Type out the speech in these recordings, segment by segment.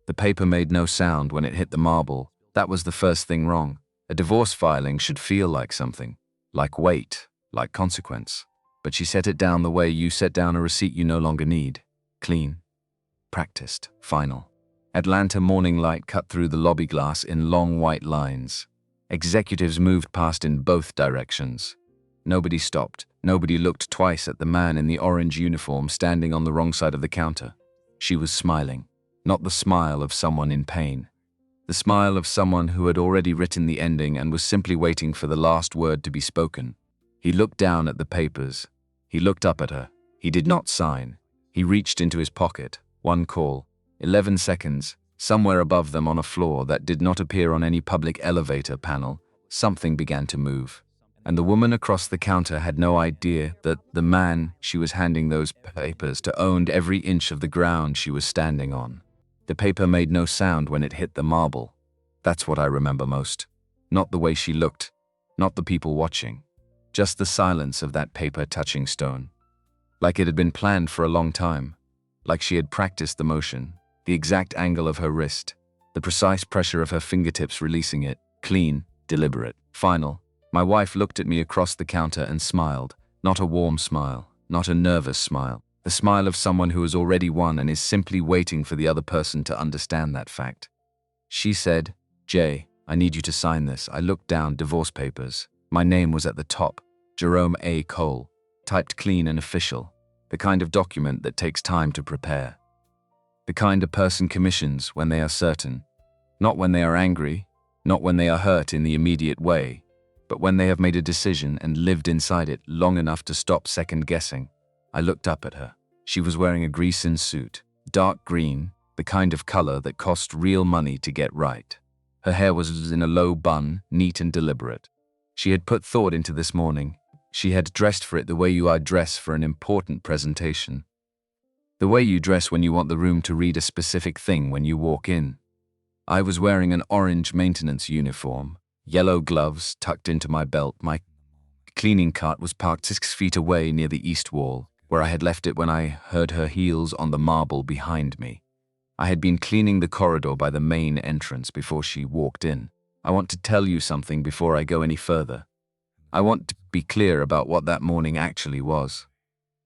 The paper made no sound when it hit the marble. That was the first thing wrong. A divorce filing should feel like something. Like weight, like consequence. But she set it down the way you set down a receipt you no longer need. Clean. Practiced. Final. Atlanta morning light cut through the lobby glass in long white lines. Executives moved past in both directions. Nobody stopped. Nobody looked twice at the man in the orange uniform standing on the wrong side of the counter. She was smiling. Not the smile of someone in pain. The smile of someone who had already written the ending and was simply waiting for the last word to be spoken. He looked down at the papers. He looked up at her. He did not sign. He reached into his pocket. One call. 11 seconds. Somewhere above them on a floor that did not appear on any public elevator panel, something began to move. And the woman across the counter had no idea that the man she was handing those papers to owned every inch of the ground she was standing on. The paper made no sound when it hit the marble. That's what I remember most. Not the way she looked, not the people watching. Just the silence of that paper touching stone. Like it had been planned for a long time. Like she had practiced the motion, the exact angle of her wrist, the precise pressure of her fingertips releasing it, clean, deliberate, final. My wife looked at me across the counter and smiled. Not a warm smile, not a nervous smile. The smile of someone who has already won and is simply waiting for the other person to understand that fact. She said, "Jay, I need you to sign this." I looked down, divorce papers. My name was at the top, Jerome A. Cole, typed clean and official. The kind of document that takes time to prepare. The kind a person commissions when they are certain. Not when they are angry, not when they are hurt in the immediate way, but when they have made a decision and lived inside it long enough to stop second-guessing. I looked up at her. She was wearing a greasen suit, dark green, the kind of color that cost real money to get right. Her hair was in a low bun, neat and deliberate. She had put thought into this morning. She had dressed for it the way you dress for an important presentation. The way you dress when you want the room to read a specific thing when you walk in. I was wearing an orange maintenance uniform, yellow gloves tucked into my belt. My cleaning cart was parked 6 feet away near the east wall, where I had left it when I heard her heels on the marble behind me. I had been cleaning the corridor by the main entrance before she walked in. I want to tell you something before I go any further. I want to be clear about what that morning actually was.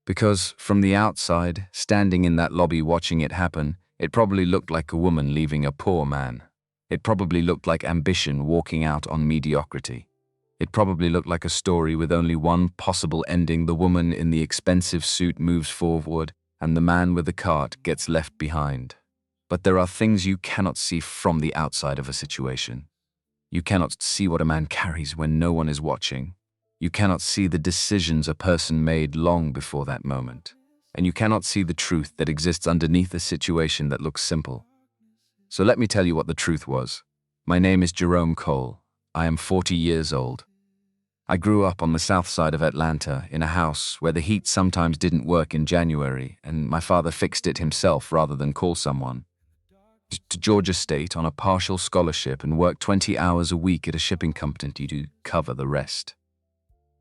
Because from the outside, standing in that lobby watching it happen, it probably looked like a woman leaving a poor man. It probably looked like ambition walking out on mediocrity. It probably looked like a story with only one possible ending. The woman in the expensive suit moves forward, and the man with the cart gets left behind. But there are things you cannot see from the outside of a situation. You cannot see what a man carries when no one is watching. You cannot see the decisions a person made long before that moment. And you cannot see the truth that exists underneath a situation that looks simple. So let me tell you what the truth was. My name is Jerome Cole. I am 40 years old. I grew up on the south side of Atlanta in a house where the heat sometimes didn't work in January, and my father fixed it himself rather than call someone. To Georgia State on a partial scholarship and worked 20 hours a week at a shipping company to cover the rest.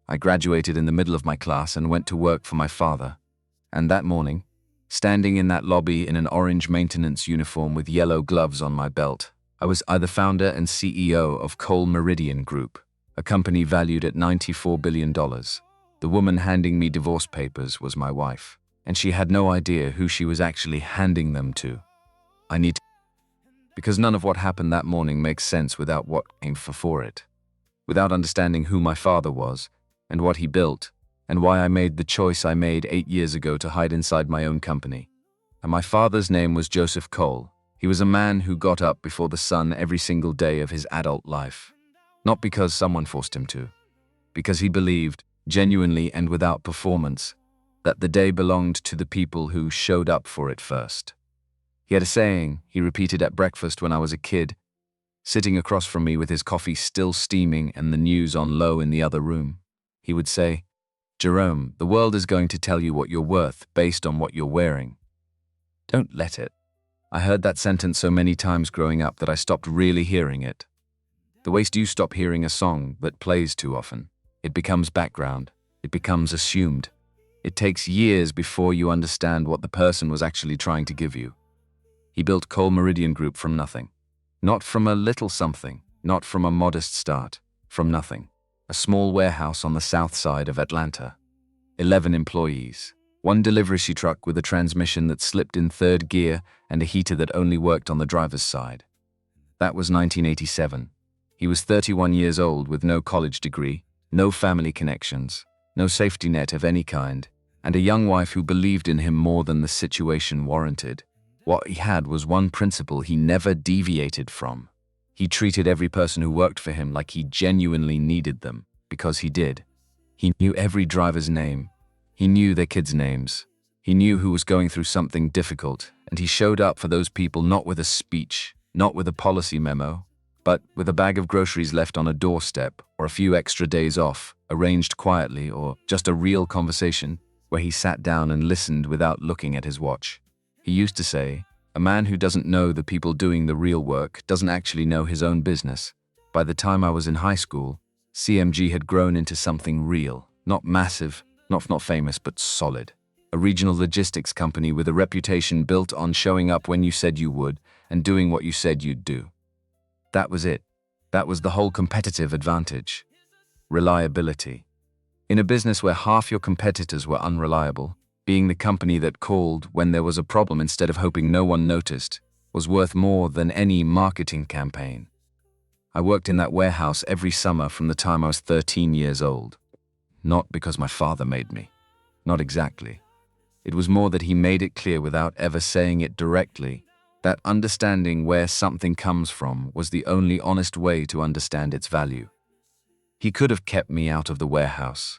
I graduated in the middle of my class and went to work for my father. And that morning, standing in that lobby in an orange maintenance uniform with yellow gloves on my belt, I was the founder and CEO of Cole Meridian Group, a company valued at $94 billion. The woman handing me divorce papers was my wife, and she had no idea who she was actually handing them to. Because none of what happened that morning makes sense without what came before it. Without understanding who my father was, and what he built, and why I made the choice I made 8 years ago to hide inside my own company. And my father's name was Joseph Cole. He was a man who got up before the sun every single day of his adult life. Not because someone forced him to. Because he believed, genuinely and without performance, that the day belonged to the people who showed up for it first. He had a saying he repeated at breakfast when I was a kid, sitting across from me with his coffee still steaming and the news on low in the other room. He would say, "Jerome, the world is going to tell you what you're worth based on what you're wearing. Don't let it." I heard that sentence so many times growing up that I stopped really hearing it. The way you stop hearing a song that plays too often. It becomes background. It becomes assumed. It takes years before you understand what the person was actually trying to give you. He built Coal Meridian Group from nothing. Not from a little something, not from a modest start, from nothing. A small warehouse on the south side of Atlanta. 11 employees. One delivery truck with a transmission that slipped in third gear and a heater that only worked on the driver's side. That was 1987. He was 31 years old with no college degree, no family connections, no safety net of any kind, and a young wife who believed in him more than the situation warranted. What he had was one principle he never deviated from. He treated every person who worked for him like he genuinely needed them, because he did. He knew every driver's name. He knew their kids' names. He knew who was going through something difficult, and he showed up for those people not with a speech, not with a policy memo, but with a bag of groceries left on a doorstep, or a few extra days off, arranged quietly, or just a real conversation where he sat down and listened without looking at his watch. He used to say, "A man who doesn't know the people doing the real work doesn't actually know his own business." By the time I was in high school, CMG had grown into something real, not massive, not famous, but solid. A regional logistics company with a reputation built on showing up when you said you would and doing what you said you'd do. That was it. That was the whole competitive advantage. Reliability. In a business where half your competitors were unreliable, being the company that called when there was a problem instead of hoping no one noticed was worth more than any marketing campaign. I worked in that warehouse every summer from the time I was 13 years old. Not because my father made me. Not exactly. It was more that he made it clear without ever saying it directly that understanding where something comes from was the only honest way to understand its value. He could have kept me out of the warehouse.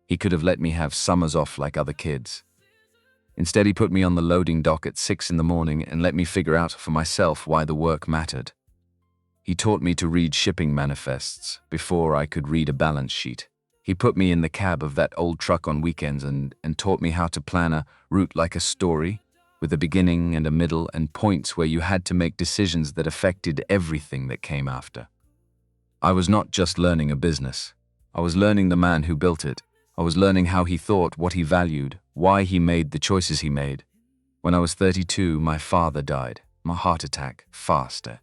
He could have let me have summers off like other kids. Instead, he put me on the loading dock at 6 in the morning and let me figure out for myself why the work mattered. He taught me to read shipping manifests before I could read a balance sheet. He put me in the cab of that old truck on weekends and taught me how to plan a route like a story, with a beginning and a middle and points where you had to make decisions that affected everything that came after. I was not just learning a business. I was learning the man who built it. I was learning how he thought, what he valued, why he made the choices he made. When I was 32, my father died. A heart attack, faster.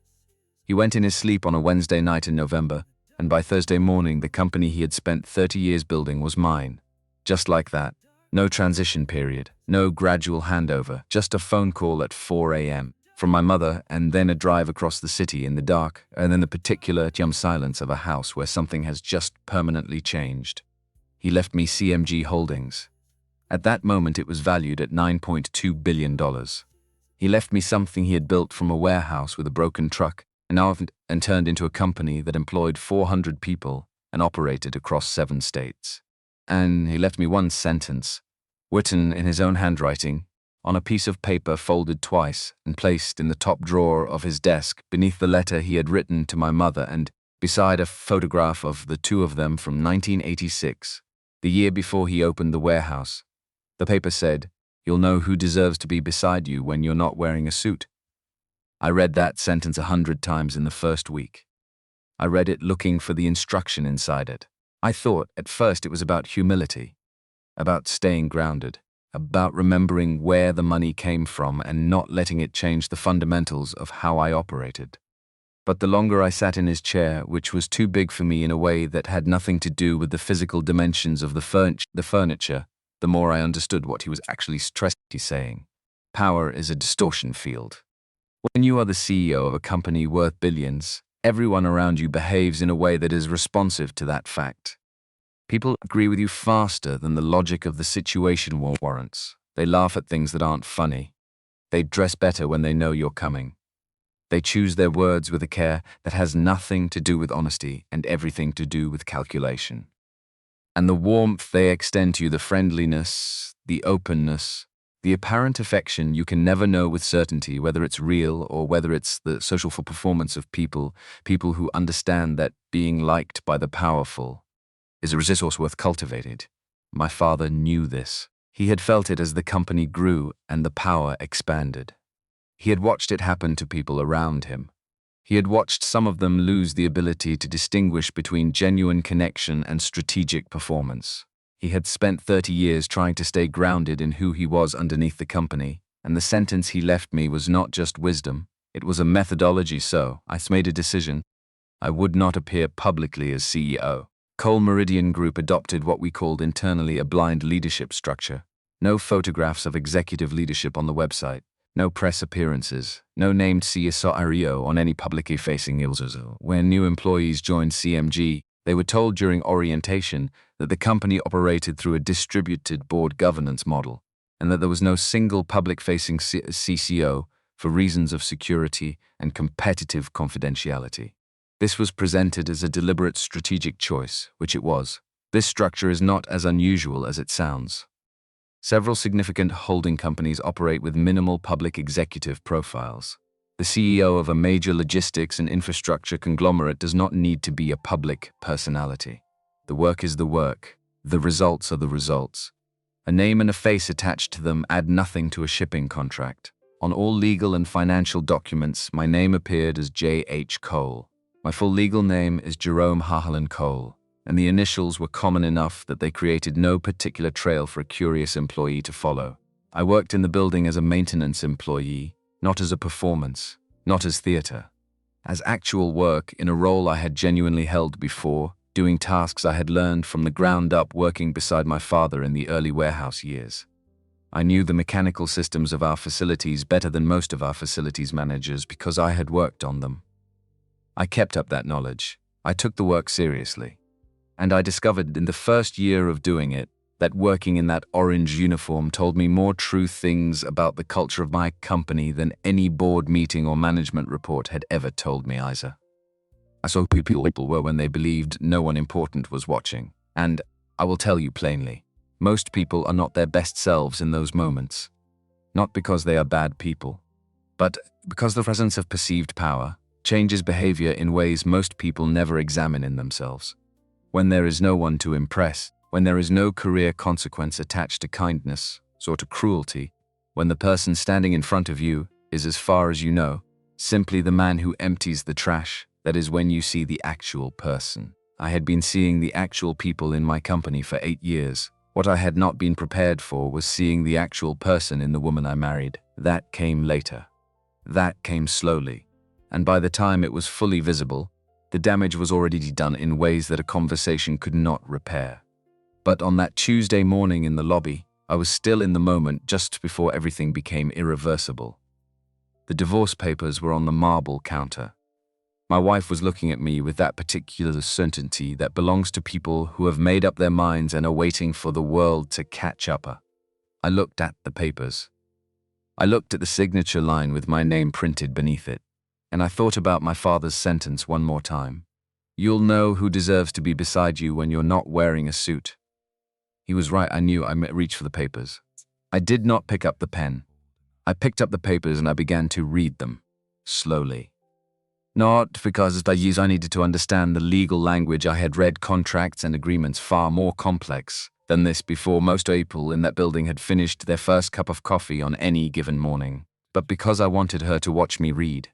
He went in his sleep on a Wednesday night in November, and by Thursday morning, the company he had spent 30 years building was mine. Just like that. No transition period, no gradual handover, just a phone call at 4 a.m. from my mother, and then a drive across the city in the dark, and then the particular silence of a house where something has just permanently changed. He left me CMG Holdings. At that moment, it was valued at $9.2 billion. He left me something he had built from a warehouse with a broken truck, and turned into a company that employed 400 people and operated across 7 states. And he left me one sentence, written in his own handwriting, on a piece of paper folded twice and placed in the top drawer of his desk beneath the letter he had written to my mother and beside a photograph of the two of them from 1986, the year before he opened the warehouse. The paper said, "You'll know who deserves to be beside you when you're not wearing a suit." I read that sentence 100 times in the first week. I read it looking for the instruction inside it. I thought at first it was about humility, about staying grounded, about remembering where the money came from and not letting it change the fundamentals of how I operated. But the longer I sat in his chair, which was too big for me in a way that had nothing to do with the physical dimensions of the furniture, the more I understood what he was actually saying. Power is a distortion field. When you are the CEO of a company worth billions, everyone around you behaves in a way that is responsive to that fact. People agree with you faster than the logic of the situation warrants. They laugh at things that aren't funny. They dress better when they know you're coming. They choose their words with a care that has nothing to do with honesty and everything to do with calculation. And the warmth they extend to you, the friendliness, the openness, the apparent affection, you can never know with certainty whether it's real or whether it's the social performance of people who understand that being liked by the powerful is a resource worth cultivating. My father knew this. He had felt it as the company grew and the power expanded. He had watched it happen to people around him. He had watched some of them lose the ability to distinguish between genuine connection and strategic performance. He had spent 30 years trying to stay grounded in who he was underneath the company, and the sentence he left me was not just wisdom, it was a methodology. So I made a decision. I would not appear publicly as CEO. Cole Meridian Group adopted what we called internally a blind leadership structure. No photographs of executive leadership on the website, no press appearances, no named CSREO on any publicly facing ills. When new employees joined CMG, they were told during orientation that the company operated through a distributed board governance model, and that there was no single public-facing CCO for reasons of security and competitive confidentiality. This was presented as a deliberate strategic choice, which it was. This structure is not as unusual as it sounds. Several significant holding companies operate with minimal public executive profiles. The CEO of a major logistics and infrastructure conglomerate does not need to be a public personality. The work is the work. The results are the results. A name and a face attached to them add nothing to a shipping contract. On all legal and financial documents, my name appeared as J.H. Cole. My full legal name is Jerome Harlan Cole, and the initials were common enough that they created no particular trail for a curious employee to follow. I worked in the building as a maintenance employee, not as a performance, not as theater. As actual work in a role I had genuinely held before, doing tasks I had learned from the ground up working beside my father in the early warehouse years. I knew the mechanical systems of our facilities better than most of our facilities managers because I had worked on them. I kept up that knowledge. I took the work seriously. And I discovered in the first year of doing it that working in that orange uniform told me more true things about the culture of my company than any board meeting or management report had ever told me either. I saw who people were when they believed no one important was watching. And I will tell you plainly, most people are not their best selves in those moments. Not because they are bad people, but because the presence of perceived power changes behavior in ways most people never examine in themselves. When there is no one to impress, when there is no career consequence attached to kindness or to cruelty, when the person standing in front of you is, as far as you know, simply the man who empties the trash, that is when you see the actual person. I had been seeing the actual people in my company for 8 years. What I had not been prepared for was seeing the actual person in the woman I married. That came later. That came slowly. And by the time it was fully visible, the damage was already done in ways that a conversation could not repair. But on that Tuesday morning in the lobby, I was still in the moment just before everything became irreversible. The divorce papers were on the marble counter. My wife was looking at me with that particular certainty that belongs to people who have made up their minds and are waiting for the world to catch up. I looked at the papers. I looked at the signature line with my name printed beneath it. And I thought about my father's sentence one more time. You'll know who deserves to be beside you when you're not wearing a suit. He was right. I knew. I reached for the papers. I did not pick up the pen. I picked up the papers and I began to read them, slowly. Not because I needed to understand the legal language. I had read contracts and agreements far more complex than this before most people in that building had finished their first cup of coffee on any given morning, but because I wanted her to watch me read.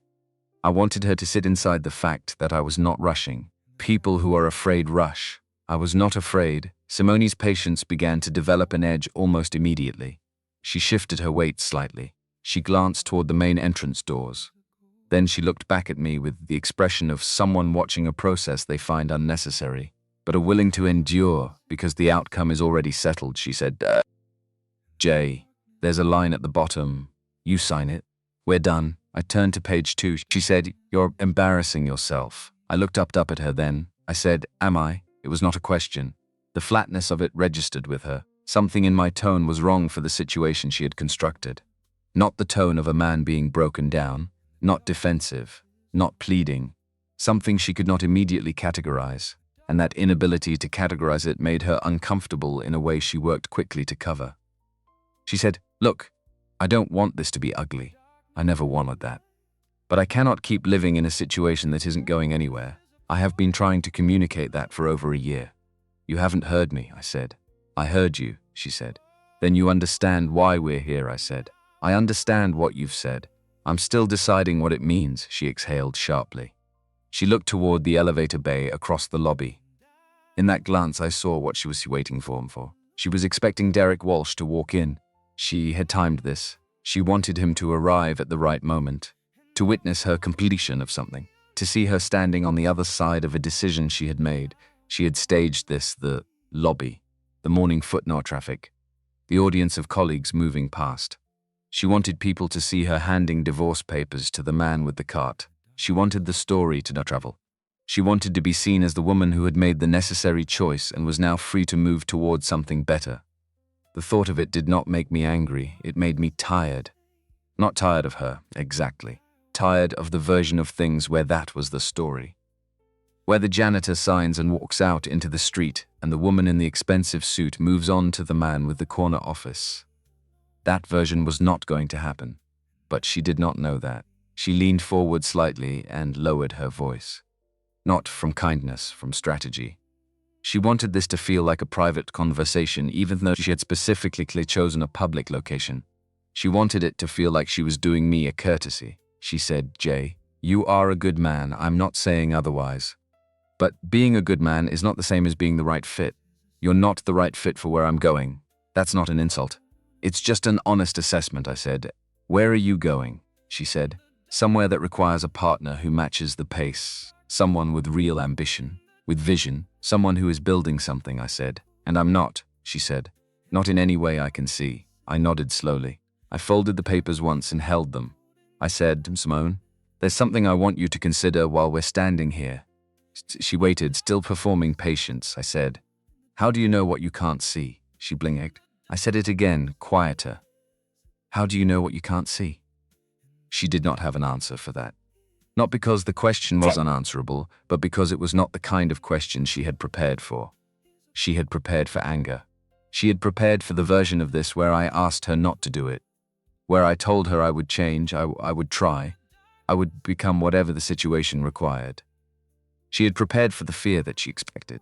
I wanted her to sit inside the fact that I was not rushing. People who are afraid rush. I was not afraid. Simone's patience began to develop an edge almost immediately. She shifted her weight slightly. She glanced toward the main entrance doors. Then she looked back at me with the expression of someone watching a process they find unnecessary, but are willing to endure because the outcome is already settled. She said, Jay, there's a line at the bottom. You sign it. We're done. I turned to page 2. She said, you're embarrassing yourself. I looked up at her then. I said, am I? It was not a question. The flatness of it registered with her. Something in my tone was wrong for the situation she had constructed. Not the tone of a man being broken down, not defensive, not pleading. Something she could not immediately categorize, and that inability to categorize it made her uncomfortable in a way she worked quickly to cover. She said, look, I don't want this to be ugly. I never wanted that. But I cannot keep living in a situation that isn't going anywhere. I have been trying to communicate that for over a year. You haven't heard me, I said. I heard you, she said. Then you understand why we're here, I said. I understand what you've said. I'm still deciding what it means, she exhaled sharply. She looked toward the elevator bay across the lobby. In that glance, I saw what she was waiting for. She was expecting Derek Walsh to walk in. She had timed this. She wanted him to arrive at the right moment, to witness her completion of something, to see her standing on the other side of a decision she had made. She had staged this, the lobby, the morning footnote traffic, the audience of colleagues moving past. She wanted people to see her handing divorce papers to the man with the cart. She wanted the story to unravel. She wanted to be seen as the woman who had made the necessary choice and was now free to move towards something better. The thought of it did not make me angry, it made me tired. Not tired of her, exactly. Tired of the version of things where that was the story. Where the janitor signs and walks out into the street and the woman in the expensive suit moves on to the man with the corner office. That version was not going to happen, but she did not know that. She leaned forward slightly and lowered her voice. Not from kindness, from strategy. She wanted this to feel like a private conversation, even though she had specifically chosen a public location. She wanted it to feel like she was doing me a courtesy. She said, "Jay, you are a good man, I'm not saying otherwise. But being a good man is not the same as being the right fit. You're not the right fit for where I'm going. That's not an insult. It's just an honest assessment," I said. "Where are you going?" she said. "Somewhere that requires a partner who matches the pace. Someone with real ambition, with vision, someone who is building something," I said. "And I'm not," she said. "Not in any way I can see." I nodded slowly. I folded the papers once and held them. I said, "Simone, there's something I want you to consider while we're standing here." She waited, still performing patience. I said, "How do you know what you can't see?" She blinked. I said it again, quieter. "How do you know what you can't see?" She did not have an answer for that. Not because the question was unanswerable, but because it was not the kind of question she had prepared for. She had prepared for anger. She had prepared for the version of this where I asked her not to do it, where I told her I would change, I would try, I would become whatever the situation required. She had prepared for the fear that she expected.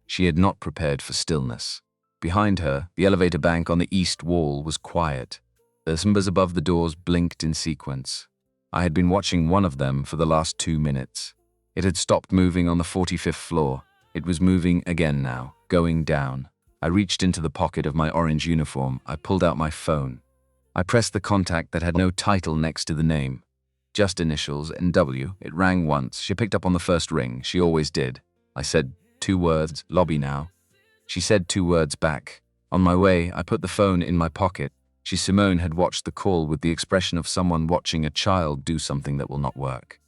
She had not prepared for stillness. Behind her, the elevator bank on the east wall was quiet. The numbers above the doors blinked in sequence. I had been watching one of them for the last 2 minutes. It had stopped moving on the 45th floor. It was moving again now, going down. I reached into the pocket of my orange uniform. I pulled out my phone. I pressed the contact that had no title next to the name. Just initials, NW. It rang once. She picked up on the first ring. She always did. I said 2 words, "Lobby now." She said 2 words back. On my way, I put the phone in my pocket. Simone had watched the call with the expression of someone watching a child do something that will not work.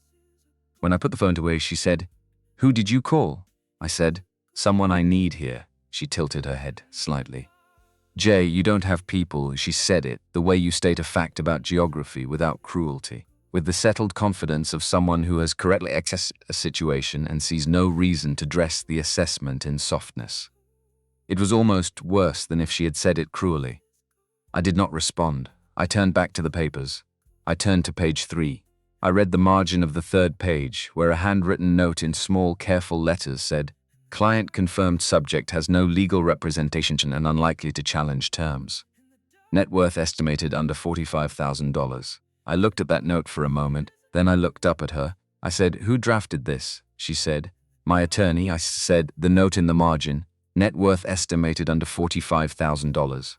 When I put the phone away, she said, "Who did you call?" I said, "Someone I need here." She tilted her head slightly. "Jay, you don't have people," she said it, the way you state a fact about geography without cruelty, with the settled confidence of someone who has correctly assessed a situation and sees no reason to dress the assessment in softness. It was almost worse than if she had said it cruelly. I did not respond. I turned back to the papers. I turned to page 3. I read the margin of the 3rd page, where a handwritten note in small, careful letters said, "Client confirmed subject has no legal representation and unlikely to challenge terms. Net worth estimated under $45,000. I looked at that note for a moment, then I looked up at her. I said, "Who drafted this?" She said, "My attorney." I said, "The note in the margin, net worth estimated under $45,000.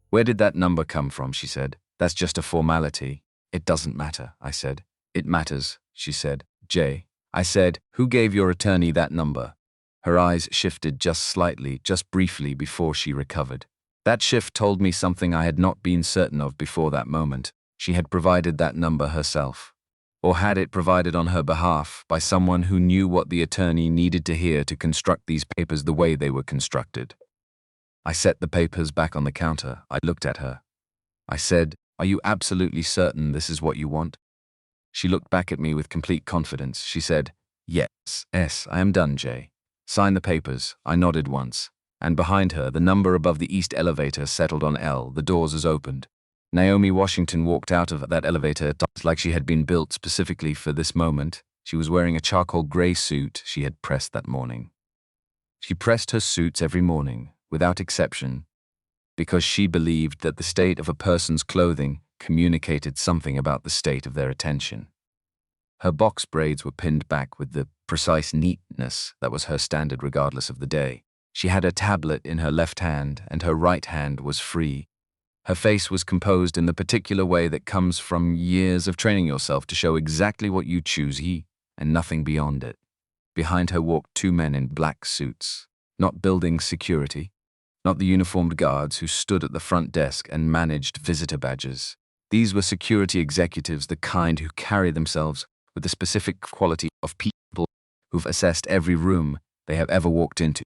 "Where did that number come from?" she said. "That's just a formality." "It doesn't matter," I said. "It matters," she said. "Jay." I said, "Who gave your attorney that number?" Her eyes shifted just slightly, just briefly before she recovered. That shift told me something I had not been certain of before that moment. She had provided that number herself. Or had it provided on her behalf by someone who knew what the attorney needed to hear to construct these papers the way they were constructed. I set the papers back on the counter. I looked at her. I said, "Are you absolutely certain this is what you want?" She looked back at me with complete confidence. She said, Yes, I am done, Jay. Sign the papers." I nodded once. And behind her, the number above the east elevator settled on L. The doors was opened. Naomi Washington walked out of that elevator like she had been built specifically for this moment. She was wearing a charcoal gray suit she had pressed that morning. She pressed her suits every morning, without exception, because she believed that the state of a person's clothing communicated something about the state of their attention. Her box braids were pinned back with the precise neatness that was her standard regardless of the day. She had a tablet in her left hand, and her right hand was free. Her face was composed in the particular way that comes from years of training yourself to show exactly what you choose, and nothing beyond it. Behind her walked two men in black suits, not building security, not the uniformed guards who stood at the front desk and managed visitor badges. These were security executives, the kind who carry themselves with the specific quality of people who've assessed every room they have ever walked into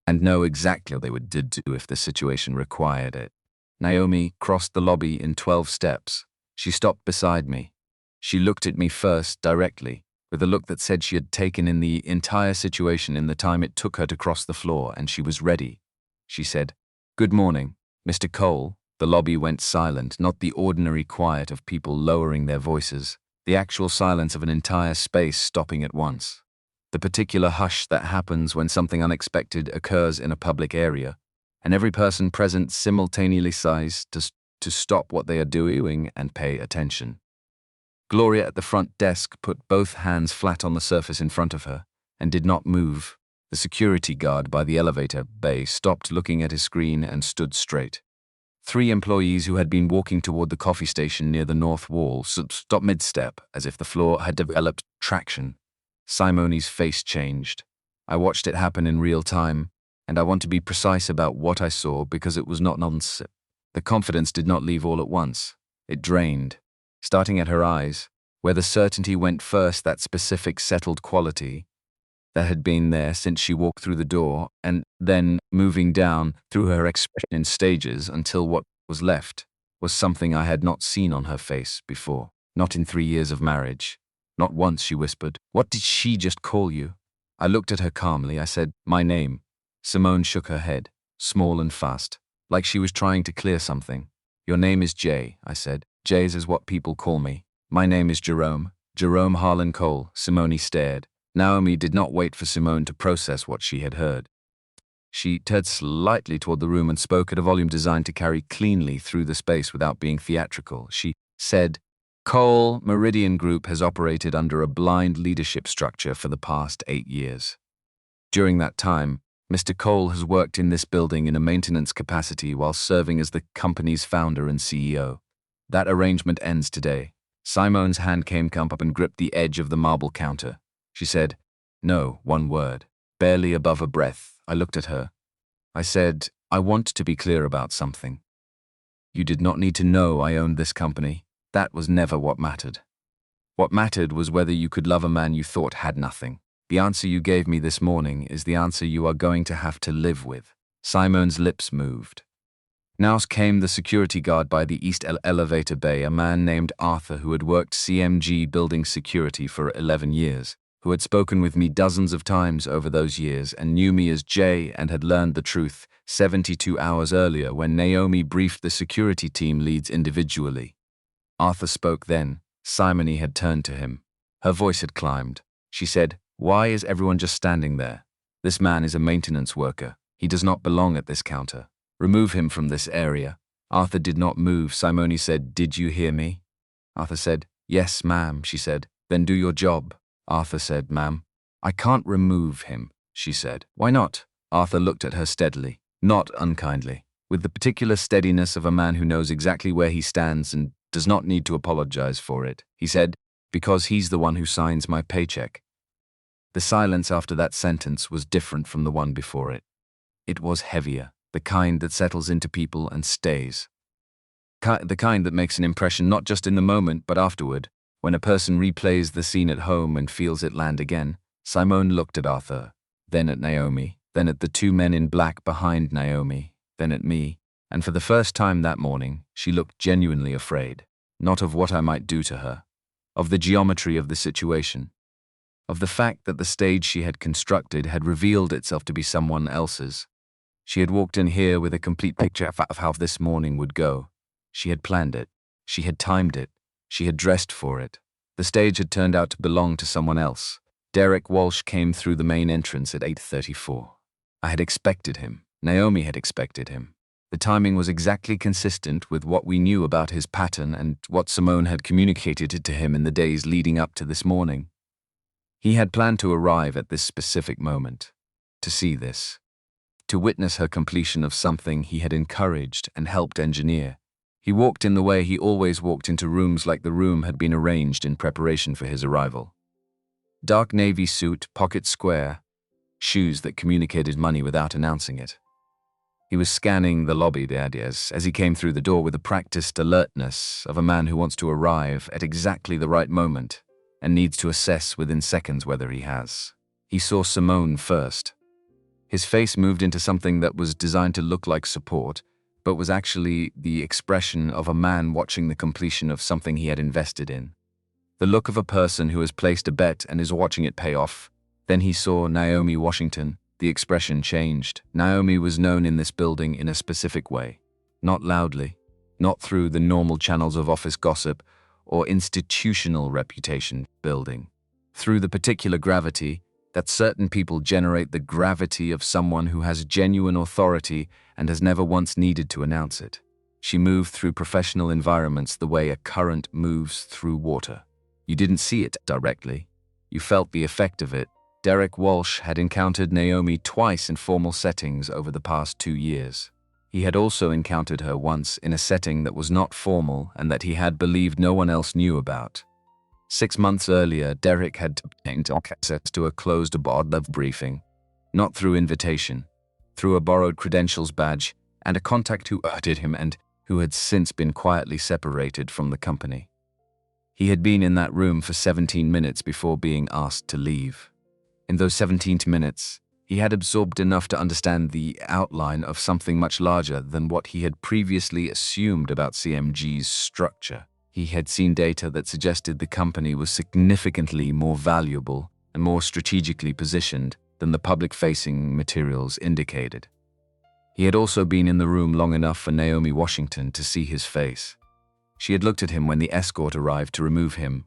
and know exactly what they would do if the situation required it. Naomi crossed the lobby in 12 steps. She stopped beside me. She looked at me first, directly, with a look that said she had taken in the entire situation in the time it took her to cross the floor, and she was ready. She said, "Good morning, Mr. Cole." The lobby went silent, not the ordinary quiet of people lowering their voices, the actual silence of an entire space stopping at once. The particular hush that happens when something unexpected occurs in a public area, and every person present simultaneously sighs to stop what they are doing and pay attention. Gloria at the front desk put both hands flat on the surface in front of her and did not move. The security guard by the elevator bay stopped looking at his screen and stood straight. 3 employees who had been walking toward the coffee station near the north wall stopped mid-step, as if the floor had developed traction. Simone's face changed. I watched it happen in real time, and I want to be precise about what I saw because it was not nonsense. The confidence did not leave all at once. It drained, starting at her eyes, where the certainty went first, that specific settled quality that had been there since she walked through the door, and then moving down through her expression in stages until what was left was something I had not seen on her face before, not in 3 years of marriage. Not once, she whispered. "What did she just call you?" I looked at her calmly. I said, "My name." Simone shook her head, small and fast, like she was trying to clear something. "Your name is Jay," I said. "Jays is what people call me." "My name is Jerome. Jerome Harlan Cole." Simone stared. Naomi did not wait for Simone to process what she had heard. She turned slightly toward the room and spoke at a volume designed to carry cleanly through the space without being theatrical. She said, "Cole Meridian Group has operated under a blind leadership structure for the past 8 years. During that time, Mr. Cole has worked in this building in a maintenance capacity while serving as the company's founder and CEO. That arrangement ends today." Simone's hand came up and gripped the edge of the marble counter. She said, "No," one word, barely above a breath. I looked at her. I said, "I want to be clear about something. You did not need to know I owned this company. That was never what mattered. What mattered was whether you could love a man you thought had nothing. The answer you gave me this morning is the answer you are going to have to live with." Simone's lips moved. Now came the security guard by the east elevator bay, a man named Arthur who had worked CMG building security for 11 years, who had spoken with me dozens of times over those years and knew me as Jay and had learned the truth 72 hours earlier when Naomi briefed the security team leads individually. Arthur spoke then. Simone had turned to him. Her voice had climbed. She said, "Why is everyone just standing there? This man is a maintenance worker. He does not belong at this counter. Remove him from this area." Arthur did not move. Simone said, "Did you hear me?" Arthur said, "Yes, ma'am," she said. "Then do your job." Arthur said, "Ma'am, I can't remove him," she said. "Why not?" Arthur looked at her steadily, not unkindly, with the particular steadiness of a man who knows exactly where he stands and does not need to apologize for it. He said, "Because he's the one who signs my paycheck." The silence after that sentence was different from the one before it. It was heavier, the kind that settles into people and stays. The kind that makes an impression not just in the moment but afterward, when a person replays the scene at home and feels it land again. Simone looked at Arthur, then at Naomi, then at the 2 men in black behind Naomi, then at me, and for the first time that morning, she looked genuinely afraid, not of what I might do to her, of the geometry of the situation, of the fact that the stage she had constructed had revealed itself to be someone else's. She had walked in here with a complete picture of how this morning would go. She had planned it. She had timed it. She had dressed for it. The stage had turned out to belong to someone else. Derek Walsh came through the main entrance at 8:34. I had expected him. Naomi had expected him. The timing was exactly consistent with what we knew about his pattern and what Simone had communicated to him in the days leading up to this morning. He had planned to arrive at this specific moment, to see this, to witness her completion of something he had encouraged and helped engineer. He walked in the way he always walked into rooms, like the room had been arranged in preparation for his arrival. Dark navy suit, pocket square, shoes that communicated money without announcing it. He was scanning the lobby as he came through the door with the practiced alertness of a man who wants to arrive at exactly the right moment and needs to assess within seconds whether he has. He saw Simone first. His face moved into something that was designed to look like support, but was actually the expression of a man watching the completion of something he had invested in. The look of a person who has placed a bet and is watching it pay off. Then he saw Naomi Washington. The expression changed. Naomi was known in this building in a specific way. Not loudly, not through the normal channels of office gossip or institutional reputation building. Through the particular gravity that certain people generate, the gravity of someone who has genuine authority and has never once needed to announce it. She moved through professional environments the way a current moves through water. You didn't see it directly. You felt the effect of it. Derek Walsh had encountered Naomi twice in formal settings over the past 2 years. He had also encountered her once in a setting that was not formal and that he had believed no one else knew about. 6 months earlier, Derek had obtained access to a closed board briefing, not through invitation, through a borrowed credentials badge and a contact who urged him and who had since been quietly separated from the company. He had been in that room for 17 minutes before being asked to leave. In those 17 minutes, he had absorbed enough to understand the outline of something much larger than what he had previously assumed about CMG's structure. He had seen data that suggested the company was significantly more valuable and more strategically positioned than the public-facing materials indicated. He had also been in the room long enough for Naomi Washington to see his face. She had looked at him when the escort arrived to remove him.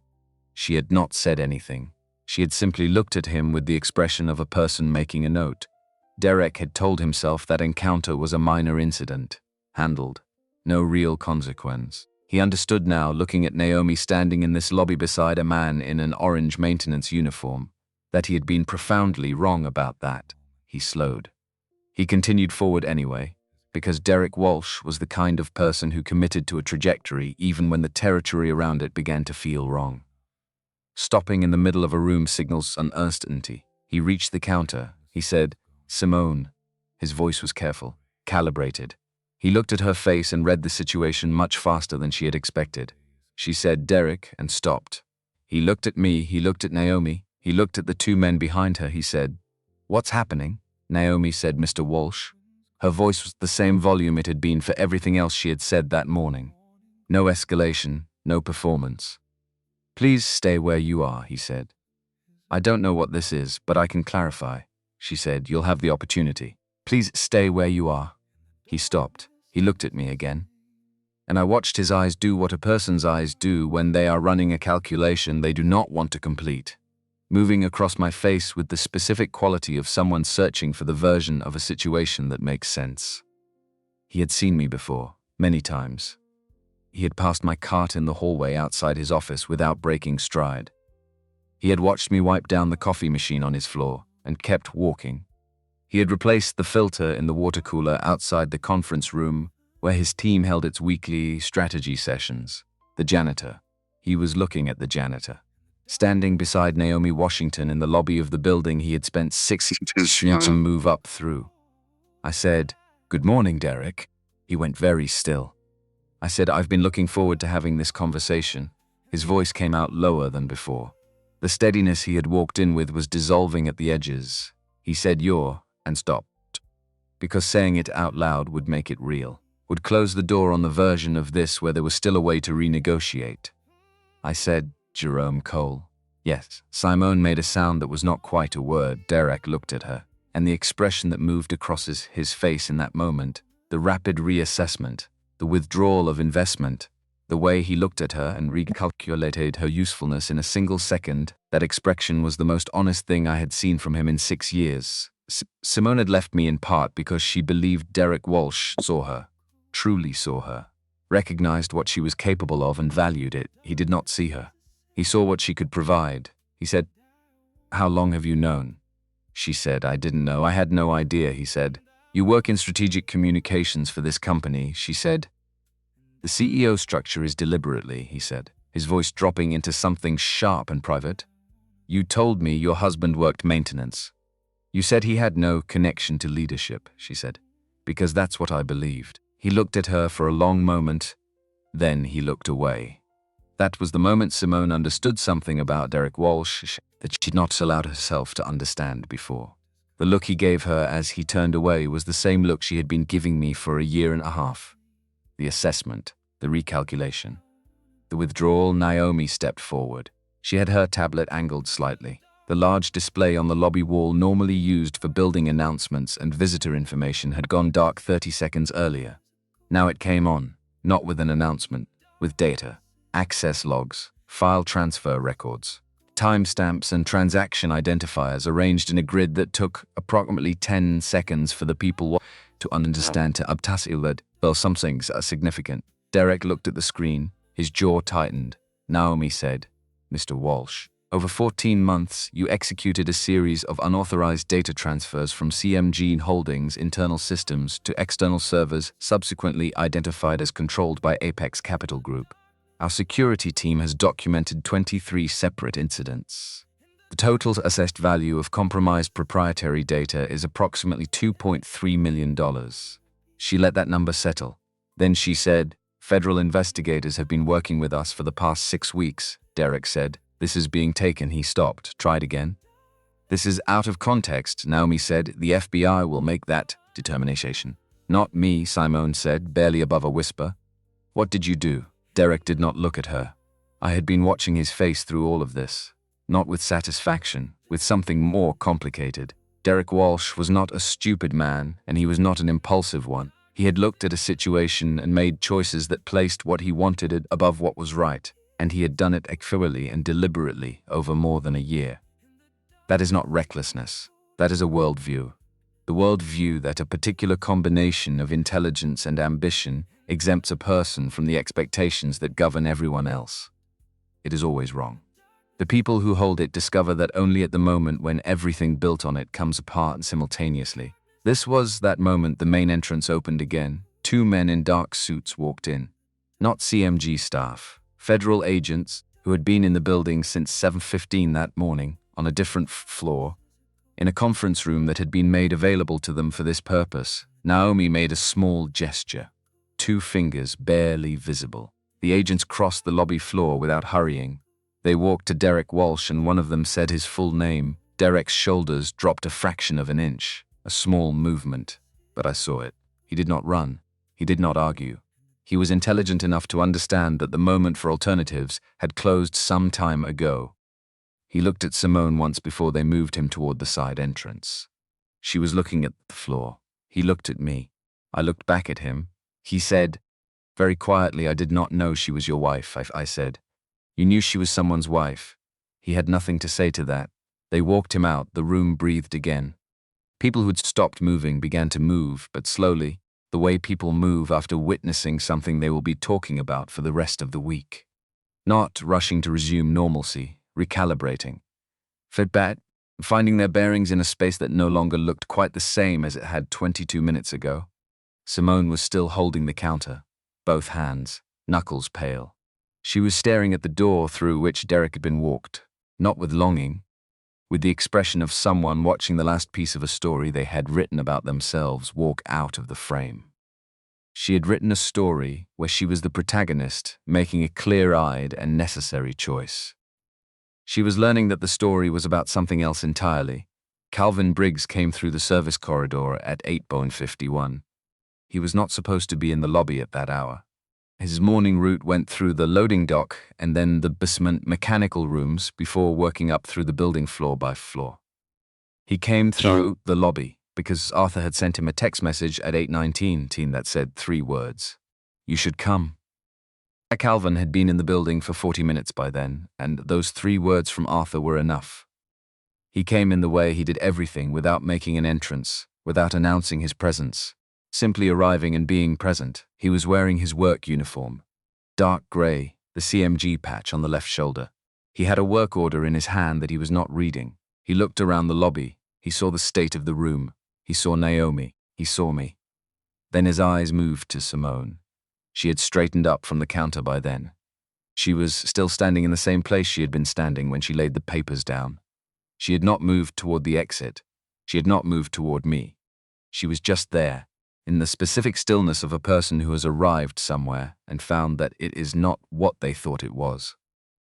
She had not said anything. She had simply looked at him with the expression of a person making a note. Derek had told himself that encounter was a minor incident, handled, no real consequence. He understood now, looking at Naomi standing in this lobby beside a man in an orange maintenance uniform, that he had been profoundly wrong about that. He slowed. He continued forward anyway, because Derek Walsh was the kind of person who committed to a trajectory even when the territory around it began to feel wrong. Stopping in the middle of a room signals uncertainty. He reached the counter. He said, "Simone." His voice was careful, calibrated. He looked at her face and read the situation much faster than she had expected. She said, "Derek," and stopped. He looked at me, he looked at Naomi, he looked at the 2 men behind her. He said, "What's happening?" Naomi said, "Mr. Walsh." Her voice was the same volume it had been for everything else she had said that morning. No escalation, no performance. "Please stay where you are," he said. "I don't know what this is, but I can clarify." She said, "You'll have the opportunity. Please stay where you are." He stopped. He looked at me again. And I watched his eyes do what a person's eyes do when they are running a calculation they do not want to complete, moving across my face with the specific quality of someone searching for the version of a situation that makes sense. He had seen me before, many times. He had passed my cart in the hallway outside his office without breaking stride. He had watched me wipe down the coffee machine on his floor and kept walking. He had replaced the filter in the water cooler outside the conference room where his team held its weekly strategy sessions. The janitor. He was looking at the janitor. Standing beside Naomi Washington in the lobby of the building he had spent 6 years to move up through. I said, "Good morning, Derek." He went very still. I said, "I've been looking forward to having this conversation." His voice came out lower than before. The steadiness he had walked in with was dissolving at the edges. He said, "You're," and stopped. Because saying it out loud would make it real, would close the door on the version of this where there was still a way to renegotiate. I said, "Jerome Cole." Yes. Simone made a sound that was not quite a word. Derek looked at her, and the expression that moved across his face in that moment, the rapid reassessment, the withdrawal of investment, the way he looked at her and recalculated her usefulness in a single second, that expression was the most honest thing I had seen from him in 6 years. Simone had left me in part because she believed Derek Walsh saw her, truly saw her, recognized what she was capable of and valued it. He did not see her. He saw what she could provide. He said, "How long have you known?" She said, "I didn't know. I had no idea," he said. You work in strategic communications for this company, she said. The CEO structure is deliberately, he said, his voice dropping into something sharp and private. You told me your husband worked maintenance. You said he had no connection to leadership, she said, because that's what I believed. He looked at her for a long moment, then he looked away. That was the moment Simone understood something about Derek Walsh that she'd not allowed herself to understand before. The look he gave her as he turned away was the same look she had been giving me for a year and a half. The assessment, the recalculation. The withdrawal. Naomi stepped forward. She had her tablet angled slightly. The large display on the lobby wall normally used for building announcements and visitor information had gone dark 30 seconds earlier. Now it came on, not with an announcement, with data, access logs, file transfer records, timestamps and transaction identifiers arranged in a grid that took approximately 10 seconds for the people to understand to obtasil that, well, some things are significant. Derek looked at the screen, his jaw tightened. Naomi said, Mr. Walsh, over 14 months, you executed a series of unauthorized data transfers from CMG Holdings' internal systems to external servers subsequently identified as controlled by Apex Capital Group. Our security team has documented 23 separate incidents. The total assessed value of compromised proprietary data is approximately $2.3 million. She let that number settle. Then she said, Federal investigators have been working with us for the past 6 weeks, Derek said. This is being taken. He stopped. Tried again. This is out of context, Naomi said. The FBI will make that determination. Not me, Simone said, barely above a whisper. What did you do? Derek did not look at her. I had been watching his face through all of this. Not with satisfaction, with something more complicated. Derek Walsh was not a stupid man, and he was not an impulsive one. He had looked at a situation and made choices that placed what he wanted above what was right, and he had done it accurately and deliberately over more than a year. That is not recklessness. That is a worldview. The worldview that a particular combination of intelligence and ambition exempts a person from the expectations that govern everyone else. It is always wrong. The people who hold it discover that only at the moment when everything built on it comes apart simultaneously. This was that moment. The main entrance opened again. 2 men in dark suits walked in. Not CMG staff. Federal agents who had been in the building since 7:15 that morning, on a different floor, in a conference room that had been made available to them for this purpose. Naomi made a small gesture. 2 fingers barely visible. The agents crossed the lobby floor without hurrying. They walked to Derek Walsh and one of them said his full name. Derek's shoulders dropped a fraction of an inch. A small movement, but I saw it. He did not run. He did not argue. He was intelligent enough to understand that the moment for alternatives had closed some time ago. He looked at Simone once before they moved him toward the side entrance. She was looking at the floor. He looked at me. I looked back at him. He said, very quietly, I did not know she was your wife, I said. You knew she was someone's wife. He had nothing to say to that. They walked him out. The room breathed again. People who'd stopped moving began to move, but slowly, the way people move after witnessing something they will be talking about for the rest of the week. Not rushing to resume normalcy, recalibrating. Feedback, finding their bearings in a space that no longer looked quite the same as it had 22 minutes ago. Simone was still holding the counter, both hands, knuckles pale. She was staring at the door through which Derek had been walked, not with longing, with the expression of someone watching the last piece of a story they had written about themselves walk out of the frame. She had written a story where she was the protagonist, making a clear-eyed and necessary choice. She was learning that the story was about something else entirely. Calvin Briggs came through the service corridor at 8:51. He was not supposed to be in the lobby at that hour. His morning route went through the loading dock and then the basement mechanical rooms before working up through the building floor by floor. He came through the lobby because Arthur had sent him a text message at 8:19 that said 3 words. You should come. Calvin had been in the building for 40 minutes by then, and those 3 words from Arthur were enough. He came in the way he did everything without making an entrance, without announcing his presence. Simply arriving and being present. He was wearing his work uniform. Dark gray, the CMG patch on the left shoulder. He had a work order in his hand that he was not reading. He looked around the lobby. He saw the state of the room. He saw Naomi. He saw me. Then his eyes moved to Simone. She had straightened up from the counter by then. She was still standing in the same place she had been standing when she laid the papers down. She had not moved toward the exit. She had not moved toward me. She was just there, in the specific stillness of a person who has arrived somewhere and found that it is not what they thought it was.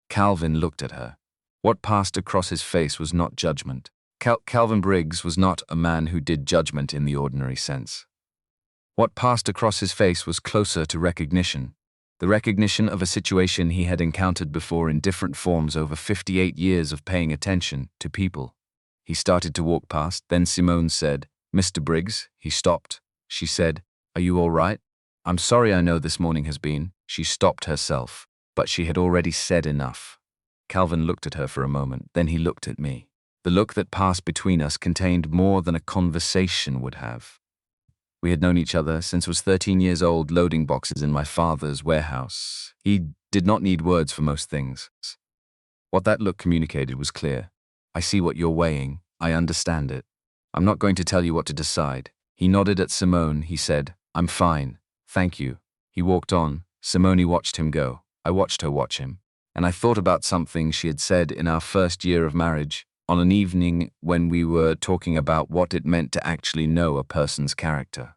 Calvin looked at her. What passed across his face was not judgment. Calvin Briggs was not a man who did judgment in the ordinary sense. What passed across his face was closer to recognition, the recognition of a situation he had encountered before in different forms over 58 years of paying attention to people. He started to walk past, then Simone said, "Mr. Briggs." He stopped. She said, "Are you all right?" "I'm sorry, I know this morning has been." She stopped herself, but she had already said enough. Calvin looked at her for a moment, then he looked at me. The look that passed between us contained more than a conversation would have. We had known each other since I was 13 years old, loading boxes in my father's warehouse. He did not need words for most things. What that look communicated was clear. "I see what you're weighing. I understand it. I'm not going to tell you what to decide." He nodded at Simone. He said, "I'm fine. Thank you." He walked on. Simone watched him go. I watched her watch him. And I thought about something she had said in our first year of marriage, on an evening when we were talking about what it meant to actually know a person's character.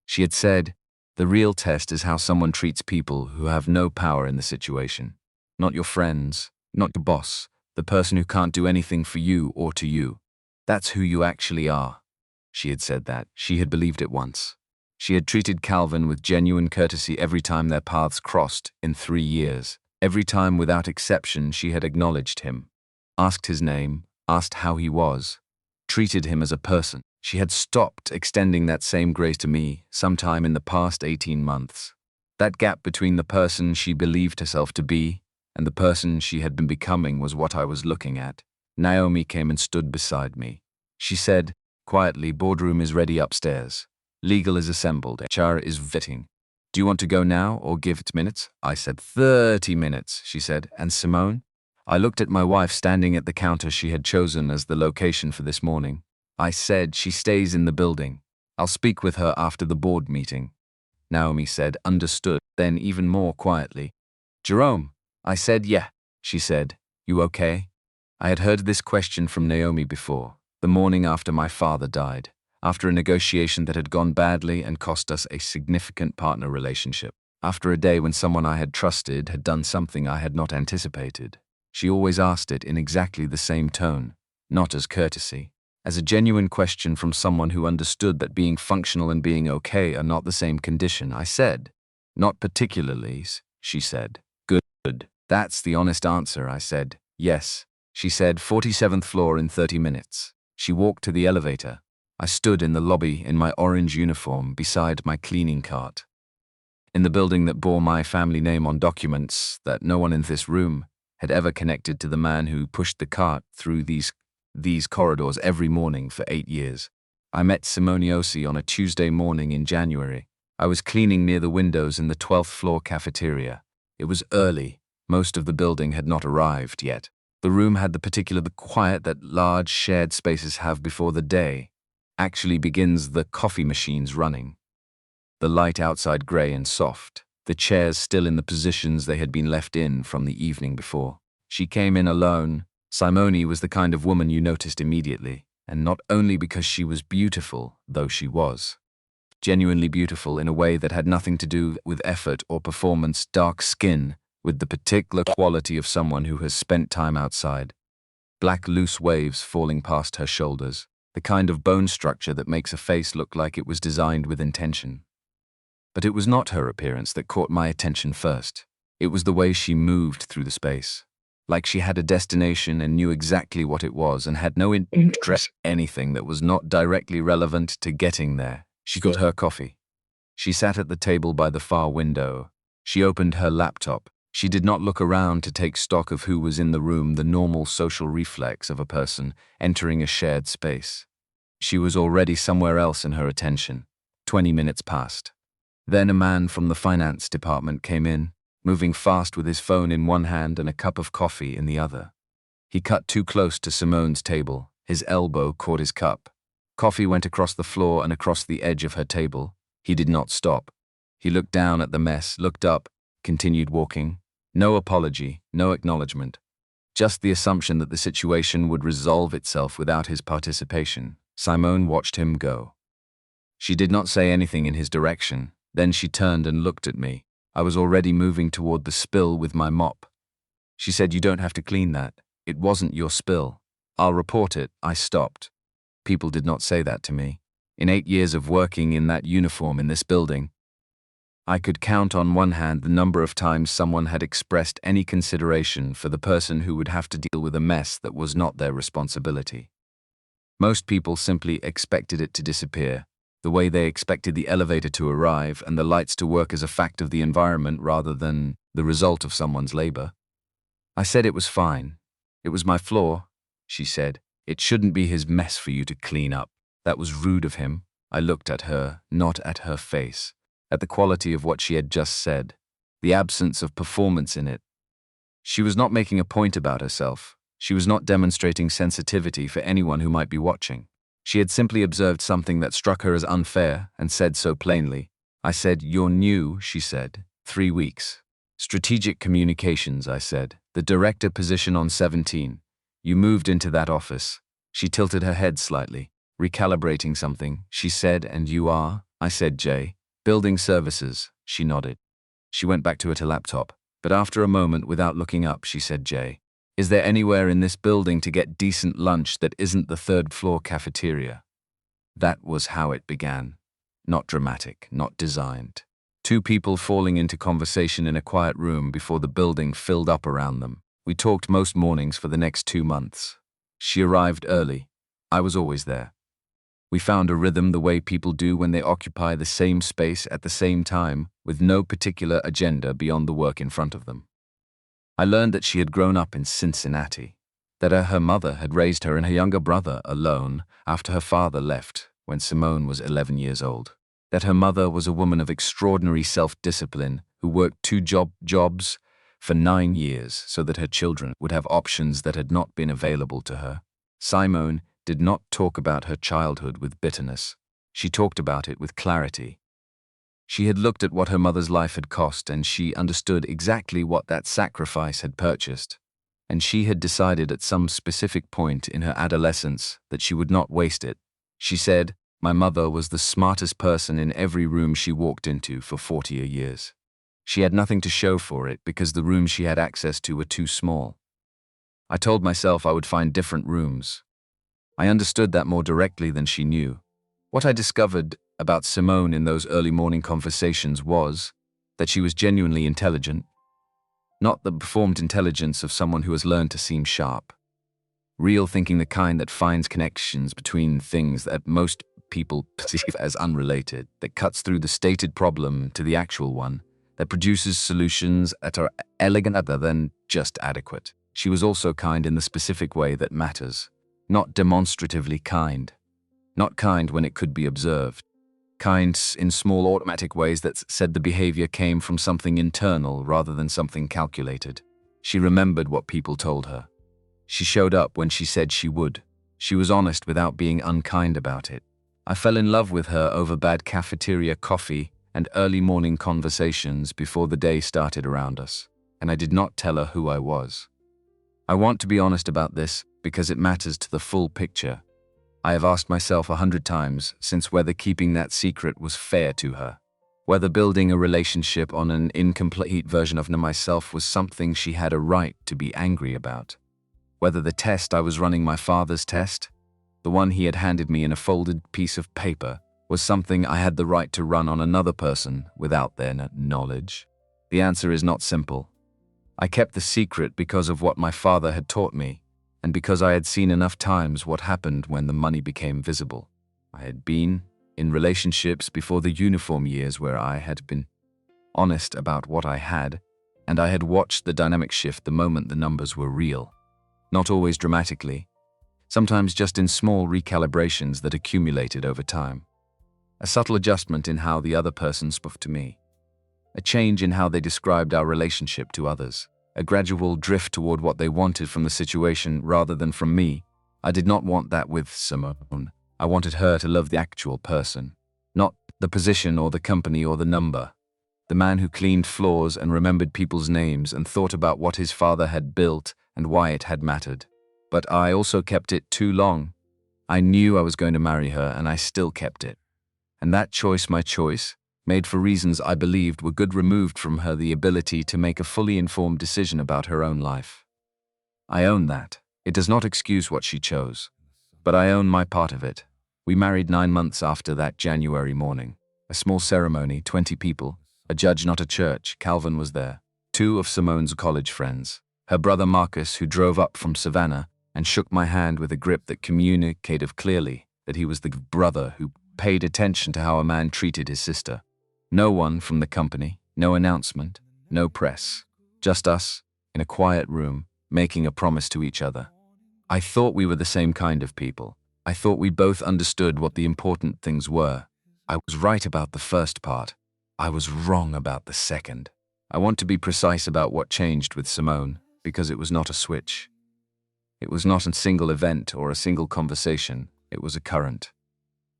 She had said, "The real test is how someone treats people who have no power in the situation. Not your friends, not your boss, the person who can't do anything for you or to you. That's who you actually are." She had said that. She had believed it once. She had treated Calvin with genuine courtesy every time their paths crossed in 3 years. Every time without exception she had acknowledged him, asked his name, asked how he was, treated him as a person. She had stopped extending that same grace to me sometime in the past 18 months. That gap between the person she believed herself to be and the person she had been becoming was what I was looking at. Naomi came and stood beside me. She said, quietly, "Boardroom is ready upstairs. Legal is assembled. HR is vetting. Do you want to go now or give it minutes?" I said, 30 minutes, she said. "And Simone?" I looked at my wife standing at the counter she had chosen as the location for this morning. I said, "She stays in the building. I'll speak with her after the board meeting." Naomi said, "Understood." Then even more quietly, "Jerome?" I said, "Yeah." She said, "You okay?" I had heard this question from Naomi before, the morning after my father died, after a negotiation that had gone badly and cost us a significant partner relationship, after a day when someone I had trusted had done something I had not anticipated. She always asked it in exactly the same tone, not as courtesy, as a genuine question from someone who understood that being functional and being okay are not the same condition. I said, "Not particularly," she said. "Good. That's the honest answer," I said. "Yes." She said, 47th floor in 30 minutes. She walked to the elevator. I stood in the lobby in my orange uniform beside my cleaning cart. In the building that bore my family name on documents that no one in this room had ever connected to the man who pushed the cart through these corridors every morning for 8 years. I met Simone Ossi on a Tuesday morning in January. I was cleaning near the windows in the 12th floor cafeteria. It was early. Most of the building had not arrived yet. The room had the quiet that large shared spaces have before the day actually begins, the coffee machines running. The light outside grey and soft, the chairs still in the positions they had been left in from the evening before. She came in alone. Simone was the kind of woman you noticed immediately, and not only because she was beautiful, though she was. Genuinely beautiful in a way that had nothing to do with effort or performance, dark skin, with the particular quality of someone who has spent time outside. Black loose waves falling past her shoulders, the kind of bone structure that makes a face look like it was designed with intention. But it was not her appearance that caught my attention first. It was the way she moved through the space, like she had a destination and knew exactly what it was and had no interest in anything that was not directly relevant to getting there. She got her coffee. She sat at the table by the far window. She opened her laptop. She did not look around to take stock of who was in the room, the normal social reflex of a person entering a shared space. She was already somewhere else in her attention. 20 minutes passed. Then a man from the finance department came in, moving fast with his phone in one hand and a cup of coffee in the other. He cut too close to Simone's table. His elbow caught his cup. Coffee went across the floor and across the edge of her table. He did not stop. He looked down at the mess, looked up, continued walking. No apology, no acknowledgement. Just the assumption that the situation would resolve itself without his participation. Simone watched him go. She did not say anything in his direction. Then she turned and looked at me. I was already moving toward the spill with my mop. She said, "You don't have to clean that. It wasn't your spill. I'll report it." I stopped. People did not say that to me. In 8 years of working in that uniform in this building, I could count on one hand the number of times someone had expressed any consideration for the person who would have to deal with a mess that was not their responsibility. Most people simply expected it to disappear, the way they expected the elevator to arrive and the lights to work as a fact of the environment rather than the result of someone's labor. I said it was fine. It was my floor, she said. It shouldn't be his mess for you to clean up. That was rude of him. I looked at her, not at her face, at the quality of what she had just said, the absence of performance in it. She was not making a point about herself. She was not demonstrating sensitivity for anyone who might be watching. She had simply observed something that struck her as unfair and said so plainly. I said, "You're new," she said. 3 weeks. "Strategic communications," I said. "The director position on 17. You moved into that office." She tilted her head slightly, recalibrating something. She said, "And you are?" I said, "Jay. Building services." She nodded. She went back to her laptop, but after a moment, without looking up, she said, "Jay, is there anywhere in this building to get decent lunch that isn't the third-floor cafeteria?" That was how it began. Not dramatic, not designed. 2 people falling into conversation in a quiet room before the building filled up around them. We talked most mornings for the next 2 months. She arrived early. I was always there. We found a rhythm the way people do when they occupy the same space at the same time, with no particular agenda beyond the work in front of them. I learned that she had grown up in Cincinnati, that her mother had raised her and her younger brother alone after her father left when Simone was 11 years old, that her mother was a woman of extraordinary self-discipline who worked 2 jobs for 9 years so that her children would have options that had not been available to her. Simone did not talk about her childhood with bitterness. She talked about it with clarity. She had looked at what her mother's life had cost, and she understood exactly what that sacrifice had purchased. And she had decided at some specific point in her adolescence that she would not waste it. She said, "My mother was the smartest person in every room she walked into for 40 years. She had nothing to show for it because the rooms she had access to were too small." I told myself I would find different rooms. I understood that more directly than she knew. What I discovered about Simone in those early morning conversations was that she was genuinely intelligent, not the performed intelligence of someone who has learned to seem sharp. Real thinking, the kind that finds connections between things that most people perceive as unrelated, that cuts through the stated problem to the actual one, that produces solutions that are elegant other than just adequate. She was also kind in the specific way that matters, not demonstratively kind. Not kind when it could be observed. Kind in small automatic ways that said the behavior came from something internal rather than something calculated. She remembered what people told her. She showed up when she said she would. She was honest without being unkind about it. I fell in love with her over bad cafeteria coffee and early morning conversations before the day started around us, and I did not tell her who I was. I want to be honest about this because it matters to the full picture. I have asked myself 100 times since whether keeping that secret was fair to her, whether building a relationship on an incomplete version of myself was something she had a right to be angry about, whether the test I was running, my father's test, the one he had handed me in a folded piece of paper, was something I had the right to run on another person without their knowledge. The answer is not simple. I kept the secret because of what my father had taught me, and because I had seen enough times what happened when the money became visible. I had been in relationships before the uniform years where I had been honest about what I had, and I had watched the dynamic shift the moment the numbers were real. Not always dramatically, sometimes just in small recalibrations that accumulated over time. A subtle adjustment in how the other person spoke to me. A change in how they described our relationship to others. A gradual drift toward what they wanted from the situation rather than from me. I did not want that with Simone. I wanted her to love the actual person, not the position or the company or the number. The man who cleaned floors and remembered people's names and thought about what his father had built and why it had mattered. But I also kept it too long. I knew I was going to marry her, and I still kept it. And that choice, my choice, made for reasons I believed were good, removed from her the ability to make a fully informed decision about her own life. I own that. It does not excuse what she chose. But I own my part of it. We married 9 months after that January morning. A small ceremony, 20 people. A judge, not a church. Calvin was there. 2 of Simone's college friends. Her brother Marcus, who drove up from Savannah and shook my hand with a grip that communicated clearly that he was the brother who paid attention to how a man treated his sister. No one from the company, no announcement, no press. Just us, in a quiet room, making a promise to each other. I thought we were the same kind of people. I thought we both understood what the important things were. I was right about the first part. I was wrong about the second. I want to be precise about what changed with Simone, because it was not a switch. It was not a single event or a single conversation. It was a current.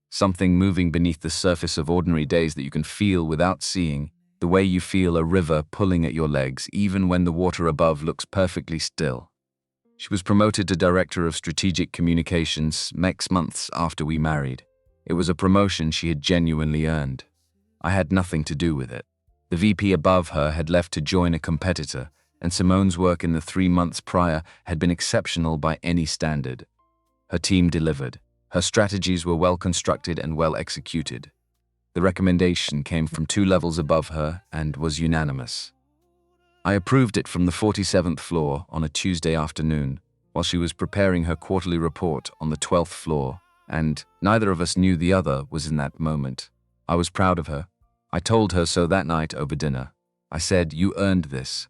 Something moving beneath the surface of ordinary days that you can feel without seeing, the way you feel a river pulling at your legs even when the water above looks perfectly still. She was promoted to Director of Strategic Communications months after we married. It was a promotion she had genuinely earned. I had nothing to do with it. The VP above her had left to join a competitor, and Simone's work in the 3 months prior had been exceptional by any standard. Her team delivered. Her strategies were well constructed and well executed. The recommendation came from 2 levels above her and was unanimous. I approved it from the 47th floor on a Tuesday afternoon, while she was preparing her quarterly report on the 12th floor, and neither of us knew the other was in that moment. I was proud of her. I told her so that night over dinner. I said, "You earned this.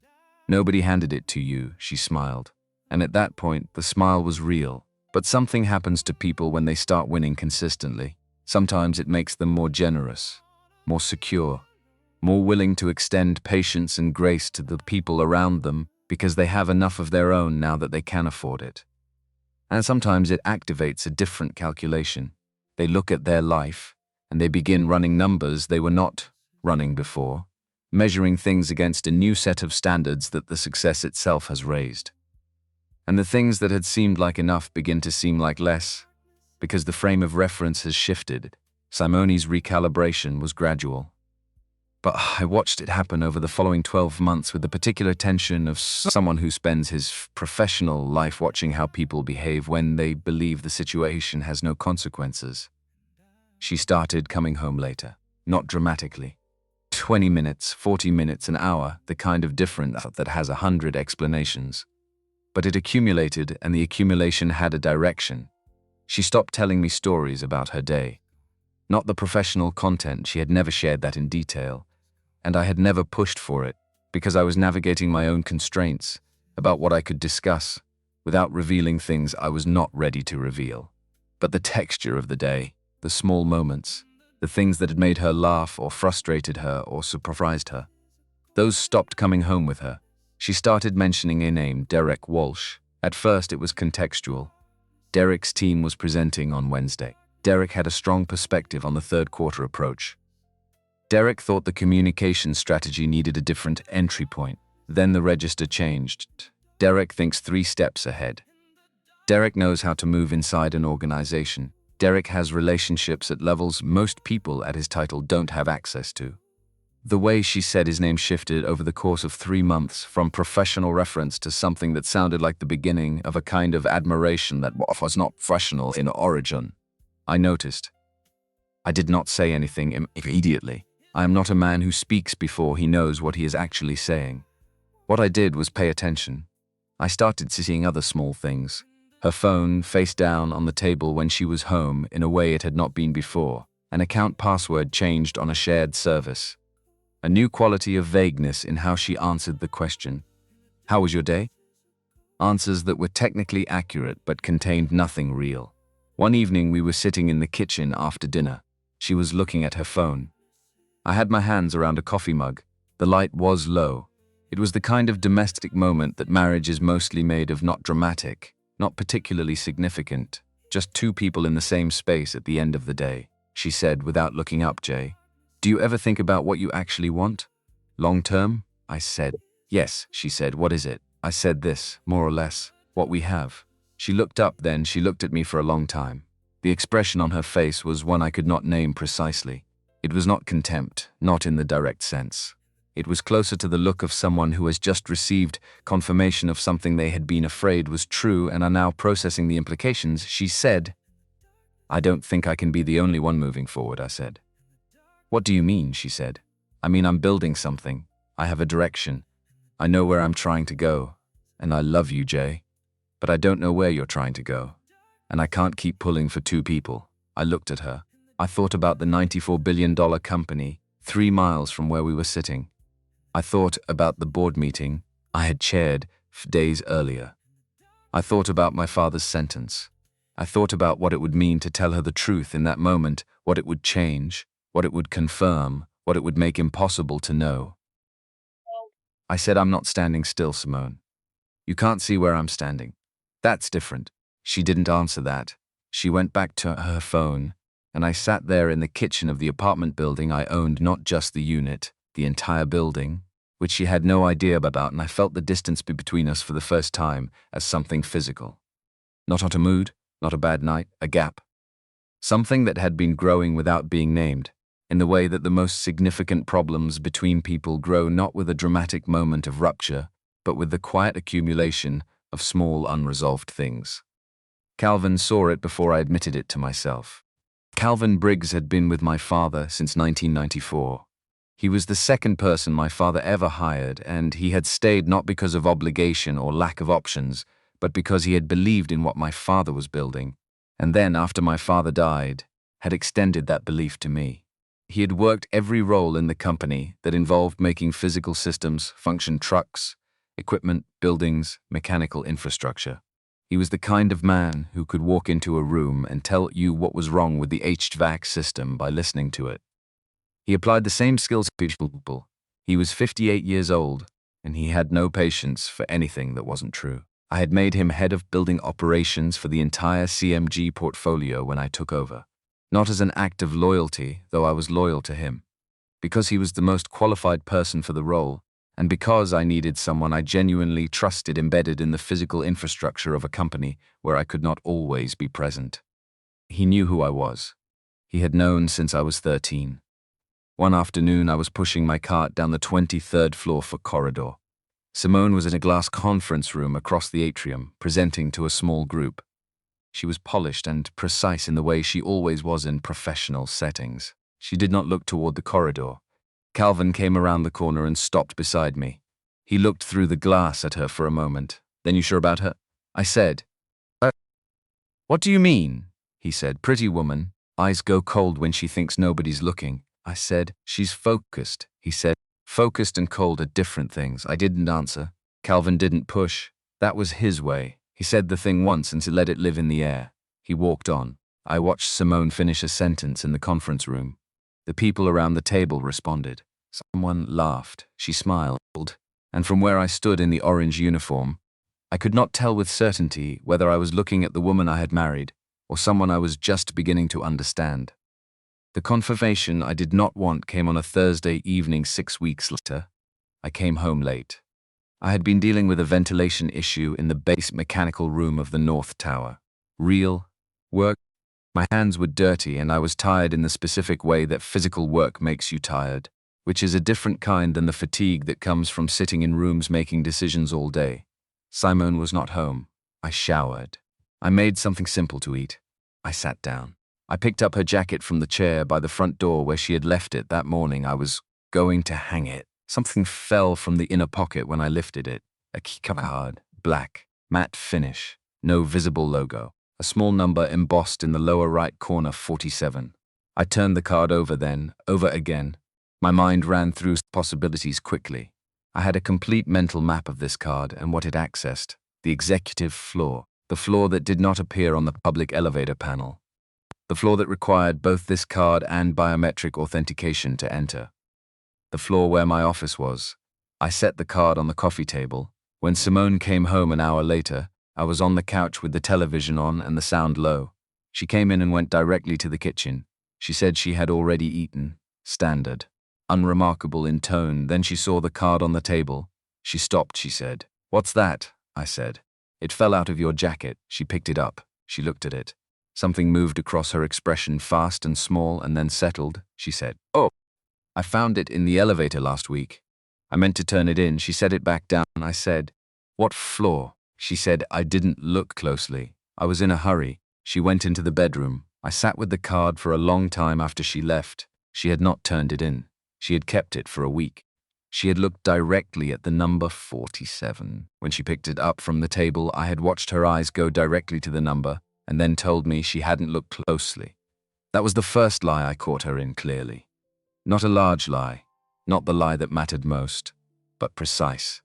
Nobody handed it to you," she smiled. And at that point, the smile was real. But something happens to people when they start winning consistently. Sometimes it makes them more generous, more secure, more willing to extend patience and grace to the people around them because they have enough of their own now that they can afford it. And sometimes it activates a different calculation. They look at their life and they begin running numbers they were not running before, measuring things against a new set of standards that the success itself has raised. And the things that had seemed like enough begin to seem like less, because the frame of reference has shifted. Simone's recalibration was gradual. But I watched it happen over the following 12 months with the particular tension of someone who spends his professional life watching how people behave when they believe the situation has no consequences. She started coming home later, not dramatically. 20 minutes, 40 minutes, an hour, the kind of difference that has 100 explanations. But it accumulated, and the accumulation had a direction. She stopped telling me stories about her day. Not the professional content, she had never shared that in detail. And I had never pushed for it, because I was navigating my own constraints about what I could discuss, without revealing things I was not ready to reveal. But the texture of the day, the small moments, the things that had made her laugh or frustrated her or surprised her, those stopped coming home with her. She started mentioning a name, Derek Walsh. At first it was contextual. Derek's team was presenting on Wednesday. Derek had a strong perspective on the third quarter approach. Derek thought the communication strategy needed a different entry point. Then the register changed. Derek thinks 3 steps ahead. Derek knows how to move inside an organization. Derek has relationships at levels most people at his title don't have access to. The way she said his name shifted over the course of 3 months from professional reference to something that sounded like the beginning of a kind of admiration that was not professional in origin. I noticed. I did not say anything immediately. I am not a man who speaks before he knows what he is actually saying. What I did was pay attention. I started seeing other small things. Her phone face down on the table when she was home in a way it had not been before. An account password changed on a shared service. A new quality of vagueness in how she answered the question, "How was your day?" Answers that were technically accurate but contained nothing real. One evening we were sitting in the kitchen after dinner. She was looking at her phone. I had my hands around a coffee mug. The light was low. It was the kind of domestic moment that marriage is mostly made of, not dramatic, not particularly significant, just two people in the same space at the end of the day. She said without looking up, Jay. Do you ever think about what you actually want? Long term? I said. Yes, she said. What is it? I said this, more or less, what we have. She looked up then, she looked at me for a long time. The expression on her face was one I could not name precisely. It was not contempt, not in the direct sense. It was closer to the look of someone who has just received confirmation of something they had been afraid was true and are now processing the implications. She said, I don't think I can be the only one moving forward, I said. What do you mean, she said. I mean, I'm building something. I have a direction. I know where I'm trying to go. And I love you, Jay. But I don't know where you're trying to go. And I can't keep pulling for two people. I looked at her. I thought about the $94 billion company 3 miles from where we were sitting. I thought about the board meeting I had chaired days earlier. I thought about my father's sentence. I thought about what it would mean to tell her the truth in that moment, what it would change, what it would confirm, what it would make impossible to know. I said, I'm not standing still, Simone. You can't see where I'm standing. That's different. She didn't answer that. She went back to her phone, and I sat there in the kitchen of the apartment building I owned, not just the unit, the entire building, which she had no idea about, and I felt the distance between us for the first time as something physical. Not a mood, not a bad night, a gap. Something that had been growing without being named, in the way that the most significant problems between people grow not with a dramatic moment of rupture, but with the quiet accumulation of small unresolved things. Calvin saw it before I admitted it to myself. Calvin Briggs had been with my father since 1994. He was the second person my father ever hired, and he had stayed not because of obligation or lack of options, but because he had believed in what my father was building, and then, after my father died, had extended that belief to me. He had worked every role in the company that involved making physical systems function: trucks, equipment, buildings, mechanical infrastructure. He was the kind of man who could walk into a room and tell you what was wrong with the HVAC system by listening to it. He applied the same skills to people. He was 58 years old, and he had no patience for anything that wasn't true. I had made him head of building operations for the entire CMG portfolio when I took over. Not as an act of loyalty, though I was loyal to him. Because he was the most qualified person for the role, and because I needed someone I genuinely trusted embedded in the physical infrastructure of a company where I could not always be present. He knew who I was. He had known since I was 13. One afternoon, I was pushing my cart down the 23rd floor for corridor. Simone was in a glass conference room across the atrium, presenting to a small group. She was polished and precise in the way she always was in professional settings. She did not look toward the corridor. Calvin came around the corner and stopped beside me. He looked through the glass at her for a moment. Then, you sure about her? I said. What do you mean? He said. Pretty woman. Eyes go cold when she thinks nobody's looking. I said. She's focused. He said. Focused and cold are different things. I didn't answer. Calvin didn't push. That was his way. He said the thing once and let it live in the air. He walked on. I watched Simone finish a sentence in the conference room. The people around the table responded. Someone laughed. She smiled. And from where I stood in the orange uniform, I could not tell with certainty whether I was looking at the woman I had married or someone I was just beginning to understand. The confirmation I did not want came on a Thursday evening 6 weeks later. I came home late. I had been dealing with a ventilation issue in the base mechanical room of the North Tower. Real work. My hands were dirty and I was tired in the specific way that physical work makes you tired, which is a different kind than the fatigue that comes from sitting in rooms making decisions all day. Simone was not home. I showered. I made something simple to eat. I sat down. I picked up her jacket from the chair by the front door where she had left it that morning. I was going to hang it. Something fell from the inner pocket when I lifted it. A key card, black, matte finish, no visible logo. A small number embossed in the lower right corner, 47. I turned the card over then, over again. My mind ran through possibilities quickly. I had a complete mental map of this card and what it accessed. The executive floor. The floor that did not appear on the public elevator panel. The floor that required both this card and biometric authentication to enter. The floor where my office was. I set the card on the coffee table. When Simone came home an hour later, I was on the couch with the television on and the sound low. She came in and went directly to the kitchen. She said she had already eaten. Standard. Unremarkable in tone. Then she saw the card on the table. She stopped, she said. "What's that?" I said. "It fell out of your jacket." She picked it up. She looked at it. Something moved across her expression, fast and small, and then settled. She said, "Oh, I found it in the elevator last week. I meant to turn it in." She set it back down. I said, "What floor?" She said, "I didn't look closely. I was in a hurry." She went into the bedroom. I sat with the card for a long time after she left. She had not turned it in. She had kept it for a week. She had looked directly at the number 47. When she picked it up from the table, I had watched her eyes go directly to the number, and then told me she hadn't looked closely. That was the first lie I caught her in clearly. Not a large lie, not the lie that mattered most, but precise.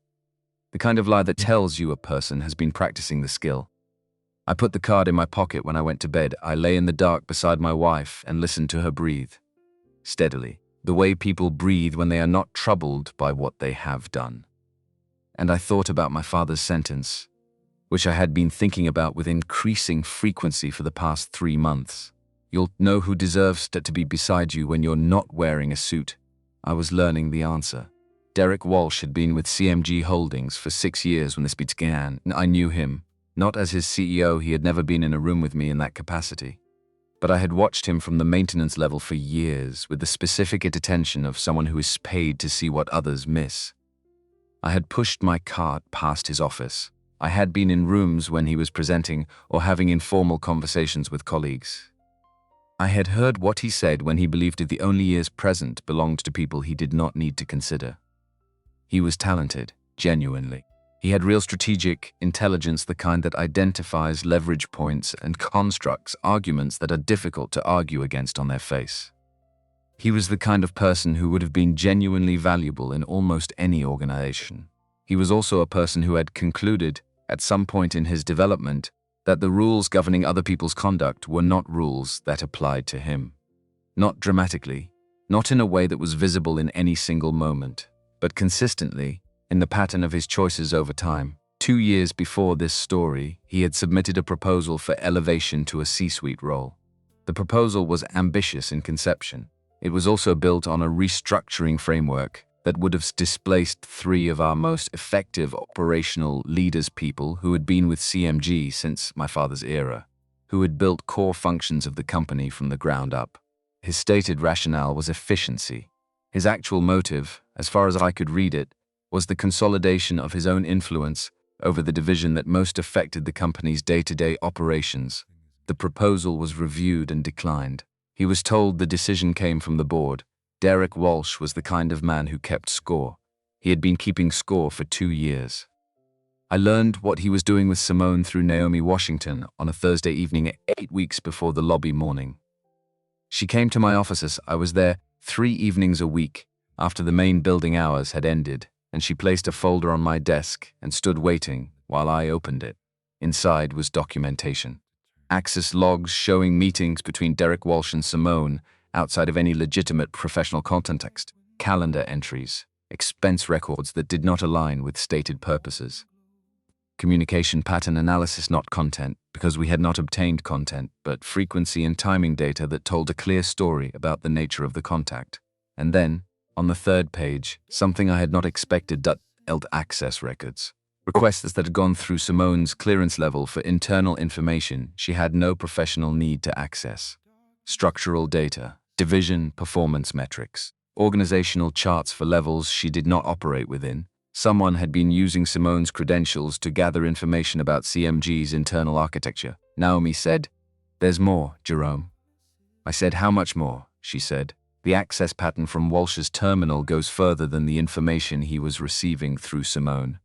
The kind of lie that tells you a person has been practicing the skill. I put the card in my pocket when I went to bed. I lay in the dark beside my wife and listened to her breathe. Steadily, the way people breathe when they are not troubled by what they have done. And I thought about my father's sentence, which I had been thinking about with increasing frequency for the past 3 months. "You'll know who deserves to be beside you when you're not wearing a suit." I was learning the answer. Derek Walsh had been with CMG Holdings for 6 years when this began. I knew him. Not as his CEO, he had never been in a room with me in that capacity. But I had watched him from the maintenance level for years, with the specific attention of someone who is paid to see what others miss. I had pushed my cart past his office. I had been in rooms when he was presenting or having informal conversations with colleagues. I had heard what he said when he believed the only ears present belonged to people he did not need to consider. He was talented, genuinely. He had real strategic intelligence, the kind that identifies leverage points and constructs arguments that are difficult to argue against on their face. He was the kind of person who would have been genuinely valuable in almost any organization. He was also a person who had concluded, at some point in his development, that the rules governing other people's conduct were not rules that applied to him. Not dramatically, not in a way that was visible in any single moment, but consistently, in the pattern of his choices over time. 2 years before this story, he had submitted a proposal for elevation to a C-suite role. The proposal was ambitious in conception. It was also built on a restructuring framework that would have displaced 3 of our most effective operational leaders, people who had been with CMG since my father's era, who had built core functions of the company from the ground up. His stated rationale was efficiency. His actual motive, as far as I could read it, was the consolidation of his own influence over the division that most affected the company's day-to-day operations. The proposal was reviewed and declined. He was told the decision came from the board. Derek Walsh was the kind of man who kept score. He had been keeping score for 2 years. I learned what he was doing with Simone through Naomi Washington on a Thursday evening 8 weeks before the lobby morning. She came to my offices. I was there 3 evenings a week after the main building hours had ended, and she placed a folder on my desk and stood waiting while I opened it. Inside was documentation. Access logs showing meetings between Derek Walsh and Simone outside of any legitimate professional context, calendar entries, expense records that did not align with stated purposes. Communication pattern analysis, not content, because we had not obtained content, but frequency and timing data that told a clear story about the nature of the contact. And then, on the 3rd page, something I had not expected, access records. Requests that had gone through Simone's clearance level for internal information she had no professional need to access. Structural data, division performance metrics, organizational charts for levels she did not operate within. Someone had been using Simone's credentials to gather information about CMG's internal architecture. Naomi said, "There's more, Jerome." I said, "How much more?" She said, "The access pattern from Walsh's terminal goes further than the information he was receiving through Simone.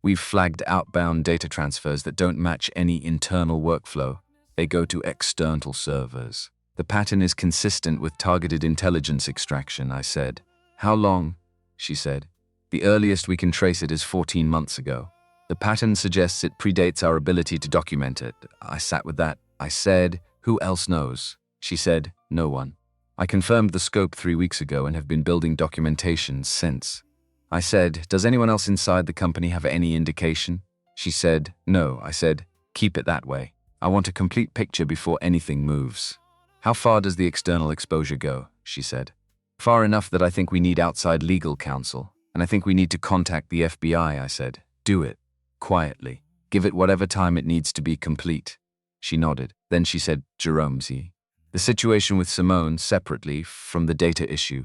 We've flagged outbound data transfers that don't match any internal workflow. They go to external servers. The pattern is consistent with targeted intelligence extraction," I said. "How long?" she said. "The earliest we can trace it is 14 months ago. The pattern suggests it predates our ability to document it." I sat with that. I said, "Who else knows?" She said, "No one. I confirmed the scope 3 weeks ago and have been building documentation since." I said, "Does anyone else inside the company have any indication?" She said, "No." I said, "Keep it that way." I want a complete picture before anything moves. How far does the external exposure go? She said. Far enough that I think we need outside legal counsel, and I think we need to contact the FBI, I said. Do it. Quietly. Give it whatever time it needs to be complete. She nodded. Then she said, Jerome, see? The situation with Simone separately from the data issue.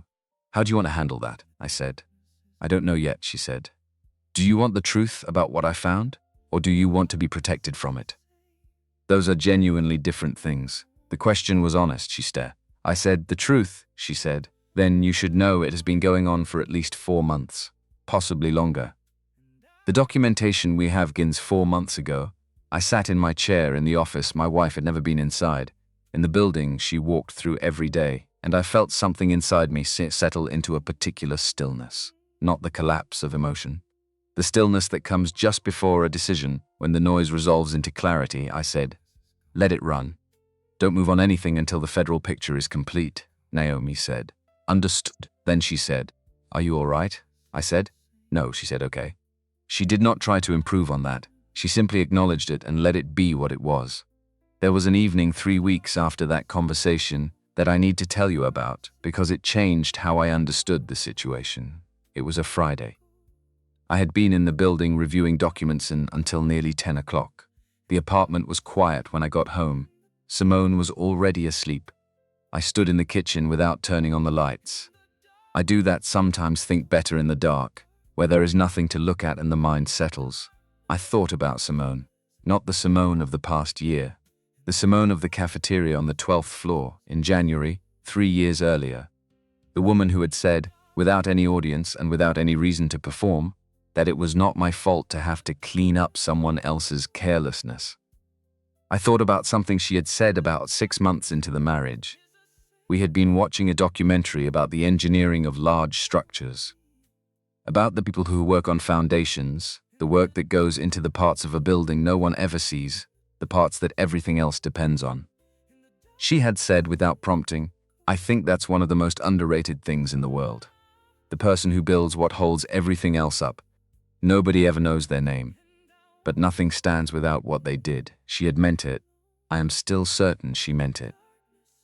How do you want to handle that? I said. I don't know yet, she said. Do you want the truth about what I found, or do you want to be protected from it? Those are genuinely different things. The question was honest, she said. I said, the truth, she said. Then you should know it has been going on for at least 4 months, possibly longer. The documentation we have begins 4 months ago. I sat in my chair in the office. My wife had never been inside. In the building she walked through every day, and I felt something inside me settle into a particular stillness, not the collapse of emotion. The stillness that comes just before a decision, when the noise resolves into clarity. I said, let it run. Don't move on anything until the federal picture is complete, Naomi said. Understood. Then she said, are you all right? I said, no, she said, okay. She did not try to improve on that. She simply acknowledged it and let it be what it was. There was an evening 3 weeks after that conversation that I need to tell you about because it changed how I understood the situation. It was a Friday. I had been in the building reviewing documents until nearly 10 o'clock. The apartment was quiet when I got home. Simone was already asleep. I stood in the kitchen without turning on the lights. I do that sometimes, think better in the dark, where there is nothing to look at and the mind settles. I thought about Simone, not the Simone of the past year. The Simone of the cafeteria on the 12th floor in January, 3 years earlier. The woman who had said, without any audience and without any reason to perform, that it was not my fault to have to clean up someone else's carelessness. I thought about something she had said about 6 months into the marriage. We had been watching a documentary about the engineering of large structures, about the people who work on foundations, the work that goes into the parts of a building no one ever sees, the parts that everything else depends on. She had said without prompting, I think that's one of the most underrated things in the world. The person who builds what holds everything else up. Nobody ever knows their name. But nothing stands without what they did. She had meant it. I am still certain she meant it.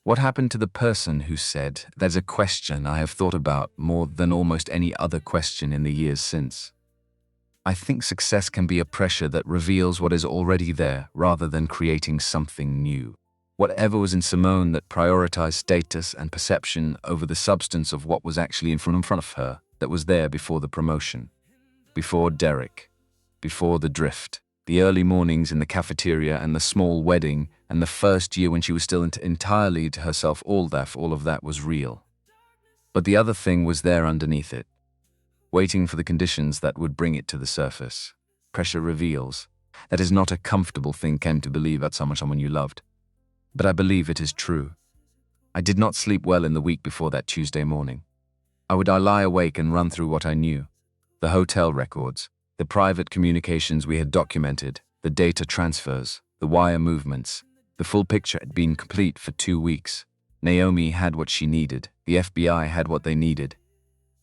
What happened to the person who said, there's a question I have thought about more than almost any other question in the years since. I think success can be a pressure that reveals what is already there rather than creating something new. Whatever was in Simone that prioritized status and perception over the substance of what was actually in front of her, that was there before the promotion, before Derek, before the drift, the early mornings in the cafeteria and the small wedding and the first year when she was still entirely to herself, all of that was real. But the other thing was there underneath it, waiting for the conditions that would bring it to the surface. Pressure reveals. That is not a comfortable thing came to believe about someone you loved. But I believe it is true. I did not sleep well in the week before that Tuesday morning. I lie awake and run through what I knew. The hotel records, the private communications we had documented, the data transfers, the wire movements. The full picture had been complete for 2 weeks. Naomi had what she needed. The FBI had what they needed.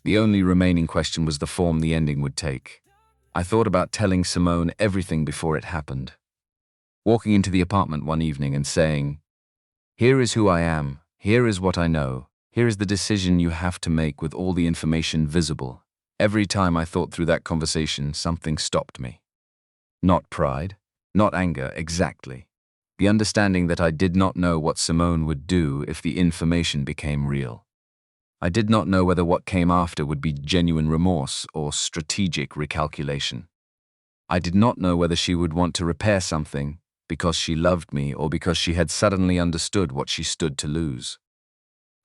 The only remaining question was the form the ending would take. I thought about telling Simone everything before it happened. Walking into the apartment one evening and saying, here is who I am, here is what I know, here is the decision you have to make with all the information visible. Every time I thought through that conversation, something stopped me. Not pride, not anger, exactly. The understanding that I did not know what Simone would do if the information became real. I did not know whether what came after would be genuine remorse or strategic recalculation. I did not know whether she would want to repair something because she loved me or because she had suddenly understood what she stood to lose.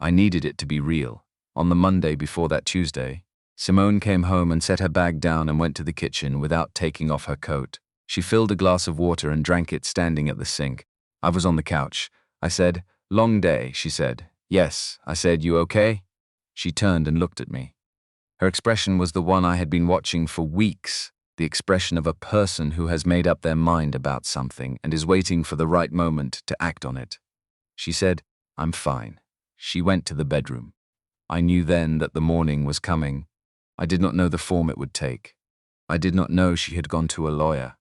I needed it to be real. On the Monday before that Tuesday, Simone came home and set her bag down and went to the kitchen without taking off her coat. She filled a glass of water and drank it standing at the sink. I was on the couch. I said, long day, she said. Yes, I said, you okay? She turned and looked at me. Her expression was the one I had been watching for weeks, the expression of a person who has made up their mind about something and is waiting for the right moment to act on it. She said, I'm fine. She went to the bedroom. I knew then that the morning was coming. I did not know the form it would take. I did not know she had gone to a lawyer.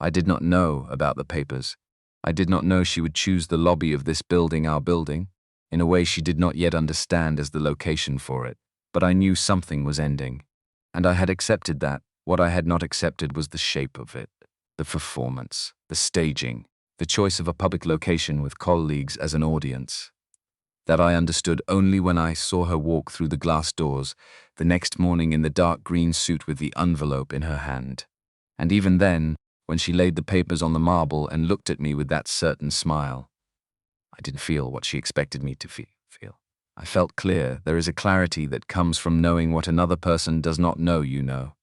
I did not know about the papers. I did not know she would choose the lobby of this building, our building, in a way she did not yet understand as the location for it. But I knew something was ending, and I had accepted that. What I had not accepted was the shape of it, the performance, the staging, the choice of a public location with colleagues as an audience. That I understood only when I saw her walk through the glass doors the next morning in the dark green suit with the envelope in her hand. And even then, when she laid the papers on the marble and looked at me with that certain smile, I didn't feel what she expected me to feel. I felt clear. There is a clarity that comes from knowing what another person does not know you know.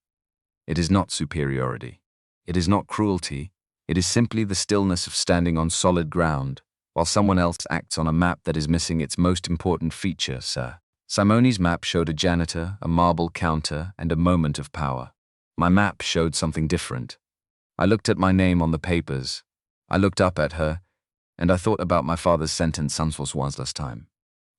It is not superiority. It is not cruelty. It is simply the stillness of standing on solid ground, while someone else acts on a map that is missing its most important feature, sir. Simone's map showed a janitor, a marble counter, and a moment of power. My map showed something different. I looked at my name on the papers. I looked up at her, and I thought about my father's sentence some was last time.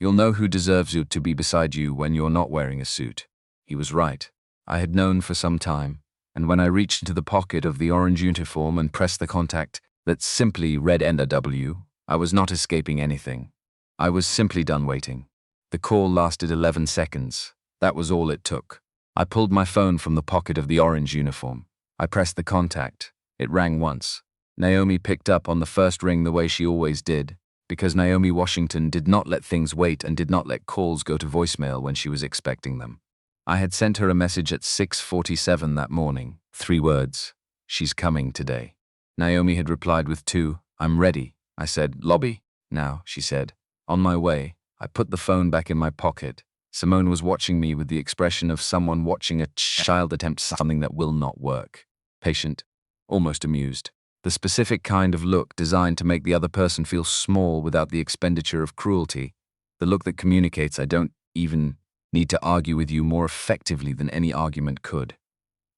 You'll know who deserves you to be beside you when you're not wearing a suit. He was right. I had known for some time, and when I reached into the pocket of the orange uniform and pressed the contact that simply read NW, I was not escaping anything. I was simply done waiting. The call lasted 11 seconds. That was all it took. I pulled my phone from the pocket of the orange uniform. I pressed the contact. It rang once. Naomi picked up on the first ring the way she always did, because Naomi Washington did not let things wait and did not let calls go to voicemail when she was expecting them. I had sent her a message at 6:47 that morning. 3 words. She's coming today. Naomi had replied with 2. I'm ready. I said, lobby? Now, she said. On my way. I put the phone back in my pocket. Simone was watching me with the expression of someone watching a child attempt something that will not work. Patient, almost amused. The specific kind of look designed to make the other person feel small without the expenditure of cruelty. The look that communicates, I don't even need to argue with you more effectively than any argument could.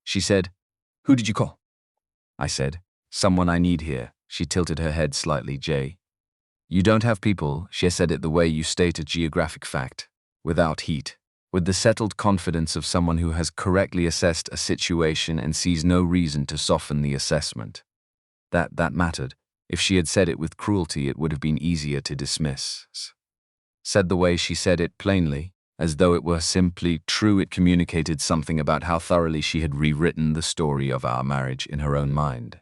She said, who did you call? I said, someone I need here. She tilted her head slightly, Jay. You don't have people, she said it the way you state a geographic fact, without heat, with the settled confidence of someone who has correctly assessed a situation and sees no reason to soften the assessment. That mattered. If she had said it with cruelty, it would have been easier to dismiss. Said the way she said it plainly, as though it were simply true, it communicated something about how thoroughly she had rewritten the story of our marriage in her own mind.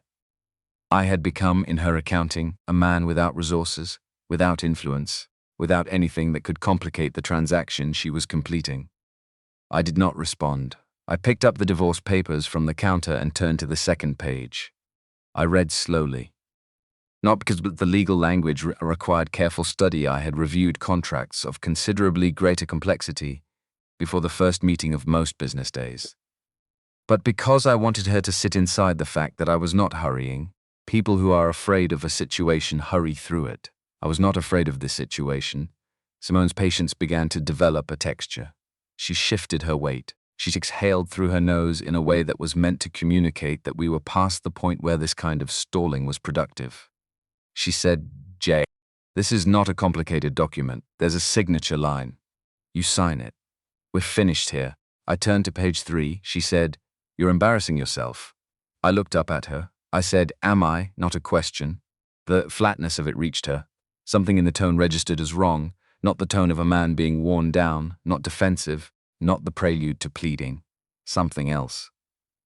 I had become, in her accounting, a man without resources, without influence, without anything that could complicate the transaction she was completing. I did not respond. I picked up the divorce papers from the counter and turned to the second page. I read slowly. Not because the legal language required careful study. I had reviewed contracts of considerably greater complexity before the first meeting of most business days. But because I wanted her to sit inside the fact that I was not hurrying. People who are afraid of a situation hurry through it. I was not afraid of this situation. Simone's patience began to develop a texture. She shifted her weight. She exhaled through her nose in a way that was meant to communicate that we were past the point where this kind of stalling was productive. She said, Jay, this is not a complicated document. There's a signature line. You sign it. We're finished here. I turned to page 3. She said, you're embarrassing yourself. I looked up at her. I said, am I? Not a question. The flatness of it reached her. Something in the tone registered as wrong, not the tone of a man being worn down, not defensive, not the prelude to pleading. Something else.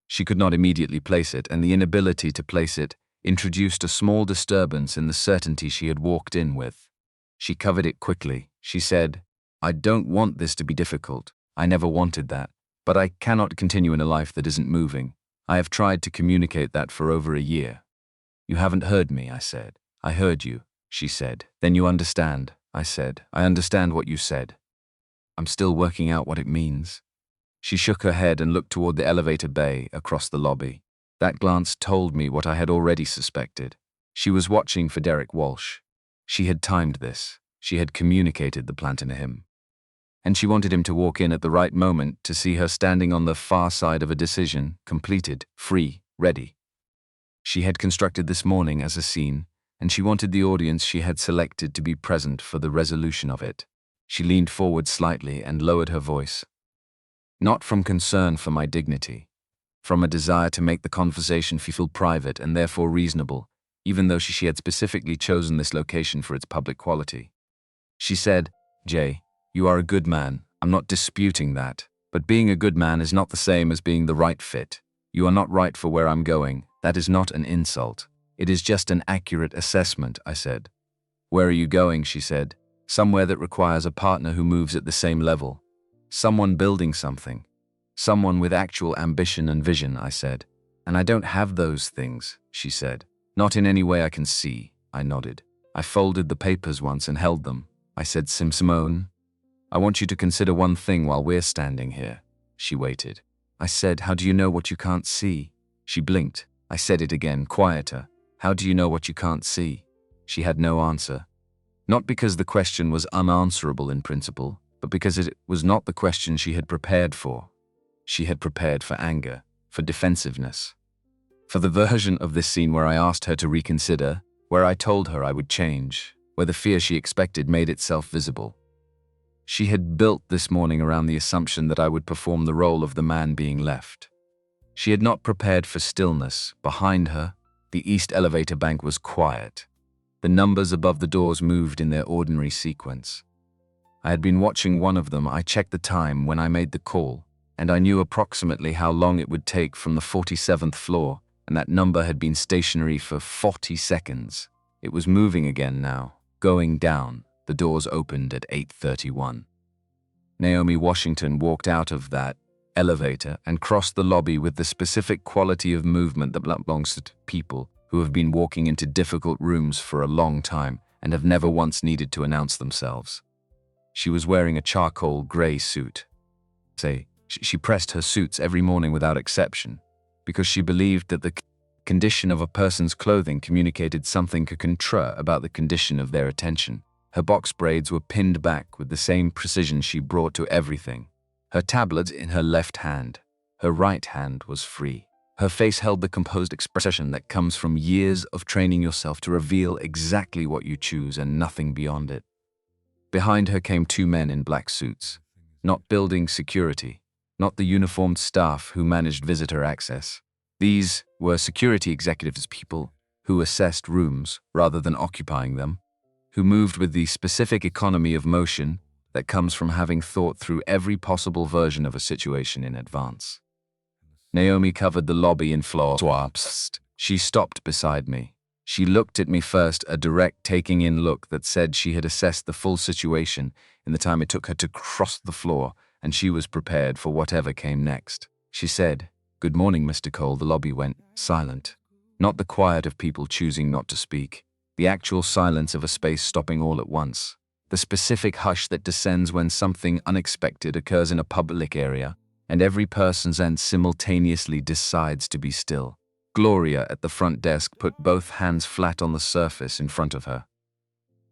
She could not immediately place it, and the inability to place it introduced a small disturbance in the certainty she had walked in with. She covered it quickly. She said, I don't want this to be difficult. I never wanted that. But I cannot continue in a life that isn't moving. I have tried to communicate that for over a year. You haven't heard me, I said. I heard you, she said. Then you understand, I said. I understand what you said. I'm still working out what it means. She shook her head and looked toward the elevator bay across the lobby. That glance told me what I had already suspected. She was watching for Derek Walsh. She had timed this. She had communicated the plan to him. And she wanted him to walk in at the right moment to see her standing on the far side of a decision, completed, free, ready. She had constructed this morning as a scene, and she wanted the audience she had selected to be present for the resolution of it. She leaned forward slightly and lowered her voice. Not from concern for my dignity, from a desire to make the conversation feel private and therefore reasonable, even though she had specifically chosen this location for its public quality. She said, "Jay, you are a good man. I'm not disputing that. But being a good man is not the same as being the right fit. You are not right for where I'm going. That is not an insult. It is just an accurate assessment," I said. "Where are you going?" she said. "Somewhere that requires a partner who moves at the same level. Someone building something. Someone with actual ambition and vision," I said. "And I don't have those things," she said. "Not in any way I can see," I nodded. "I folded the papers once and held them." I said, "Simone, I want you to consider one thing while we're standing here." She waited. I said, "How do you know what you can't see?" She blinked. I said it again, quieter. "How do you know what you can't see?" She had no answer. Not because the question was unanswerable in principle, but because it was not the question she had prepared for. She had prepared for anger, for defensiveness. For the version of this scene where I asked her to reconsider, where I told her I would change, where the fear she expected made itself visible. She had built this morning around the assumption that I would perform the role of the man being left. She had not prepared for stillness. Behind her, the east elevator bank was quiet. The numbers above the doors moved in their ordinary sequence. I had been watching one of them. I checked the time when I made the call, and I knew approximately how long it would take from the 47th floor, and that number had been stationary for 40 seconds. It was moving again now, going down. The doors opened at 8:31. Naomi Washington walked out of that elevator and crossed the lobby with the specific quality of movement that belongs to people who have been walking into difficult rooms for a long time and have never once needed to announce themselves. She was wearing a charcoal gray suit. She pressed her suits every morning without exception, because she believed that the condition of a person's clothing communicated something contra about the condition of their attention. Her box braids were pinned back with the same precision she brought to everything. Her tablet in her left hand. Her right hand was free. Her face held the composed expression that comes from years of training yourself to reveal exactly what you choose and nothing beyond it. Behind her came two men in black suits. Not building security. Not the uniformed staff who managed visitor access. These were security executives, people who assessed rooms rather than occupying them, who moved with the specific economy of motion that comes from having thought through every possible version of a situation in advance. Naomi covered the lobby in floor swaps. She stopped beside me. She looked at me first, a direct taking-in look that said she had assessed the full situation in the time it took her to cross the floor, and she was prepared for whatever came next. She said, "Good morning, Mr. Cole." The lobby went silent. Not the quiet of people choosing not to speak. The actual silence of a space stopping all at once. The specific hush that descends when something unexpected occurs in a public area, and every person simultaneously decides to be still. Gloria at the front desk put both hands flat on the surface in front of her.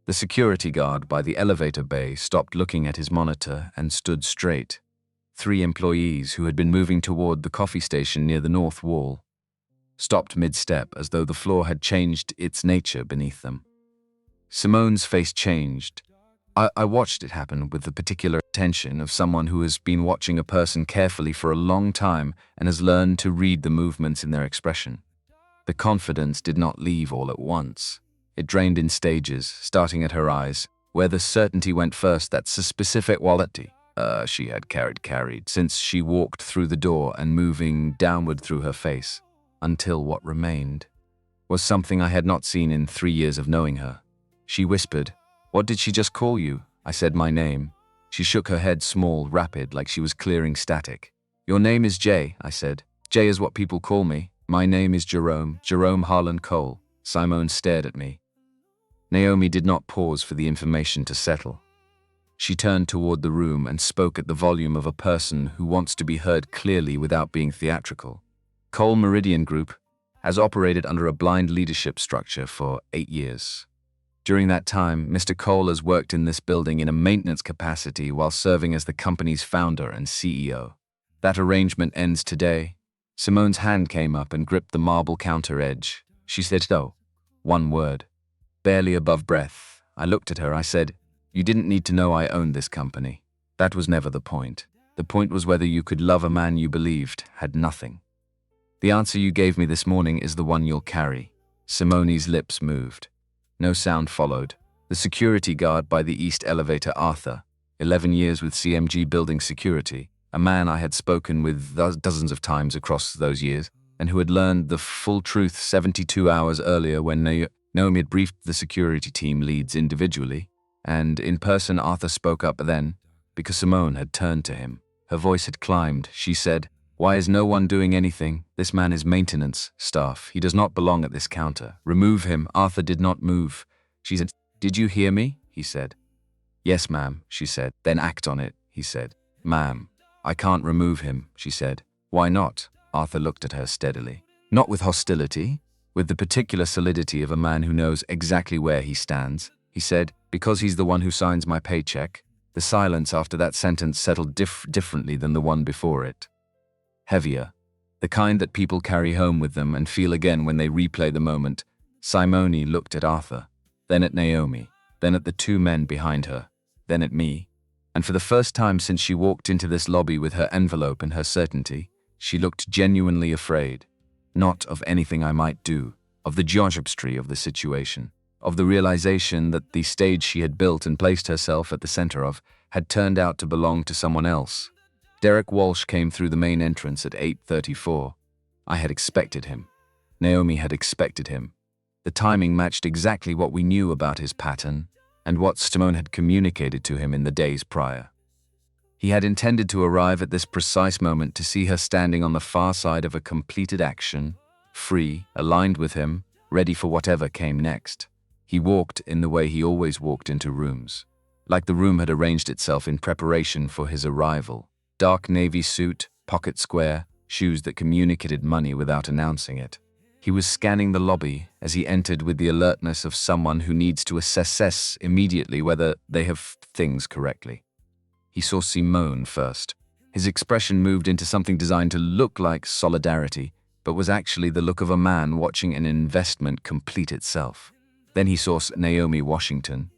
The security guard by the elevator bay stopped looking at his monitor and stood straight. 3 employees who had been moving toward the coffee station near the north wall stopped mid-step as though the floor had changed its nature beneath them. Simone's face changed. I watched it happen with the particular attention of someone who has been watching a person carefully for a long time and has learned to read the movements in their expression. The confidence did not leave all at once. It drained in stages, starting at her eyes, where the certainty went first. That's a specific quality she had carried since she walked through the door and moving downward through her face, until what remained was something I had not seen in 3 years of knowing her. She whispered, "What did she just call you?" I said my name. She shook her head, small, rapid, like she was clearing static. "Your name is Jay," I said. "Jay is what people call me. My name is Jerome Harlan Cole." Simone stared at me. Naomi did not pause for the information to settle. She turned toward the room and spoke at the volume of a person who wants to be heard clearly without being theatrical. Cole Meridian Group has operated under a blind leadership structure for 8 years. During that time, Mr. Cole has worked in this building in a maintenance capacity while serving as the company's founder and CEO. That arrangement ends today. Simone's hand came up and gripped the marble counter edge. She said, "Oh," one word. Barely above breath, I looked at her. I said, "You didn't need to know I owned this company. That was never the point. The point was whether you could love a man you believed had nothing. The answer you gave me this morning is the one you'll carry." Simone's lips moved. No sound followed. The security guard by the east elevator, Arthur, 11 years with CMG building security, a man I had spoken with dozens of times across those years, and who had learned the full truth 72 hours earlier when Naomi had briefed the security team leads individually, and in person Arthur spoke up then, because Simone had turned to him. Her voice had climbed. She said, "Why is no one doing anything? This man is maintenance staff. He does not belong at this counter. Remove him." Arthur did not move. She said, "Did you hear me?" He said. "Yes, ma'am," she said. "Then act on it," he said. "Ma'am, I can't remove him," she said. "Why not?" Arthur looked at her steadily. Not with hostility, with the particular solidity of a man who knows exactly where he stands. He said, "Because he's the one who signs my paycheck." The silence after that sentence settled differently than the one before it. Heavier. The kind that people carry home with them and feel again when they replay the moment. Simone looked at Arthur, then at Naomi, then at the two men behind her, then at me. And for the first time since she walked into this lobby with her envelope and her certainty, she looked genuinely afraid. Not of anything I might do, of the geometry of the situation, of the realization that the stage she had built and placed herself at the center of had turned out to belong to someone else. Derek Walsh came through the main entrance at 8:34. I had expected him. Naomi had expected him. The timing matched exactly what we knew about his pattern and what Simone had communicated to him in the days prior. He had intended to arrive at this precise moment to see her standing on the far side of a completed action, free, aligned with him, ready for whatever came next. He walked in the way he always walked into rooms, like the room had arranged itself in preparation for his arrival. Dark navy suit, pocket square, shoes that communicated money without announcing it. He was scanning the lobby as he entered with the alertness of someone who needs to assess immediately whether they have things correctly. He saw Simone first. His expression moved into something designed to look like solidarity, but was actually the look of a man watching an investment complete itself. Then he saw Naomi Washington.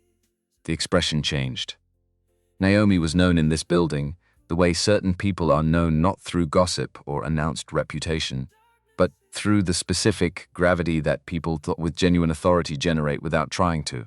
The expression changed. Naomi was known in this building the way certain people are known, not through gossip or announced reputation, but through the specific gravity that people with genuine authority generate without trying to.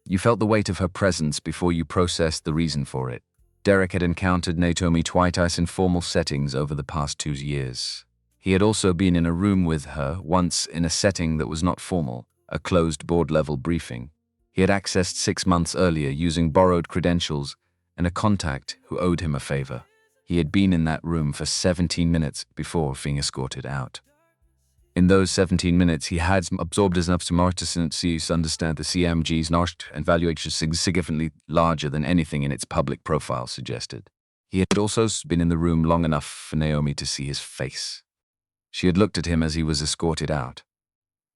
You felt the weight of her presence before you processed the reason for it. Derek had encountered Naomi twice in formal settings over the past 2 years. He had also been in a room with her once in a setting that was not formal, a closed board-level briefing. He had accessed 6 months earlier using borrowed credentials and a contact who owed him a favor. He had been in that room for 17 minutes before being escorted out. In those 17 minutes, he had absorbed enough to understand the CMG's knowledge and valuation significantly larger than anything in its public profile suggested. He had also been in the room long enough for Naomi to see his face. She had looked at him as he was escorted out.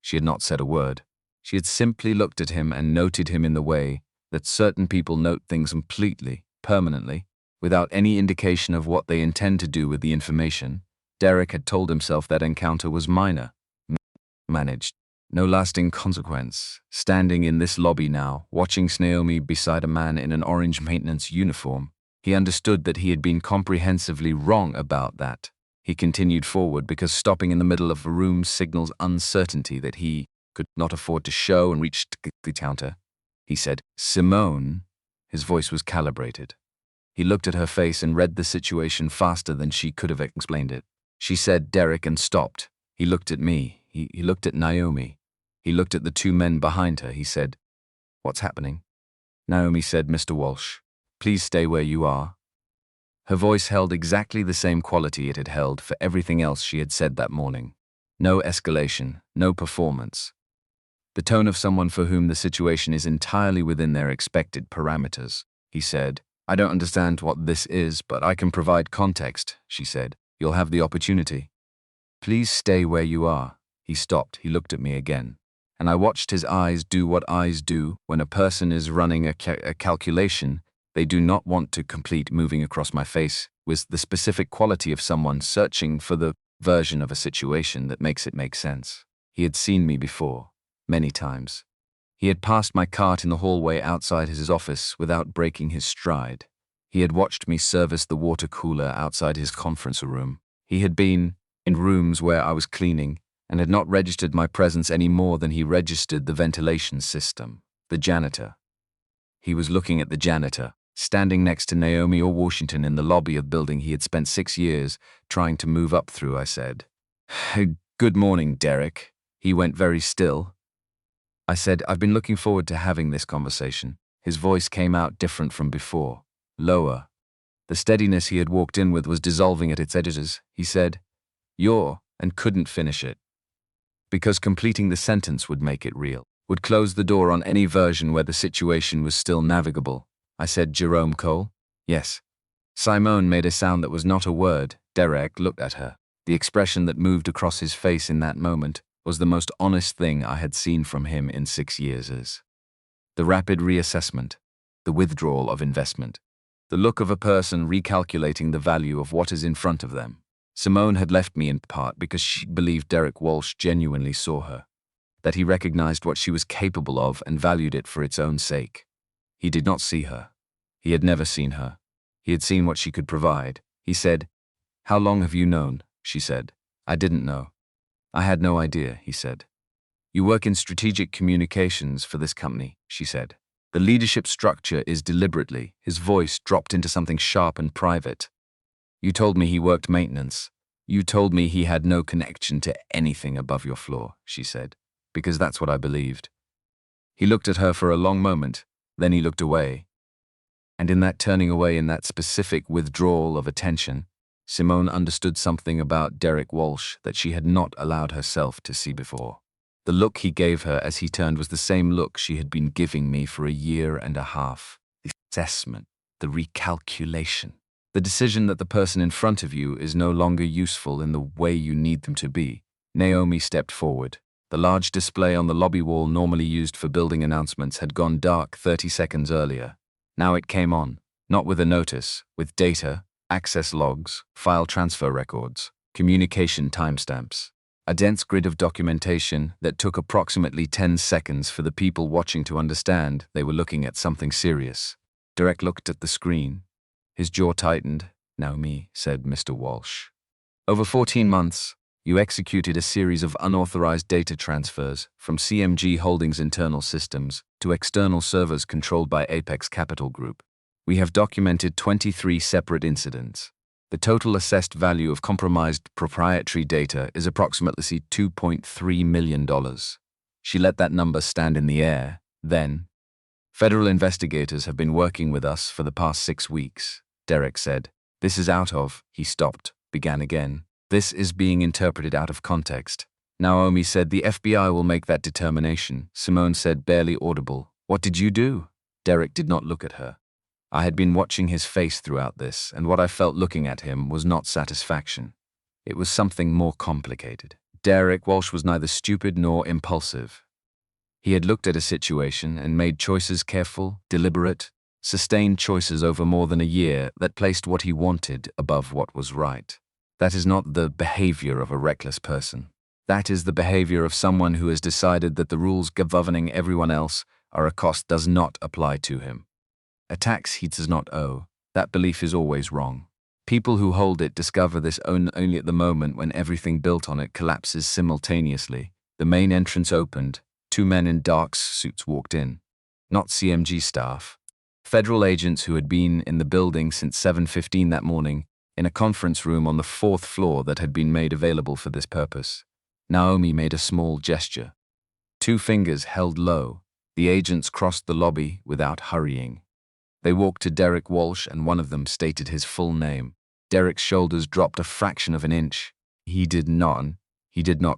She had not said a word. She had simply looked at him and noted him in the way that certain people note things completely, permanently, without any indication of what they intend to do with the information. Derek had told himself that encounter was minor, managed, no lasting consequence. Standing in this lobby now, watching Naomi beside a man in an orange maintenance uniform, he understood that he had been comprehensively wrong about that. He continued forward because stopping in the middle of a room signals uncertainty that he could not afford to show and reached the counter. He said, "Simone." His voice was calibrated. He looked at her face and read the situation faster than she could have explained it. She said, "Derek," and stopped. He looked at me. He looked at Naomi. He looked at the two men behind her. He said, "What's happening?" Naomi said, "Mr. Walsh, please stay where you are." Her voice held exactly the same quality it had held for everything else she had said that morning. No escalation, no performance. The tone of someone for whom the situation is entirely within their expected parameters. He said, "I don't understand what this is, but I can provide context," she said. "You'll have the opportunity." "Please stay where you are." He stopped. He looked at me again. And I watched his eyes do what eyes do when a person is running a calculation they do not want to complete. Moving across my face was the specific quality of someone searching for the version of a situation that makes it make sense. He had seen me before. Many times. He had passed my cart in the hallway outside his office without breaking his stride. He had watched me service the water cooler outside his conference room. He had been in rooms where I was cleaning, and had not registered my presence any more than he registered the ventilation system, the janitor. He was looking at the janitor, standing next to Naomi or Washington in the lobby of the building he had spent 6 years trying to move up through. I said, "Good morning, Derek." He went very still. I said, "I've been looking forward to having this conversation." His voice came out different from before, lower. The steadiness he had walked in with was dissolving at its edges. He said, and couldn't finish it. Because completing the sentence would make it real, would close the door on any version where the situation was still navigable. I said, "Jerome Cole?" "Yes." Simone made a sound that was not a word. Derek looked at her. The expression that moved across his face in that moment was the most honest thing I had seen from him in 6 years. The rapid reassessment, the withdrawal of investment, the look of a person recalculating the value of what is in front of them. Simone had left me in part because she believed Derek Walsh genuinely saw her, that he recognized what she was capable of and valued it for its own sake. He did not see her. He had never seen her. He had seen what she could provide. He said, "How long have you known?" She said. "I didn't know." "I had no idea," he said. "You work in strategic communications for this company," she said. "The leadership structure is deliberately." His voice dropped into something sharp and private. "You told me he worked maintenance. You told me he had no connection to anything above your floor," she said, "because that's what I believed." He looked at her for a long moment, then he looked away. And in that turning away, in that specific withdrawal of attention, Simone understood something about Derek Walsh that she had not allowed herself to see before. The look he gave her as he turned was the same look she had been giving me for 1.5 years. The assessment, the recalculation, the decision that the person in front of you is no longer useful in the way you need them to be. Naomi stepped forward. The large display on the lobby wall normally used for building announcements had gone dark 30 seconds earlier. Now it came on, not with a notice, with data, access logs, file transfer records, communication timestamps. A dense grid of documentation that took approximately 10 seconds for the people watching to understand they were looking at something serious. Derek looked at the screen. His jaw tightened. "Naomi," said Mr. Walsh. "Over 14 months, you executed a series of unauthorized data transfers from CMG Holdings' internal systems to external servers controlled by Apex Capital Group. We have documented 23 separate incidents. The total assessed value of compromised proprietary data is approximately $2.3 million. She let that number stand in the air. Then, "Federal investigators have been working with us for the past 6 weeks, Derek said. "This is out of," he stopped, began again. "This is being interpreted out of context." Naomi said, "The FBI will make that determination." Simone said, barely audible, "What did you do?" Derek did not look at her. I had been watching his face throughout this, and what I felt looking at him was not satisfaction. It was something more complicated. Derek Walsh was neither stupid nor impulsive. He had looked at a situation and made choices, careful, deliberate, sustained choices over more than 1 year that placed what he wanted above what was right. That is not the behavior of a reckless person. That is the behavior of someone who has decided that the rules governing everyone else are a cost does not apply to him. A tax he does not owe. That belief is always wrong. People who hold it discover this only at the moment when everything built on it collapses simultaneously. The main entrance opened. 2 men in dark suits walked in. Not CMG staff. Federal agents who had been in the building since 7:15 that morning, in a conference room on the 4th floor that had been made available for this purpose. Naomi made a small gesture. 2 fingers held low. The agents crossed the lobby without hurrying. They walked to Derek Walsh and one of them stated his full name. Derek's shoulders dropped a fraction of an inch. He did not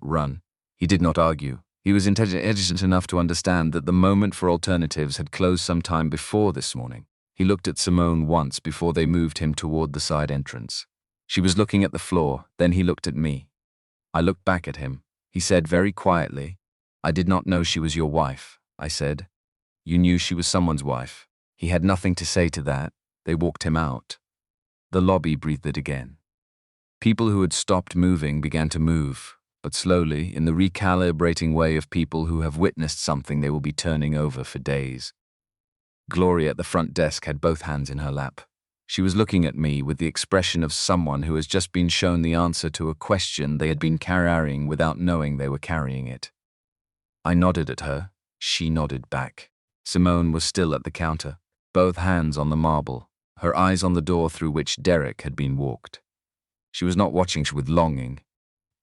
run. He did not argue. He was intelligent enough to understand that the moment for alternatives had closed some time before this morning. He looked at Simone once before they moved him toward the side entrance. She was looking at the floor, then he looked at me. I looked back at him. He said very quietly, "I did not know she was your wife." I said, "You knew she was someone's wife." He had nothing to say to that. They walked him out. The lobby breathed it again. People who had stopped moving began to move, but slowly, in the recalibrating way of people who have witnessed something they will be turning over for days. Gloria at the front desk had both hands in her lap. She was looking at me with the expression of someone who has just been shown the answer to a question they had been carrying without knowing they were carrying it. I nodded at her. She nodded back. Simone was still at the counter, both hands on the marble, her eyes on the door through which Derek had been walked. She was not watching with longing.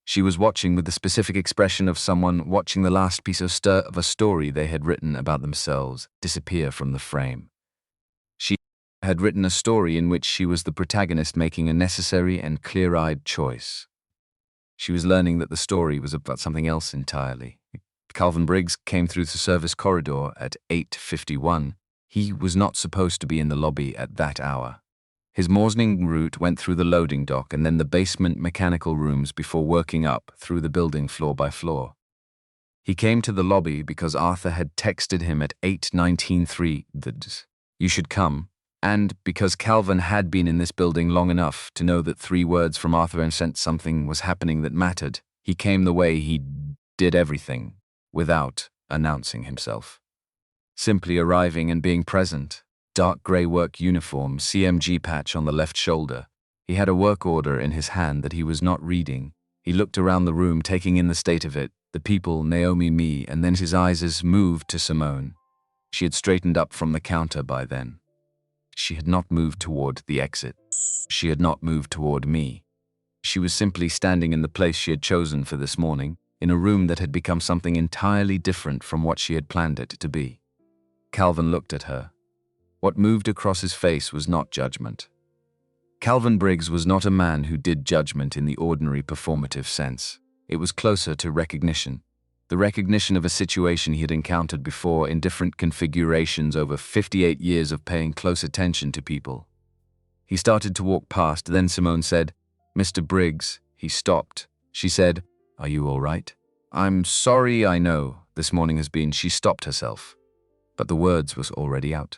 She was watching with the specific expression of someone watching the last piece of a story they had written about themselves disappear from the frame. She had written a story in which she was the protagonist making a necessary and clear-eyed choice. She was learning that the story was about something else entirely. Calvin Briggs came through the service corridor at 8:51. He was not supposed to be in the lobby at that hour. His morning route went through the loading dock and then the basement mechanical rooms before working up through the building floor by floor. He came to the lobby because Arthur had texted him at 8:19 that you should come, and because Calvin had been in this building long enough to know that 3 words from Arthur and sent something was happening that mattered. He came the way he did everything, without announcing himself. Simply arriving and being present. Dark grey work uniform, CMG patch on the left shoulder. He had a work order in his hand that he was not reading. He looked around the room, taking in the state of it, the people, Naomi, me, and then his eyes moved to Simone. She had straightened up from the counter by then. She had not moved toward the exit. She had not moved toward me. She was simply standing in the place she had chosen for this morning, in a room that had become something entirely different from what she had planned it to be. Calvin looked at her. What moved across his face was not judgment. Calvin Briggs was not a man who did judgment in the ordinary performative sense. It was closer to recognition. The recognition of a situation he had encountered before in different configurations over 58 years of paying close attention to people. He started to walk past, then Simone said, "Mr. Briggs." He stopped. She said, "Are you all right?" "I'm sorry, I know. This morning has been..." She stopped herself. But the words was already out.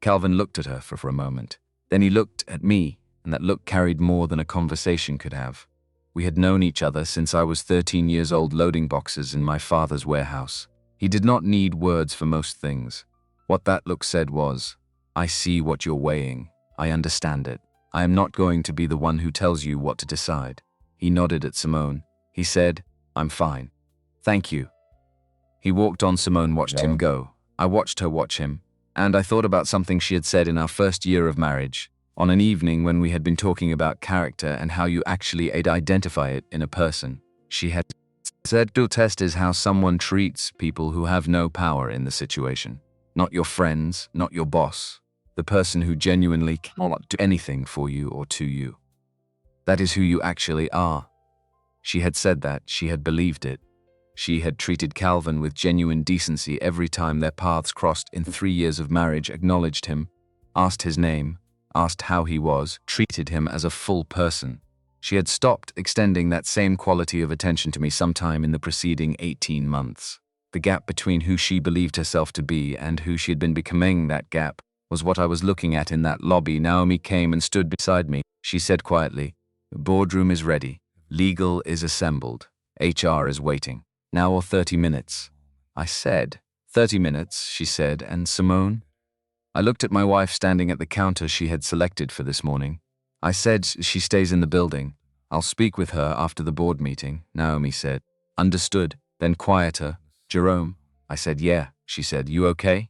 Calvin looked at her for a moment. Then he looked at me, and that look carried more than a conversation could have. We had known each other since I was 13 years old loading boxes in my father's warehouse. He did not need words for most things. What that look said was, "I see what you're weighing. I understand it. I am not going to be the one who tells you what to decide." He nodded at Simone. He said, "I'm fine. Thank you." He walked on. Simone watched him go. I watched her watch him. And I thought about something she had said in our first year of marriage, on an evening when we had been talking about character and how you actually identify it in a person. She had said, "The test is how someone treats people who have no power in the situation. Not your friends, not your boss. The person who genuinely cannot do anything for you or to you. That is who you actually are." She had said that. She had believed it. She had treated Calvin with genuine decency every time their paths crossed in 3 years of marriage, acknowledged him, asked his name, asked how he was, treated him as a full person. She had stopped extending that same quality of attention to me sometime in the preceding 18 months. The gap between who she believed herself to be and who she had been becoming, that gap, was what I was looking at in that lobby. Naomi came and stood beside me. She said quietly, "The boardroom is ready. Legal is assembled. HR is waiting. Now or 30 minutes. I said, 30 minutes, she said, and Simone? I looked at my wife standing at the counter she had selected for this morning. I said, "She stays in the building. I'll speak with her after the board meeting," Naomi said. "Understood." Then quieter, "Jerome?" I said, "Yeah." She said, "You okay?"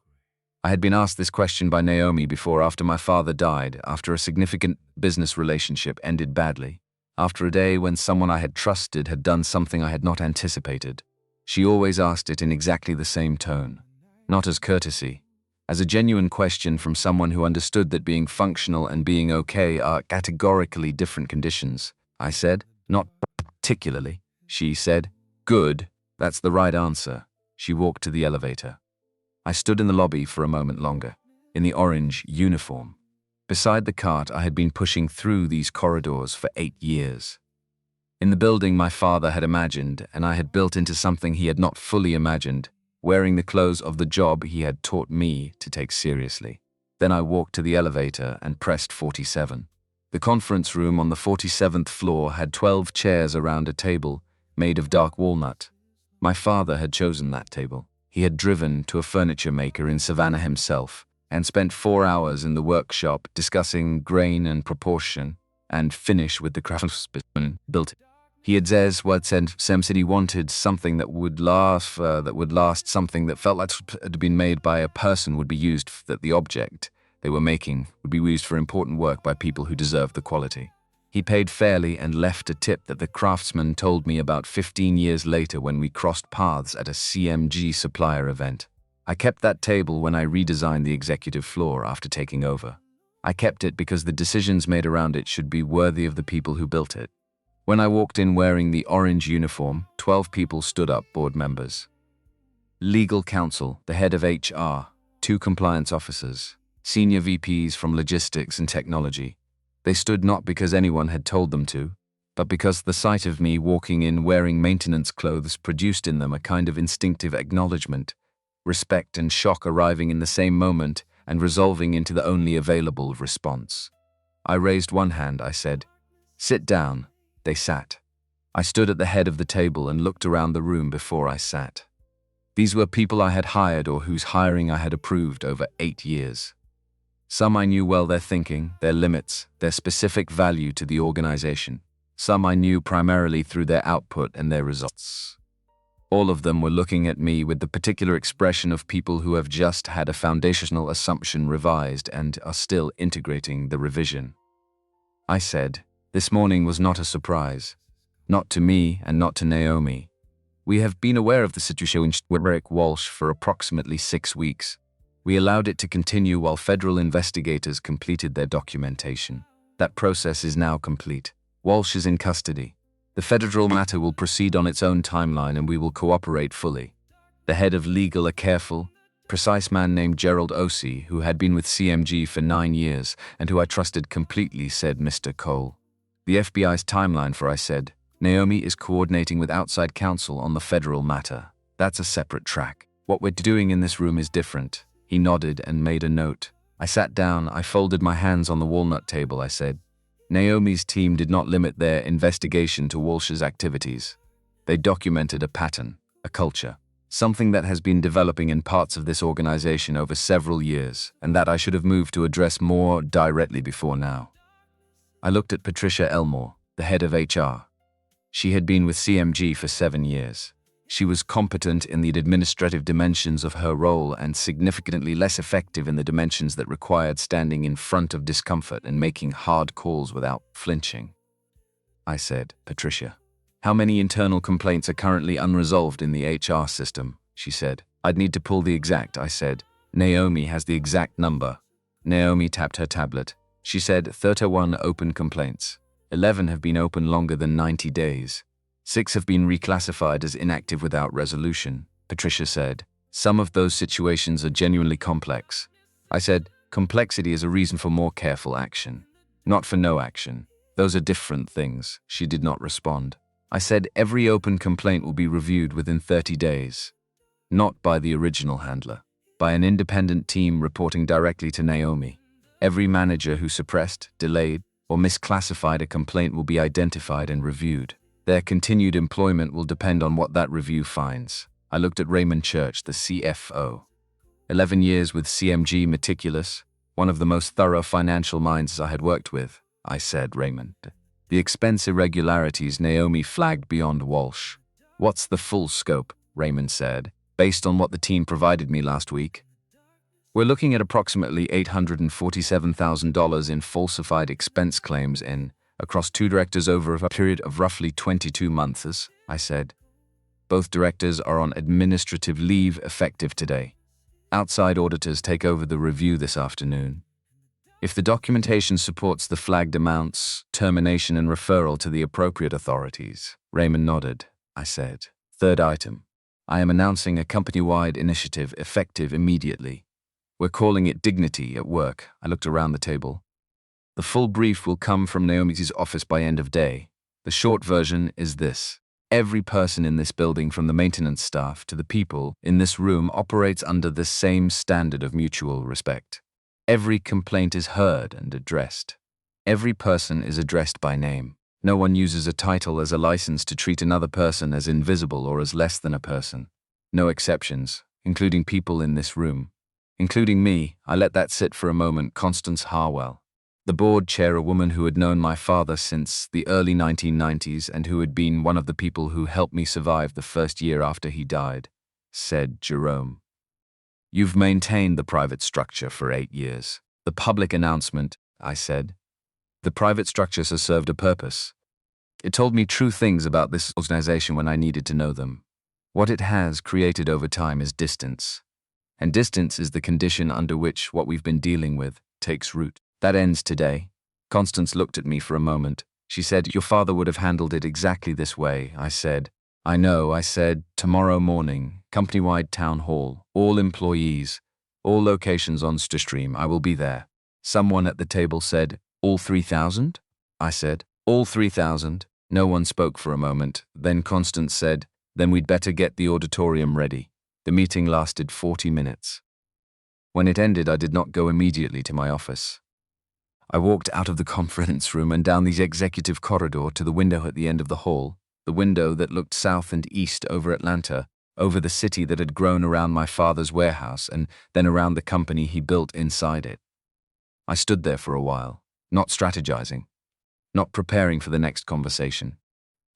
I had been asked this question by Naomi before, after my father died, after a significant business relationship ended badly, after a day when someone I had trusted had done something I had not anticipated. She always asked it in exactly the same tone, not as courtesy, as a genuine question from someone who understood that being functional and being okay are categorically different conditions. I said, "Not particularly." She said, "Good, that's the right answer." She walked to the elevator. I stood in the lobby for a moment longer, in the orange uniform. Beside the cart I had been pushing through these corridors for 8 years. In the building my father had imagined, and I had built into something he had not fully imagined, wearing the clothes of the job he had taught me to take seriously. Then I walked to the elevator and pressed 47. The conference room on the 47th floor had 12 chairs around a table made of dark walnut. My father had chosen that table. He had driven to a furniture maker in Savannah himself, and spent 4 hours in the workshop discussing grain and proportion, and finish with the craftsman built it. He had said he wanted something that would last, something that felt like it had been made by a person would be used, that the object they were making would be used for important work by people who deserved the quality. He paid fairly and left a tip that the craftsman told me about 15 years later when we crossed paths at a CMG supplier event. I kept that table when I redesigned the executive floor after taking over. I kept it because the decisions made around it should be worthy of the people who built it. When I walked in wearing the orange uniform, 12 people stood up, board members, legal counsel, the head of HR, 2 compliance officers, senior VPs from logistics and technology. They stood not because anyone had told them to, but because the sight of me walking in wearing maintenance clothes produced in them a kind of instinctive acknowledgement, respect and shock arriving in the same moment and resolving into the only available response. I raised one hand, I said, "Sit down." They sat. I stood at the head of the table and looked around the room before I sat. These were people I had hired or whose hiring I had approved over 8 years. Some I knew well their thinking, their limits, their specific value to the organization. Some I knew primarily through their output and their results. All of them were looking at me with the particular expression of people who have just had a foundational assumption revised and are still integrating the revision. I said, "This morning was not a surprise. Not to me and not to Naomi. We have been aware of the situation with Eric Walsh for approximately 6 weeks. We allowed it to continue while federal investigators completed their documentation. That process is now complete. Walsh is in custody. The federal matter will proceed on its own timeline and we will cooperate fully." The head of legal, a careful, precise man named Gerald Ossie, who had been with CMG for 9 years and who I trusted completely, said, "Mr. Cole, the FBI's timeline for," I said, "Naomi is coordinating with outside counsel on the federal matter. That's a separate track. What we're doing in this room is different." He nodded and made a note. I sat down, I folded my hands on the walnut table, I said, "Naomi's team did not limit their investigation to Walsh's activities. They documented a pattern, a culture, something that has been developing in parts of this organization over several years, and that I should have moved to address more directly before now." I looked at Patricia Elmore, the head of HR. She had been with CMG for 7 years. She was competent in the administrative dimensions of her role and significantly less effective in the dimensions that required standing in front of discomfort and making hard calls without flinching. I said, "Patricia, how many internal complaints are currently unresolved in the HR system?" She said, "I'd need to pull the exact," I said. "Naomi has the exact number." Naomi tapped her tablet. She said, 31 open complaints. 11 have been open longer than 90 days. 6 have been reclassified as inactive without resolution. Patricia said, "Some of those situations are genuinely complex." I said, "Complexity is a reason for more careful action, not for no action. Those are different things." She did not respond. I said, "Every open complaint will be reviewed within 30 days. Not by the original handler, by an independent team reporting directly to Naomi. Every manager who suppressed, delayed, or misclassified a complaint will be identified and reviewed. Their continued employment will depend on what that review finds." I looked at Raymond Church, the CFO. 11 years with CMG, meticulous, one of the most thorough financial minds I had worked with. I said, "Raymond, the expense irregularities Naomi flagged beyond Walsh. What's the full scope?" Raymond said, "based on what the team provided me last week. We're looking at approximately $847,000 in falsified expense claims across 2 directors over a period of roughly 22 months, I said. Both directors are on administrative leave effective today. Outside auditors take over the review this afternoon. If the documentation supports the flagged amounts, termination and referral to the appropriate authorities." Raymond nodded. I said, "Third item. I am announcing a company-wide initiative effective immediately. We're calling it Dignity at Work." I looked around the table. "The full brief will come from Naomi's office by end of day. The short version is this. Every person in this building, from the maintenance staff to the people in this room, operates under the same standard of mutual respect. Every complaint is heard and addressed. Every person is addressed by name. No one uses a title as a license to treat another person as invisible or as less than a person. No exceptions, including people in this room. Including me, I let that sit for a moment. Constance Harwell, the board chair, a woman who had known my father since the early 1990s and who had been one of the people who helped me survive the first year after he died, said, Jerome, you've maintained the private structure for 8 years. The public announcement, I said. The private structure has served a purpose. It told me true things about this organization when I needed to know them. What it has created over time is distance. And distance is the condition under which what we've been dealing with takes root. That ends today. Constance looked at me for a moment. She said, your father would have handled it exactly this way. I said, I know. I said, tomorrow morning, company-wide town hall, all employees, all locations on Stream, I will be there. Someone at the table said, all 3,000? I said, all 3,000. No one spoke for a moment. Then Constance said, then we'd better get the auditorium ready. The meeting lasted 40 minutes. When it ended, I did not go immediately to my office. I walked out of the conference room and down the executive corridor to the window at the end of the hall, the window that looked south and east over Atlanta, over the city that had grown around my father's warehouse and then around the company he built inside it. I stood there for a while, not strategizing, not preparing for the next conversation,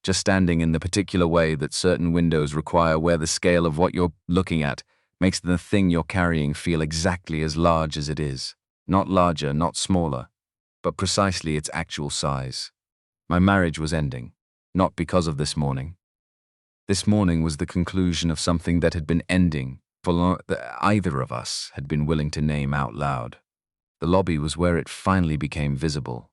just standing in the particular way that certain windows require, where the scale of what you're looking at makes the thing you're carrying feel exactly as large as it is. Not larger, not smaller, but precisely its actual size. My marriage was ending, not because of this morning. This morning was the conclusion of something that had been ending for long, that either of us had been willing to name out loud. The lobby was where it finally became visible.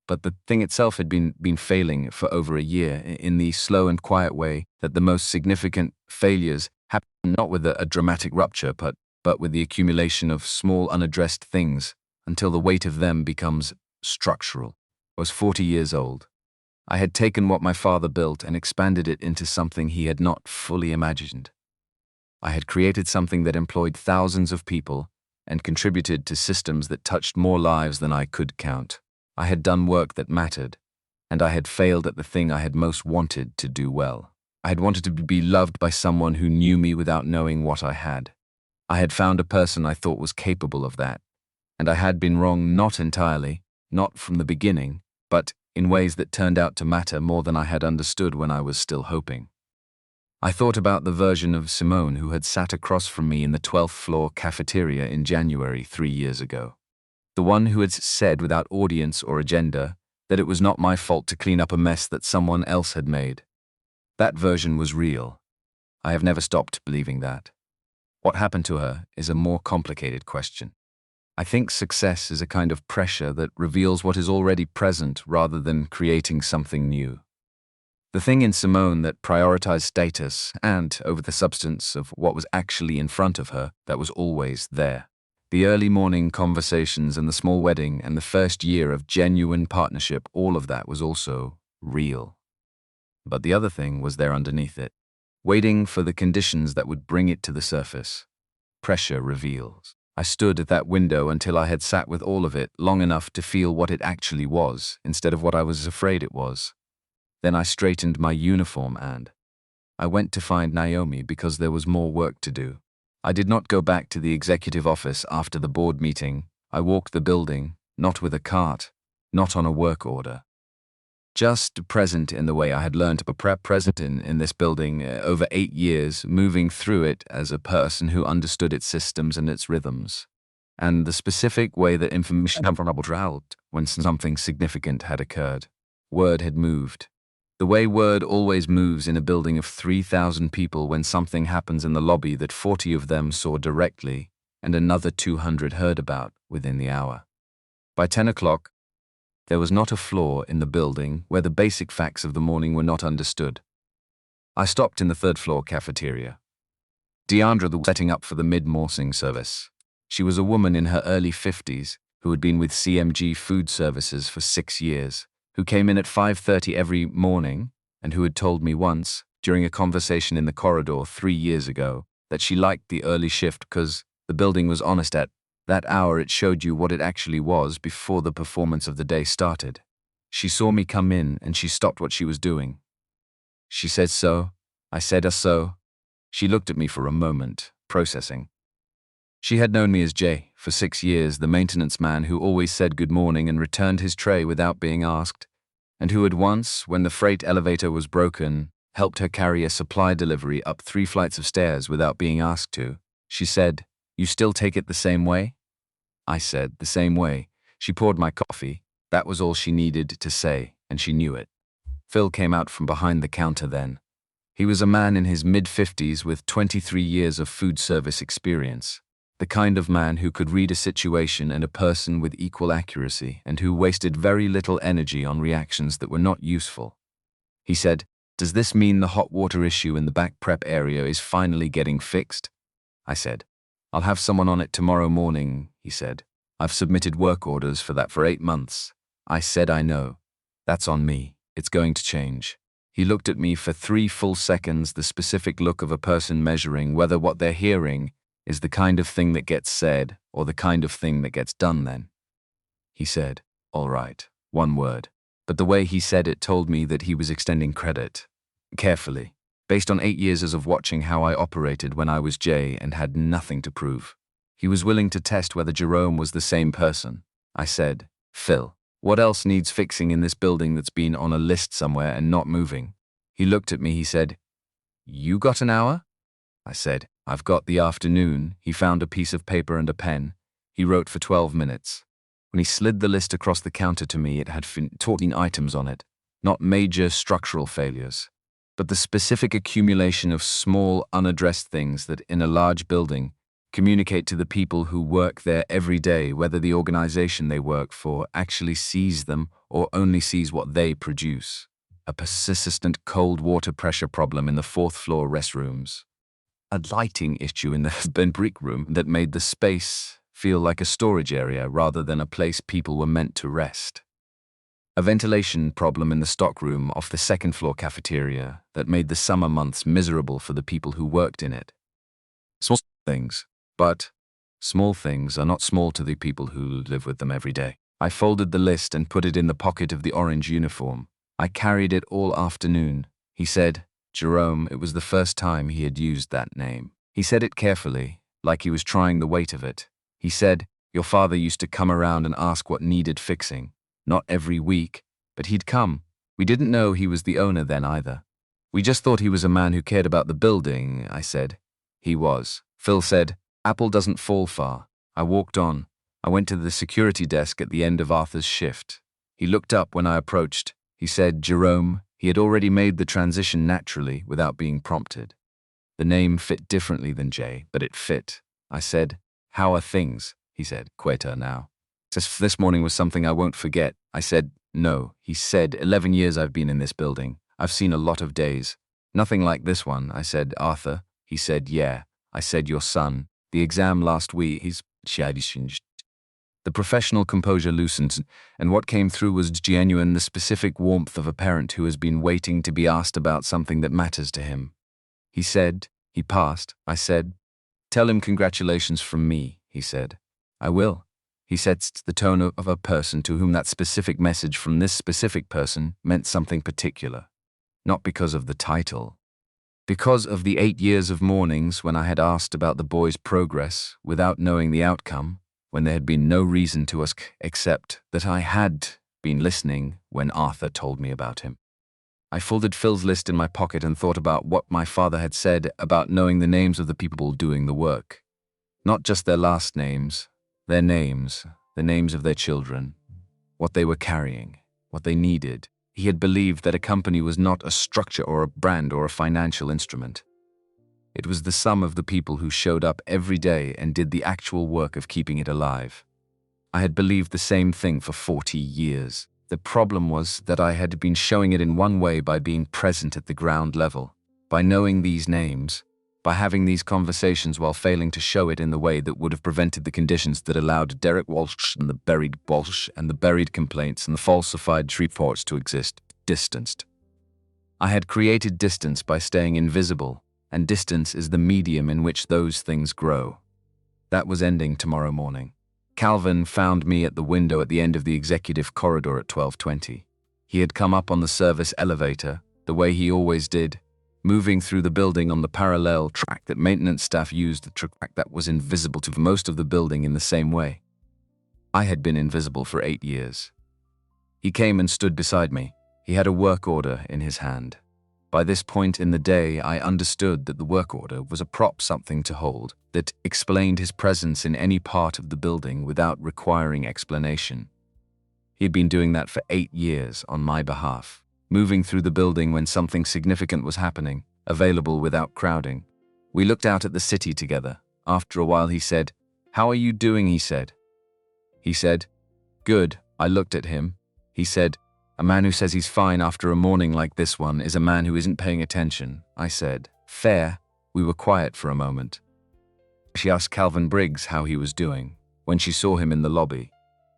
But the thing itself had been failing for over a year in the slow and quiet way that the most significant failures happen, not with a dramatic rupture, but with the accumulation of small unaddressed things until the weight of them becomes structural. I was 40 years old. I had taken what my father built and expanded it into something he had not fully imagined. I had created something that employed thousands of people and contributed to systems that touched more lives than I could count. I had done work that mattered, and I had failed at the thing I had most wanted to do well. I had wanted to be loved by someone who knew me without knowing what I had. I had found a person I thought was capable of that, and I had been wrong, not entirely, not from the beginning, but in ways that turned out to matter more than I had understood when I was still hoping. I thought about the version of Simone who had sat across from me in the 12th floor cafeteria in January 3 years ago. The one who had said without audience or agenda that it was not my fault to clean up a mess that someone else had made. That version was real. I have never stopped believing that. What happened to her is a more complicated question. I think success is a kind of pressure that reveals what is already present rather than creating something new. The thing in Simone that prioritized status and over the substance of what was actually in front of her that was always there. The early morning conversations and the small wedding and the first year of genuine partnership, all of that was also real. But the other thing was there underneath it, waiting for the conditions that would bring it to the surface. Pressure reveals. I stood at that window until I had sat with all of it long enough to feel what it actually was, instead of what I was afraid it was. Then I straightened my uniform and I went to find Naomi because there was more work to do. I did not go back to the executive office after the board meeting. I walked the building, not with a cart, not on a work order. Just present in the way I had learned to be present in this building over 8 years, moving through it as a person who understood its systems and its rhythms, and the specific way that information traveled when something significant had occurred. Word had moved. The way word always moves in a building of 3,000 people when something happens in the lobby that 40 of them saw directly and another 200 heard about within the hour. By 10 o'clock, there was not a floor in the building where the basic facts of the morning were not understood. I stopped in the 3rd floor cafeteria. Deandra was setting up for the mid-morning service. She was a woman in her early 50s who had been with CMG Food Services for 6 years, who came in at 5:30 every morning and who had told me once, during a conversation in the corridor 3 years ago, that she liked the early shift because the building was honest at that hour. It showed you what it actually was before the performance of the day started. She saw me come in and she stopped what she was doing. She said, so? I said, so? She looked at me for a moment, processing. She had known me as Jay for 6 years, the maintenance man who always said good morning and returned his tray without being asked, and who had once, when the freight elevator was broken, helped her carry a supply delivery up 3 flights of stairs without being asked to. She said, "You still take it the same way?" I said, "The same way." She poured my coffee. That was all she needed to say, and she knew it. Phil came out from behind the counter then. He was a man in his mid-50s with 23 years of food service experience. The kind of man who could read a situation and a person with equal accuracy and who wasted very little energy on reactions that were not useful. He said, "Does this mean the hot water issue in the back prep area is finally getting fixed?" I said, "I'll have someone on it tomorrow morning," he said. "I've submitted work orders for that for 8 months." I said, "I know. That's on me. It's going to change." He looked at me for 3 full seconds, the specific look of a person measuring whether what they're hearing is the kind of thing that gets said or the kind of thing that gets done then. He said, "All right," 1 word. But the way he said it told me that he was extending credit. Carefully, based on 8 years of watching how I operated when I was Jay and had nothing to prove. He was willing to test whether Jerome was the same person. I said, "Phil, what else needs fixing in this building that's been on a list somewhere and not moving?" He looked at me, he said, "You got an hour?" I said, "I've got the afternoon." He found a piece of paper and a pen. He wrote for 12 minutes. When he slid the list across the counter to me, it had 14 items on it. Not major structural failures, but the specific accumulation of small, unaddressed things that, in a large building, communicate to the people who work there every day whether the organization they work for actually sees them or only sees what they produce. A persistent cold water pressure problem in the 4th floor restrooms. A lighting issue in the brick room that made the space feel like a storage area rather than a place people were meant to rest. A ventilation problem in the stockroom off the 2nd floor cafeteria that made the summer months miserable for the people who worked in it. Small things, but small things are not small to the people who live with them every day. I folded the list and put it in the pocket of the orange uniform. I carried it all afternoon. He said, Jerome, it was the first time he had used that name. He said it carefully, like he was trying the weight of it. He said, "Your father used to come around and ask what needed fixing. Not every week, but he'd come. We didn't know he was the owner then either. We just thought he was a man who cared about the building," I said. He was. Phil said, "Apple doesn't fall far." I walked on. I went to the security desk at the end of Arthur's shift. He looked up when I approached. He said, "Jerome." He had already made the transition naturally without being prompted. The name fit differently than Jay, but it fit. I said, "How are things?" He said, "Quieter now." "This morning was something I won't forget." I said, "No." He said, 11 years I've been in this building. I've seen a lot of days. Nothing like this one." I said, "Arthur?" He said, "Yeah." I said, "Your son. The exam last week, he's..." The professional composure loosened, and what came through was genuine, the specific warmth of a parent who has been waiting to be asked about something that matters to him. He said, "He passed." I said, "Tell him congratulations from me," he said. "I will." He said, the tone of a person to whom that specific message from this specific person meant something particular. Not because of the title. Because of the 8 years of mornings when I had asked about the boy's progress without knowing the outcome, when there had been no reason to ask except that I had been listening when Arthur told me about him. I folded Phil's list in my pocket and thought about what my father had said about knowing the names of the people doing the work. Not just their last names, their names, the names of their children, what they were carrying, what they needed. He had believed that a company was not a structure or a brand or a financial instrument. It was the sum of the people who showed up every day and did the actual work of keeping it alive. I had believed the same thing for 40 years. The problem was that I had been showing it in one way by being present at the ground level, by knowing these names, by having these conversations while failing to show it in the way that would have prevented the conditions that allowed Derek Walsh and the buried complaints and the falsified reports to exist, distanced. I had created distance by staying invisible, and distance is the medium in which those things grow. That was ending tomorrow morning. Calvin found me at the window at the end of the executive corridor at 12:20. He had come up on the service elevator, the way he always did, moving through the building on the parallel track that maintenance staff used, the track that was invisible to most of the building in the same way. I had been invisible for 8 years. He came and stood beside me. He had a work order in his hand. By this point in the day, I understood that the work order was a prop, something to hold, that explained his presence in any part of the building without requiring explanation. He had been doing that for 8 years on my behalf, moving through the building when something significant was happening, available without crowding. We looked out at the city together. After a while he said, "How are you doing?" He said, "Good." I looked at him. He said, "A man who says he's fine after a morning like this one is a man who isn't paying attention." I said, "Fair." We were quiet for a moment. She asked Calvin Briggs how he was doing when she saw him in the lobby.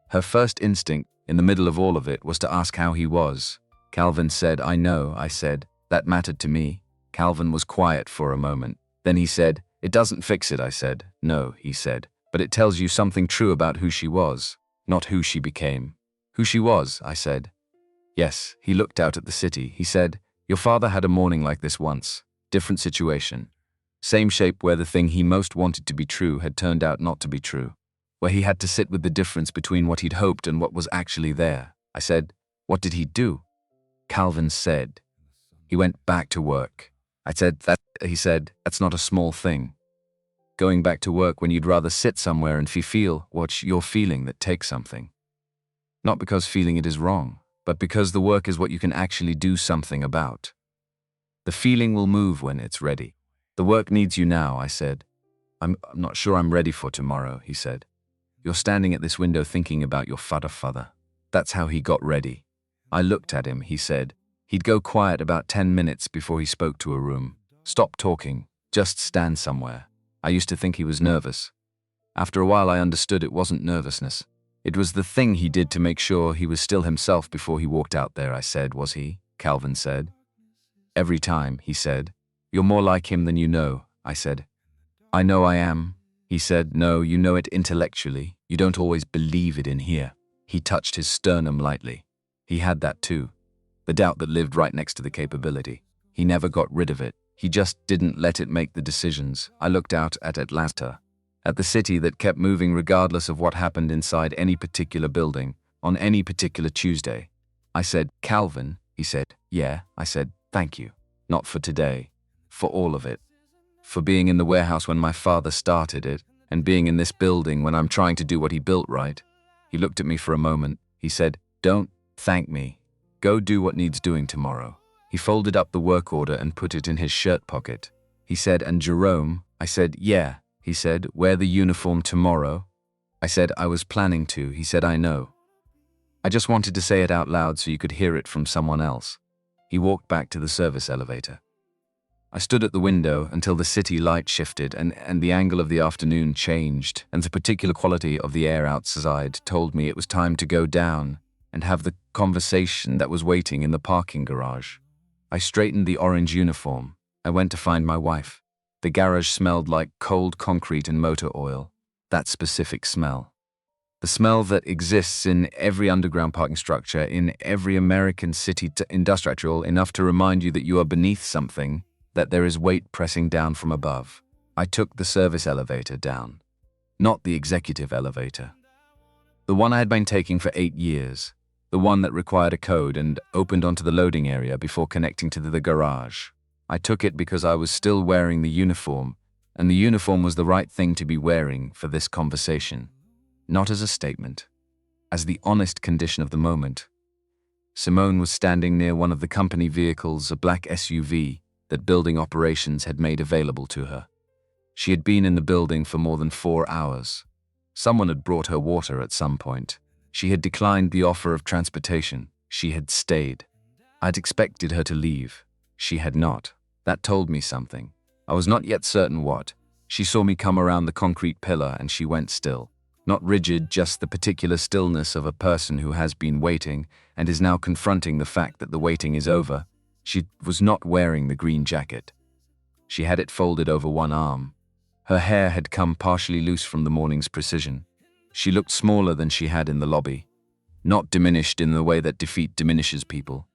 Her first instinct, in the middle of all of it, was to ask how he was. Calvin said, "I know." I said, "That mattered to me." Calvin was quiet for a moment. Then he said, "It doesn't fix it." I said, "No," he said, "but it tells you something true about who she was, not who she became." "Who she was," I said. "Yes." He looked out at the city. He said, "Your father had a morning like this once. Different situation. Same shape where the thing he most wanted to be true had turned out not to be true. Where he had to sit with the difference between what he'd hoped and what was actually there." I said, "What did he do?" Calvin said, "He went back to work." I said, He said, "That's not a small thing. Going back to work when you'd rather sit somewhere and feel what you're feeling that takes something. Not because feeling it is wrong, but because the work is what you can actually do something about. The feeling will move when it's ready. The work needs you now," I said. I'm not sure I'm ready for tomorrow," he said. "You're standing at this window thinking about your father." That's how he got ready. I looked at him. He said he'd go quiet about 10 minutes before he spoke to a room. Stop talking, just stand somewhere. I used to think he was nervous. After a while I understood it wasn't nervousness. It was the thing he did to make sure he was still himself before he walked out there. I said, "Was he?" Calvin said. "Every time," he said. "You're more like him than you know." I said, "I know I am." He said, "No, you know it intellectually. You don't always believe it in here." He touched his sternum lightly. He had that too. The doubt that lived right next to the capability. He never got rid of it. He just didn't let it make the decisions. I looked out at Atlanta, at the city that kept moving regardless of what happened inside any particular building, on any particular Tuesday. I said, "Calvin?" He said, "Yeah." I said, "Thank you. Not for today. For all of it. For being in the warehouse when my father started it, and being in this building when I'm trying to do what he built right." He looked at me for a moment. He said, "Don't thank me. Go do what needs doing tomorrow." He folded up the work order and put it in his shirt pocket. He said, "And Jerome?" I said, "Yeah." He said, "Wear the uniform tomorrow?" I said, "I was planning to." He said, "I know. I just wanted to say it out loud so you could hear it from someone else." He walked back to the service elevator. I stood at the window until the city light shifted and the angle of the afternoon changed, and the particular quality of the air outside told me it was time to go down and have the conversation that was waiting in the parking garage. I straightened the orange uniform. I went to find my wife. The garage smelled like cold concrete and motor oil. That specific smell. The smell that exists in every underground parking structure, in every American city industrial, enough to remind you that you are beneath something, that there is weight pressing down from above. I took the service elevator down. Not the executive elevator. The one I had been taking for 8 years. The one that required a code and opened onto the loading area before connecting to the garage. I took it because I was still wearing the uniform, and the uniform was the right thing to be wearing for this conversation. Not as a statement, as the honest condition of the moment. Simone was standing near one of the company vehicles, a black SUV, that building operations had made available to her. She had been in the building for more than 4 hours. Someone had brought her water at some point. She had declined the offer of transportation. She had stayed. I'd expected her to leave. She had not. That told me something. I was not yet certain what. She saw me come around the concrete pillar and she went still. Not rigid, just the particular stillness of a person who has been waiting and is now confronting the fact that the waiting is over. She was not wearing the green jacket. She had it folded over one arm. Her hair had come partially loose from the morning's precision. She looked smaller than she had in the lobby. Not diminished in the way that defeat diminishes people.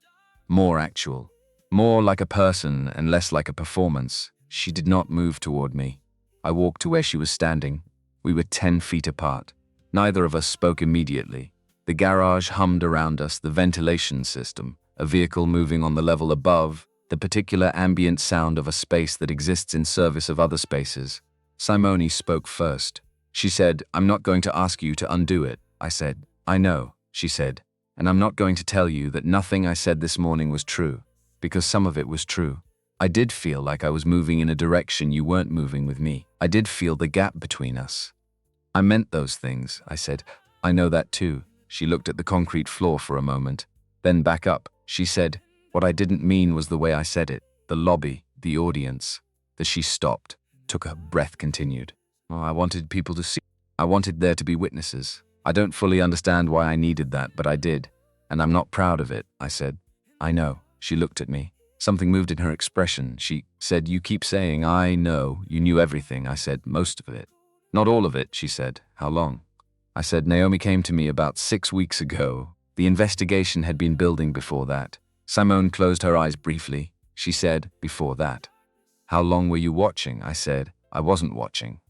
More actual. More like a person and less like a performance. She did not move toward me. I walked to where she was standing. We were 10 feet apart. Neither of us spoke immediately. The garage hummed around us, the ventilation system, a vehicle moving on the level above, the particular ambient sound of a space that exists in service of other spaces. Simone spoke first. She said, "I'm not going to ask you to undo it." I said, "I know," she said, "and I'm not going to tell you that nothing I said this morning was true, because some of it was true. I did feel like I was moving in a direction you weren't moving with me. I did feel the gap between us." "I meant those things," I said. "I know that too." She looked at the concrete floor for a moment, then back up. She said, "What I didn't mean was the way I said it, the lobby, the audience." She stopped, took a breath, continued. "Oh, I wanted people to see. I wanted there to be witnesses. I don't fully understand why I needed that, but I did. And I'm not proud of it," I said. "I know." She looked at me. Something moved in her expression. She said, "You keep saying, 'I know.' You knew everything." I said, "Most of it." "Not all of it," she said. "How long?" I said, "Naomi came to me about 6 weeks ago. The investigation had been building before that." Simone closed her eyes briefly. She said, "Before that." "How long were you watching?" I said. "I wasn't watching.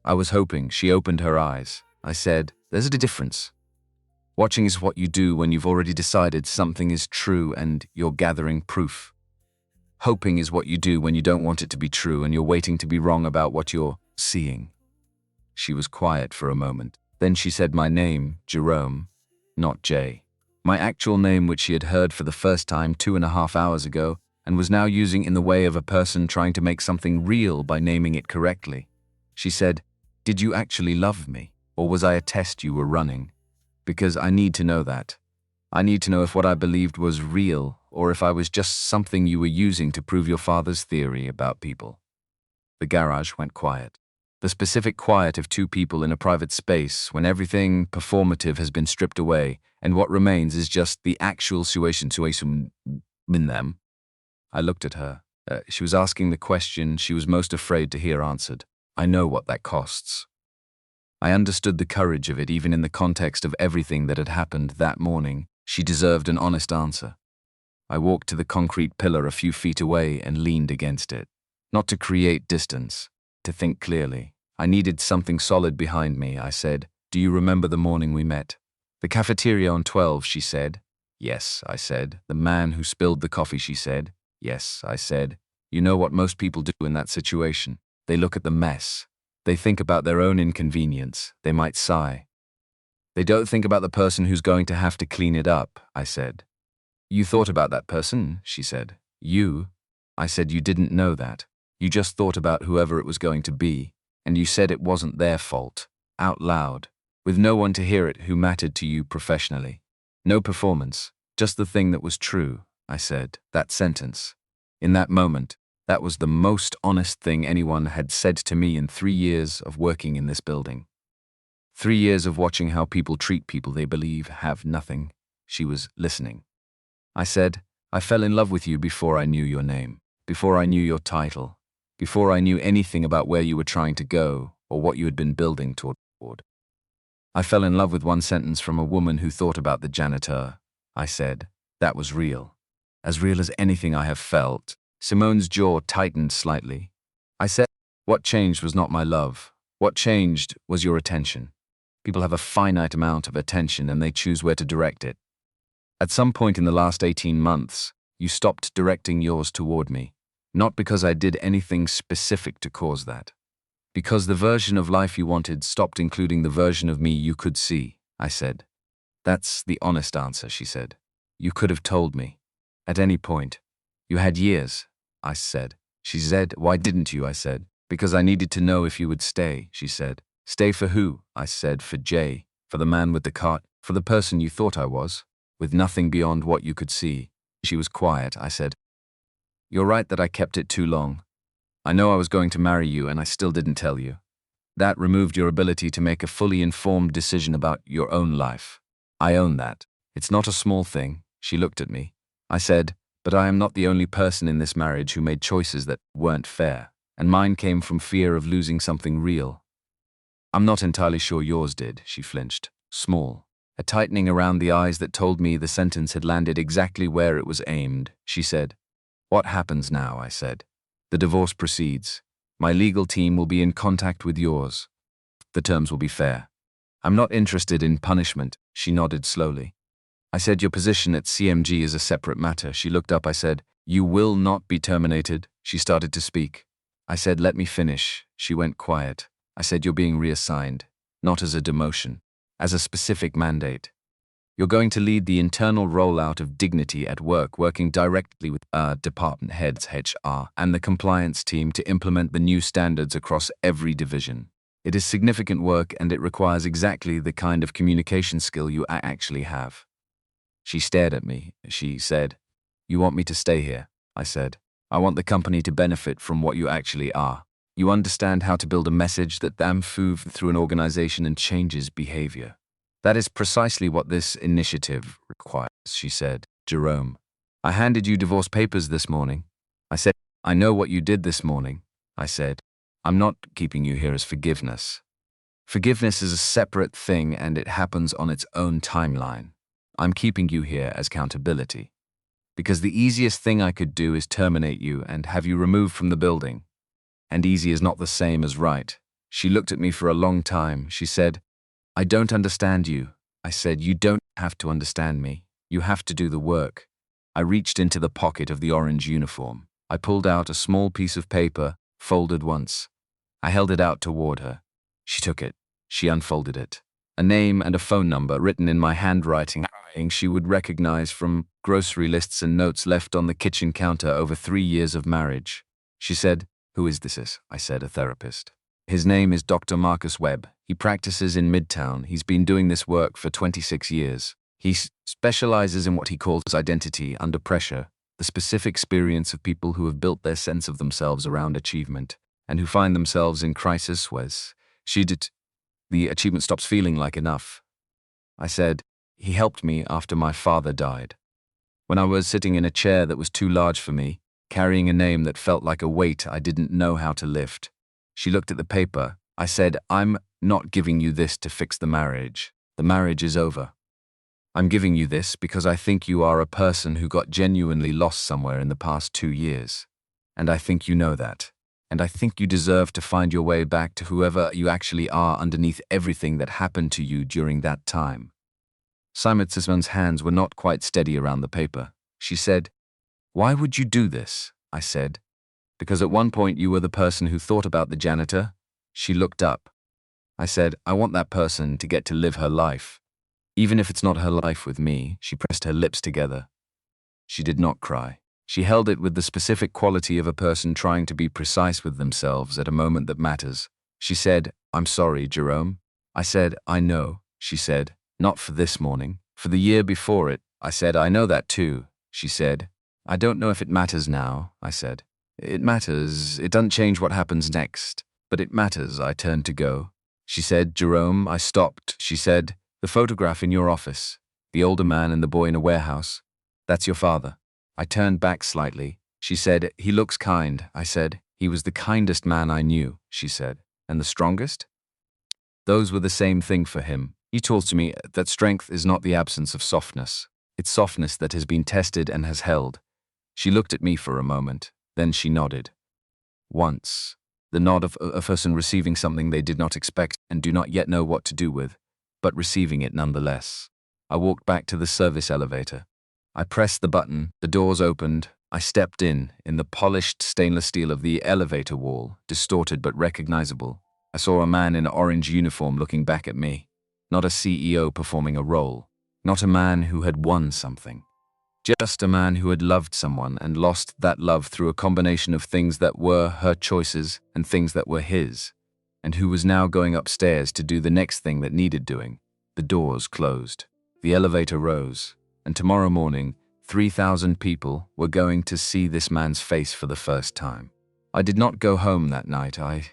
I was hoping." She opened her eyes. I said, "There's a difference. Watching is what you do when you've already decided something is true and you're gathering proof. Hoping is what you do when you don't want it to be true and you're waiting to be wrong about what you're seeing." She was quiet for a moment. Then she said my name, Jerome, not Jay. My actual name, which she had heard for the first time 2.5 hours ago and was now using in the way of a person trying to make something real by naming it correctly. She said, "Did you actually love me, or was I a test you were running? Because I need to know that. I need to know if what I believed was real, or if I was just something you were using to prove your father's theory about people." The garage went quiet. The specific quiet of two people in a private space when everything performative has been stripped away and what remains is just the actual situation in them. I looked at her. She was asking the question she was most afraid to hear answered. I know what that costs. I understood the courage of it even in the context of everything that had happened that morning. She deserved an honest answer. I walked to the concrete pillar a few feet away and leaned against it. Not to create distance, to think clearly. I needed something solid behind me. I said, "Do you remember the morning we met?" "The cafeteria on 12, she said. "Yes," I said. "The man who spilled the coffee," she said. "Yes," I said. "You know what most people do in that situation? They look at the mess. They think about their own inconvenience. They might sigh. They don't think about the person who's going to have to clean it up," I said. "You thought about that person," she said. "You?" I said, "You didn't know that. You just thought about whoever it was going to be. And you said it wasn't their fault, out loud, with no one to hear it who mattered to you professionally. No performance, just the thing that was true," I said. That sentence. In that moment, that was the most honest thing anyone had said to me in 3 years of working in this building. 3 years of watching how people treat people they believe have nothing. She was listening. I said, "I fell in love with you before I knew your name, before I knew your title. Before I knew anything about where you were trying to go or what you had been building toward. I fell in love with one sentence from a woman who thought about the janitor." I said, "That was real. As real as anything I have felt." Simone's jaw tightened slightly. I said, "What changed was not my love. What changed was your attention. People have a finite amount of attention and they choose where to direct it. At some point in the last 18 months, you stopped directing yours toward me. Not because I did anything specific to cause that. Because the version of life you wanted stopped including the version of me you could see," I said. "That's the honest answer," she said. "You could have told me. At any point. You had years," I said. She said, "Why didn't you?" I said. "Because I needed to know if you would stay," she said. "Stay for who?" I said. "For Jay. For the man with the cart. For the person you thought I was. With nothing beyond what you could see." She was quiet. I said, "You're right that I kept it too long. I know I was going to marry you and I still didn't tell you. That removed your ability to make a fully informed decision about your own life. I own that. It's not a small thing." She looked at me. I said, "But I am not the only person in this marriage who made choices that weren't fair, and mine came from fear of losing something real." "I'm not entirely sure yours did," she flinched. Small. A tightening around the eyes that told me the sentence had landed exactly where it was aimed. She said, What happens now? I said. The divorce proceeds. My legal team will be in contact with yours. The terms will be fair. I'm not interested in punishment. She nodded slowly. I said, your position at CMG is a separate matter. She looked up. I said, you will not be terminated. She started to speak. I said, let me finish. She went quiet. I said, you're being reassigned, not as a demotion, as a specific mandate. You're going to lead the internal rollout of dignity at work, working directly with department heads, HR, and the compliance team to implement the new standards across every division. It is significant work and it requires exactly the kind of communication skill you actually have. She stared at me. She said, you want me to stay here? I said, I want the company to benefit from what you actually are. You understand how to build a message that moves through an organization and changes behavior. That is precisely what this initiative requires, she said. Jerome, I handed you divorce papers this morning. I said, I know what you did this morning. I said, I'm not keeping you here as forgiveness. Forgiveness is a separate thing and it happens on its own timeline. I'm keeping you here as accountability. Because the easiest thing I could do is terminate you and have you removed from the building. And easy is not the same as right. She looked at me for a long time. She said, I don't understand you. I said, you don't have to understand me. You have to do the work. I reached into the pocket of the orange uniform. I pulled out a small piece of paper, folded once. I held it out toward her. She took it. She unfolded it. A name and a phone number written in my handwriting she would recognize from grocery lists and notes left on the kitchen counter over 3 years of marriage. She said, who is this? I said, a therapist. His name is Dr. Marcus Webb. He practices in Midtown. He's been doing this work for 26 years. He specializes in what he calls identity under pressure, the specific experience of people who have built their sense of themselves around achievement and who find themselves in crisis where the achievement stops feeling like enough. I said, he helped me after my father died. When I was sitting in a chair that was too large for me, carrying a name that felt like a weight I didn't know how to lift. She looked at the paper. I said, I'm not giving you this to fix the marriage. The marriage is over. I'm giving you this because I think you are a person who got genuinely lost somewhere in the past 2 years. And I think you know that. And I think you deserve to find your way back to whoever you actually are underneath everything that happened to you during that time. Simon's hands were not quite steady around the paper. She said, why would you do this? I said, because at one point you were the person who thought about the janitor. She looked up. I said, I want that person to get to live her life. Even if it's not her life with me. She pressed her lips together. She did not cry. She held it with the specific quality of a person trying to be precise with themselves at a moment that matters. She said, I'm sorry, Jerome. I said, I know. She said, not for this morning, for the year before it. I said, I know that too. She said, I don't know if it matters now. I said, it matters. It doesn't change what happens next, but it matters. I turned to go. She said, Jerome. I stopped. She said, the photograph in your office, the older man and the boy in a warehouse, that's your father. I turned back slightly. She said, he looks kind. I said, he was the kindest man I knew. She said, and the strongest? Those were the same thing for him. He told me that strength is not the absence of softness. It's softness that has been tested and has held. She looked at me for a moment. Then she nodded. Once. The nod of a person receiving something they did not expect and do not yet know what to do with, but receiving it nonetheless. I walked back to the service elevator. I pressed the button, the doors opened. I stepped in the polished stainless steel of the elevator wall, distorted but recognizable. I saw a man in an orange uniform looking back at me. Not a CEO performing a role. Not a man who had won something. Just a man who had loved someone and lost that love through a combination of things that were her choices and things that were his, and who was now going upstairs to do the next thing that needed doing. The doors closed. The elevator rose. And tomorrow morning, 3,000 people were going to see this man's face for the first time. I did not go home that night. I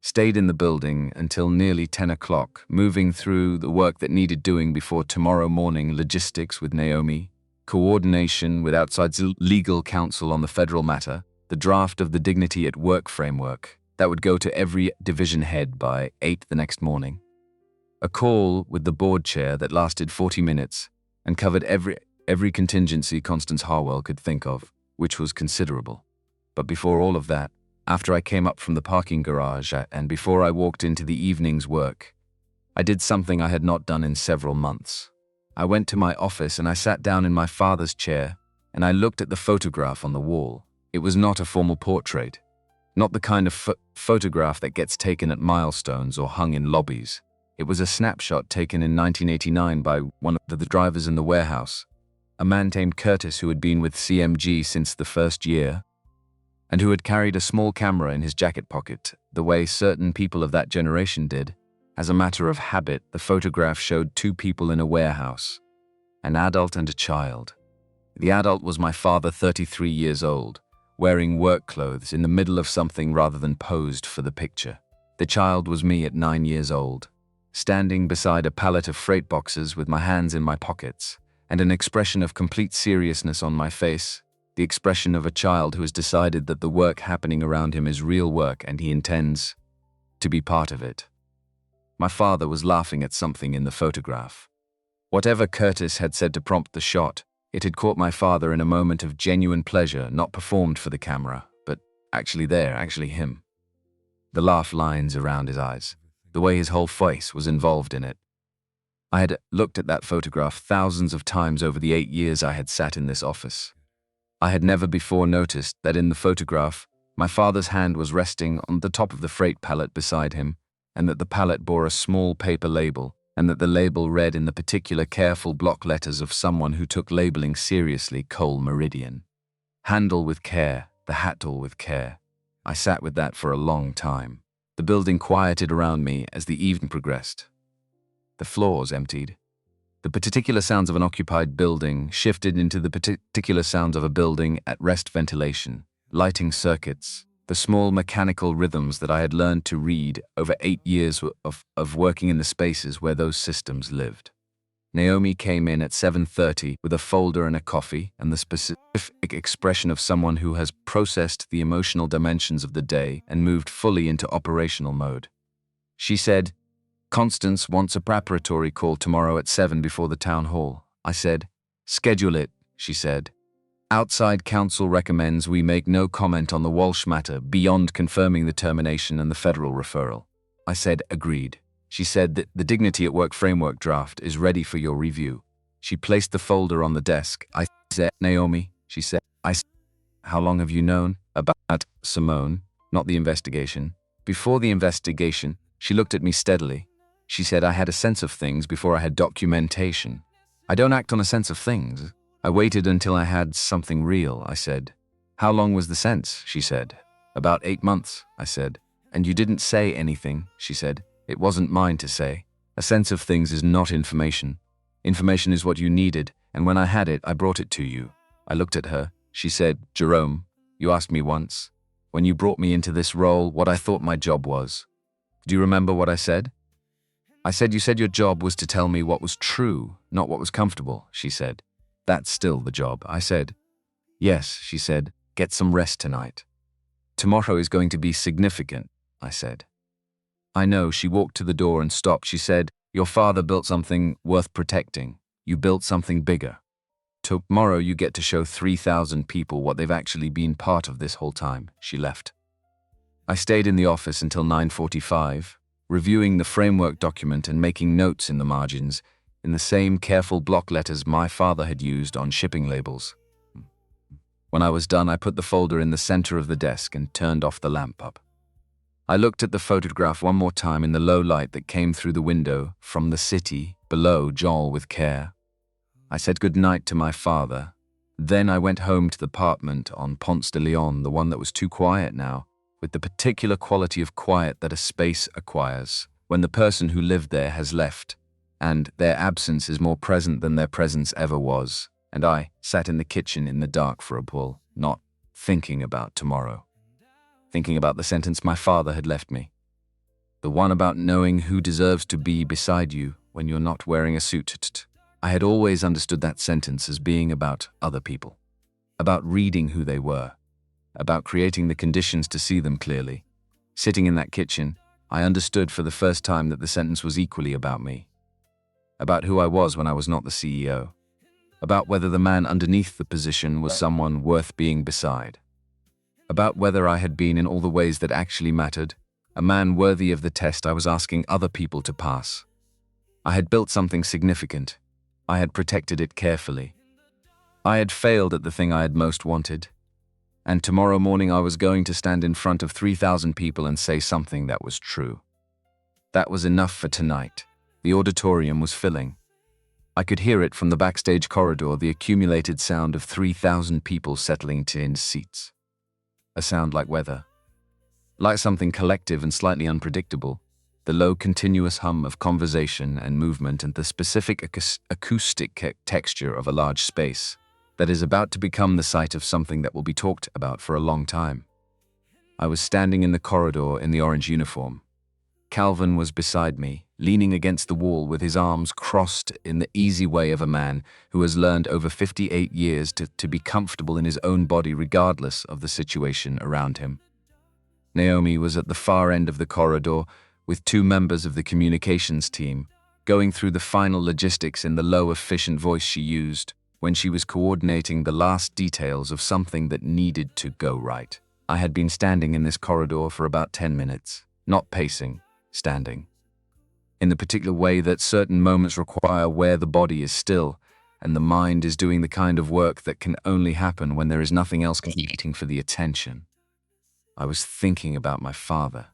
stayed in the building until nearly 10 o'clock, moving through the work that needed doing before tomorrow morning: logistics with Naomi, coordination with outside legal counsel on the federal matter, the draft of the Dignity at Work framework that would go to every division head by 8 the next morning, a call with the board chair that lasted 40 minutes and covered every contingency Constance Harwell could think of, which was considerable. But before all of that, after I came up from the parking garage and before I walked into the evening's work, I did something I had not done in several months. I went to my office and I sat down in my father's chair and I looked at the photograph on the wall. It was not a formal portrait, not the kind of photograph that gets taken at milestones or hung in lobbies. It was a snapshot taken in 1989 by one of the drivers in the warehouse, a man named Curtis who had been with CMG since the first year and who had carried a small camera in his jacket pocket, the way certain people of that generation did. As a matter of habit, the photograph showed two people in a warehouse, an adult and a child. The adult was my father, 33 years old, wearing work clothes in the middle of something rather than posed for the picture. The child was me at 9 years old, standing beside a pallet of freight boxes with my hands in my pockets and an expression of complete seriousness on my face, the expression of a child who has decided that the work happening around him is real work and he intends to be part of it. My father was laughing at something in the photograph. Whatever Curtis had said to prompt the shot, it had caught my father in a moment of genuine pleasure, not performed for the camera, but actually him. The laugh lines around his eyes, the way his whole face was involved in it. I had looked at that photograph thousands of times over the 8 years I had sat in this office. I had never before noticed that in the photograph, my father's hand was resting on the top of the freight pallet beside him, and that the pallet bore a small paper label, and that the label read in the particular careful block letters of someone who took labeling seriously, Cole Meridian. Handle with care, the handle with care. I sat with that for a long time. The building quieted around me as the evening progressed. The floors emptied. The particular sounds of an occupied building shifted into the particular sounds of a building at rest, ventilation, lighting circuits, the small mechanical rhythms that I had learned to read over 8 years of working in the spaces where those systems lived. Naomi came in at 7:30 with a folder and a coffee and the specific expression of someone who has processed the emotional dimensions of the day and moved fully into operational mode. She said, "Constance wants a preparatory call tomorrow at 7 before the town hall." I said, "Schedule it," she said. "Outside counsel recommends we make no comment on the Walsh matter beyond confirming the termination and the federal referral." I said, "Agreed." She said that the Dignity at Work framework draft is ready for your review. She placed the folder on the desk. I said, "Naomi," she said, "How long have you known about Simone, not the investigation?" Before the investigation, she looked at me steadily. She said, "I had a sense of things before I had documentation. I don't act on a sense of things. I waited until I had something real," I said. "How long was the sense?" she said. "About 8 months," I said. "And you didn't say anything," she said. "It wasn't mine to say. A sense of things is not information. Information is what you needed, and when I had it, I brought it to you." I looked at her. She said, "Jerome, you asked me once, when you brought me into this role, what I thought my job was. Do you remember what I said?" I said, "You said your job was to tell me what was true, not what was comfortable," she said. "That's still the job," I said. "Yes," she said, "get some rest tonight. Tomorrow is going to be significant," I said. "I know." She walked to the door and stopped. She said, "Your father built something worth protecting. You built something bigger. Tomorrow you get to show 3,000 people what they've actually been part of this whole time." She left. I stayed in the office until 9:45, reviewing the framework document and making notes in the margins, in the same careful block letters my father had used on shipping labels. When I was done, I put the folder in the center of the desk and turned off the lamp up. I looked at the photograph one more time in the low light that came through the window from the city below Joel with care. I said good night to my father. Then I went home to the apartment on Ponce de Leon, the one that was too quiet now, with the particular quality of quiet that a space acquires when the person who lived there has left, and their absence is more present than their presence ever was. And I sat in the kitchen in the dark for a pull, not thinking about tomorrow. Thinking about the sentence my father had left me. The one about knowing who deserves to be beside you when you're not wearing a suit. I had always understood that sentence as being about other people, about reading who they were, about creating the conditions to see them clearly. Sitting in that kitchen, I understood for the first time that the sentence was equally about me, about who I was when I was not the CEO. About whether the man underneath the position was someone worth being beside. About whether I had been in all the ways that actually mattered, a man worthy of the test I was asking other people to pass. I had built something significant. I had protected it carefully. I had failed at the thing I had most wanted. And tomorrow morning I was going to stand in front of 3,000 people and say something that was true. That was enough for tonight. The auditorium was filling. I could hear it from the backstage corridor, the accumulated sound of 3,000 people settling in seats. A sound like weather. Like something collective and slightly unpredictable. The low continuous hum of conversation and movement and the specific acoustic texture of a large space that is about to become the site of something that will be talked about for a long time. I was standing in the corridor in the orange uniform. Calvin was beside me, leaning against the wall with his arms crossed in the easy way of a man who has learned over 58 years to be comfortable in his own body regardless of the situation around him. Naomi was at the far end of the corridor with two members of the communications team, going through the final logistics in the low, efficient voice she used when she was coordinating the last details of something that needed to go right. I had been standing in this corridor for about 10 minutes, not pacing, standing. In the particular way that certain moments require where the body is still and the mind is doing the kind of work that can only happen when there is nothing else competing for the attention. I was thinking about my father,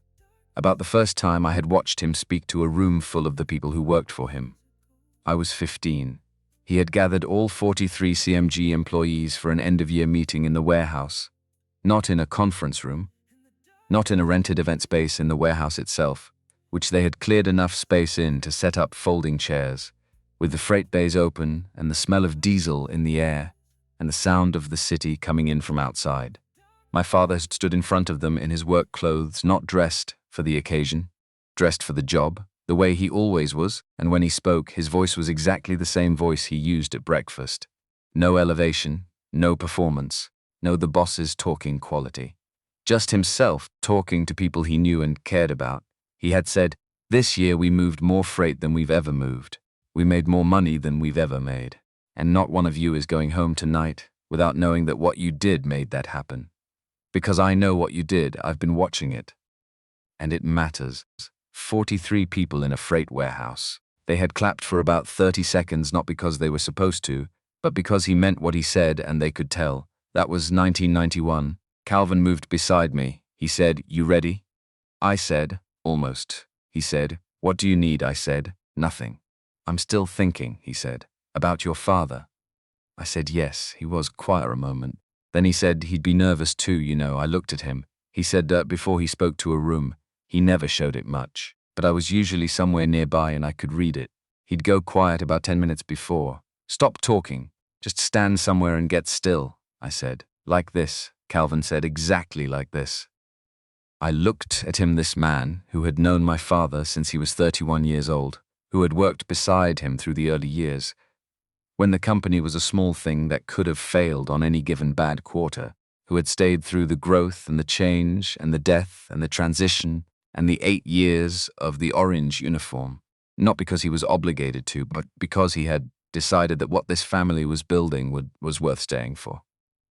about the first time I had watched him speak to a room full of the people who worked for him. I was 15. He had gathered all 43 CMG employees for an end-of-year meeting in the warehouse, not in a conference room, not in a rented event space in the warehouse itself, which they had cleared enough space in to set up folding chairs, with the freight bays open and the smell of diesel in the air and the sound of the city coming in from outside. My father had stood in front of them in his work clothes, not dressed for the occasion, dressed for the job, the way he always was, and when he spoke, his voice was exactly the same voice he used at breakfast. No elevation, no performance, no the boss's talking quality. Just himself talking to people he knew and cared about. He had said, "This year we moved more freight than we've ever moved. We made more money than we've ever made. And not one of you is going home tonight without knowing that what you did made that happen. Because I know what you did, I've been watching it. And it matters." 43 people in a freight warehouse. They had clapped for about 30 seconds, not because they were supposed to, but because he meant what he said and they could tell. That was 1991. Calvin moved beside me. He said, "You ready?" I said, "Almost." He said, "What do you need?" I said, "Nothing." "I'm still thinking," he said, "about your father." I said yes. He was quiet a moment. Then he said he'd be nervous too, you know. I looked at him. He said that before he spoke to a room, he never showed it much, but I was usually somewhere nearby and I could read it. He'd go quiet about 10 minutes before. "Stop talking. Just stand somewhere and get still," I said. "Like this," Calvin said, "exactly like this." I looked at him, this man who had known my father since he was 31 years old, who had worked beside him through the early years, when the company was a small thing that could have failed on any given bad quarter, who had stayed through the growth and the change and the death and the transition and the 8 years of the orange uniform, not because he was obligated to, but because he had decided that what this family was building was worth staying for.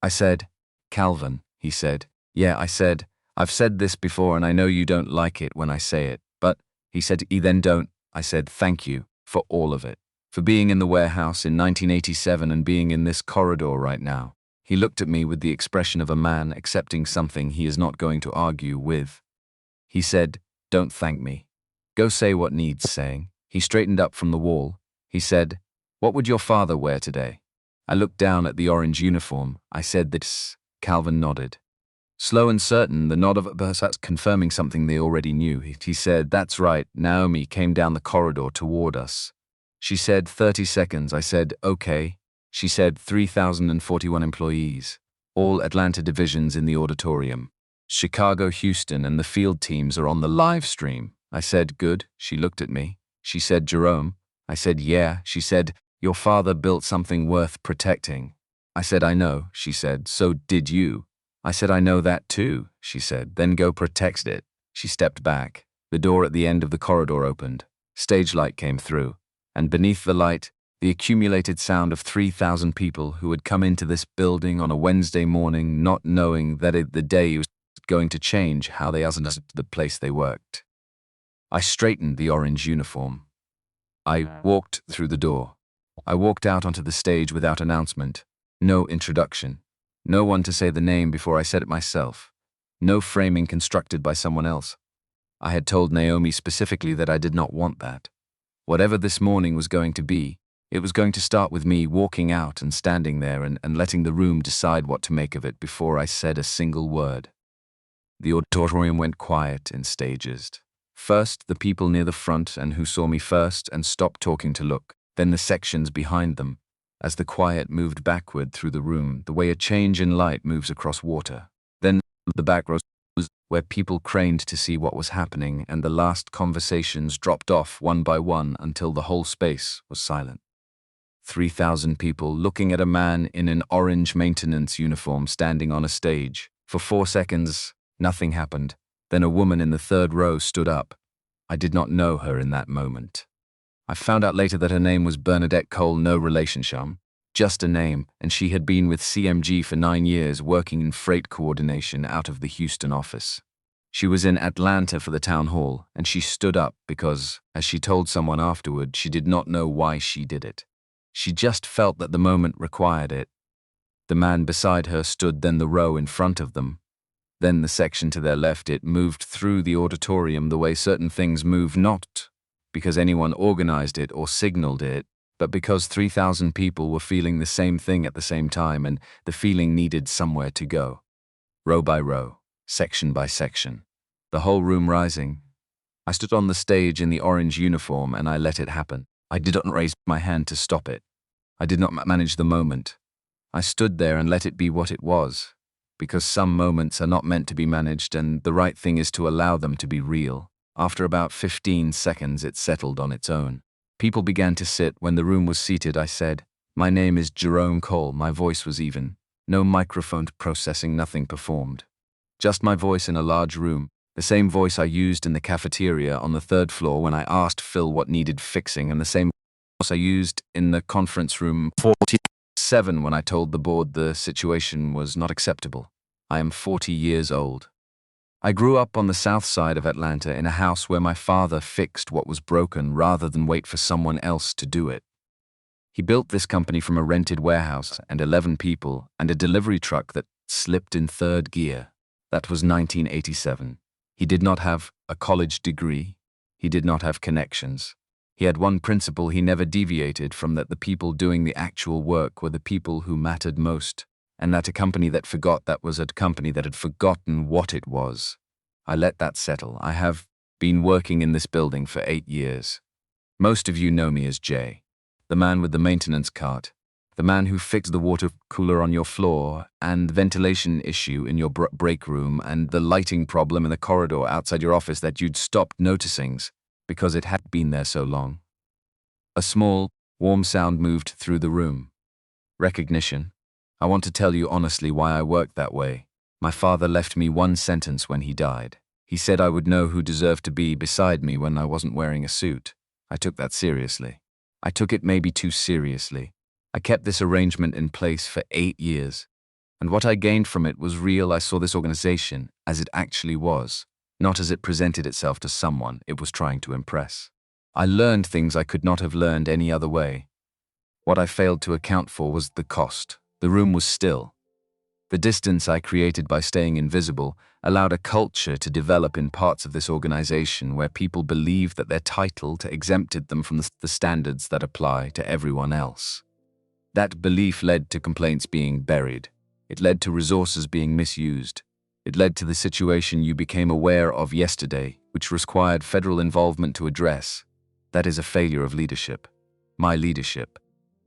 I said, "Calvin," he said. "Yeah," I said, "I've said this before and I know you don't like it when I say it, but," he said, "then don't." I said, "Thank you for all of it, for being in the warehouse in 1987 and being in this corridor right now." He looked at me with the expression of a man accepting something he is not going to argue with. He said, "Don't thank me. Go say what needs saying." He straightened up from the wall. He said, "What would your father wear today?" I looked down at the orange uniform. I said this. Calvin nodded. Slow and certain, the nod of a person confirming something they already knew. He said, "That's right." Naomi came down the corridor toward us. She said, 30 seconds. I said, "Okay." She said, 3,041 employees, all Atlanta divisions in the auditorium. Chicago, Houston, and the field teams are on the live stream. I said, "Good." She looked at me. She said, "Jerome?" I said, "Yeah." She said, "Your father built something worth protecting." I said, "I know." She said, "So did you." I said, "I know that too." She said, "Then go protect it." She stepped back. The door at the end of the corridor opened. Stage light came through, and beneath the light, The accumulated sound of 3,000 people who had come into this building on a Wednesday morning not knowing that the day was going to change how they used the place they worked. I straightened the orange uniform. I walked through the door. I walked out onto the stage without announcement. No introduction. No one to say the name before I said it myself. No framing constructed by someone else. I had told Naomi specifically that I did not want that. Whatever this morning was going to be, it was going to start with me walking out and standing there and letting the room decide what to make of it before I said a single word. The auditorium went quiet in stages. First, the people near the front and who saw me first and stopped talking to look, then the sections behind them, as the quiet moved backward through the room, the way a change in light moves across water. Then the back rows, where people craned to see what was happening, and the last conversations dropped off one by one until the whole space was silent. 3,000 people looking at a man in an orange maintenance uniform standing on a stage. For 4 seconds, nothing happened. Then a woman in the third row stood up. I did not know her in that moment. I found out later that her name was Bernadette Cole, no relationship, just a name, and she had been with CMG for 9 years working in freight coordination out of the Houston office. She was in Atlanta for the town hall, and she stood up because, as she told someone afterward, she did not know why she did it. She just felt that the moment required it. The man beside her stood, then the row in front of them. Then the section to their left. It moved through the auditorium the way certain things move, not because anyone organized it or signaled it, but because 3,000 people were feeling the same thing at the same time, and the feeling needed somewhere to go. Row by row, section by section, the whole room rising. I stood on the stage in the orange uniform and I let it happen. I did not raise my hand to stop it. I did not manage the moment. I stood there and let it be what it was, because some moments are not meant to be managed, and the right thing is to allow them to be real. After about 15 seconds, it settled on its own. People began to sit. When the room was seated, I said, "My name is Jerome Cole." My voice was even. No microphone processing, nothing performed. Just my voice in a large room, the same voice I used in the cafeteria on the 3rd floor when I asked Phil what needed fixing, and the same voice I used in the conference room 47 when I told the board the situation was not acceptable. I am 40 years old. I grew up on the south side of Atlanta in a house where my father fixed what was broken rather than wait for someone else to do it. He built this company from a rented warehouse and 11 people and a delivery truck that slipped in 3rd gear. That was 1987. He did not have a college degree. He did not have connections. He had one principle he never deviated from, that the people doing the actual work were the people who mattered most, and that a company that forgot that was a company that had forgotten what it was. I let that settle. I have been working in this building for 8 years. Most of you know me as Jay, the man with the maintenance cart, the man who fixed the water cooler on your floor and the ventilation issue in your break room and the lighting problem in the corridor outside your office that you'd stopped noticing because it had been there so long. A small, warm sound moved through the room. Recognition. I want to tell you honestly why I worked that way. My father left me one sentence when he died. He said I would know who deserved to be beside me when I wasn't wearing a suit. I took that seriously. I took it maybe too seriously. I kept this arrangement in place for 8 years. And what I gained from it was real. I saw this organization as it actually was, not as it presented itself to someone it was trying to impress. I learned things I could not have learned any other way. What I failed to account for was the cost. The room was still. The distance I created by staying invisible allowed a culture to develop in parts of this organization where people believed that their title exempted them from the standards that apply to everyone else. That belief led to complaints being buried. It led to resources being misused. It led to the situation you became aware of yesterday, which required federal involvement to address. That is a failure of leadership. My leadership.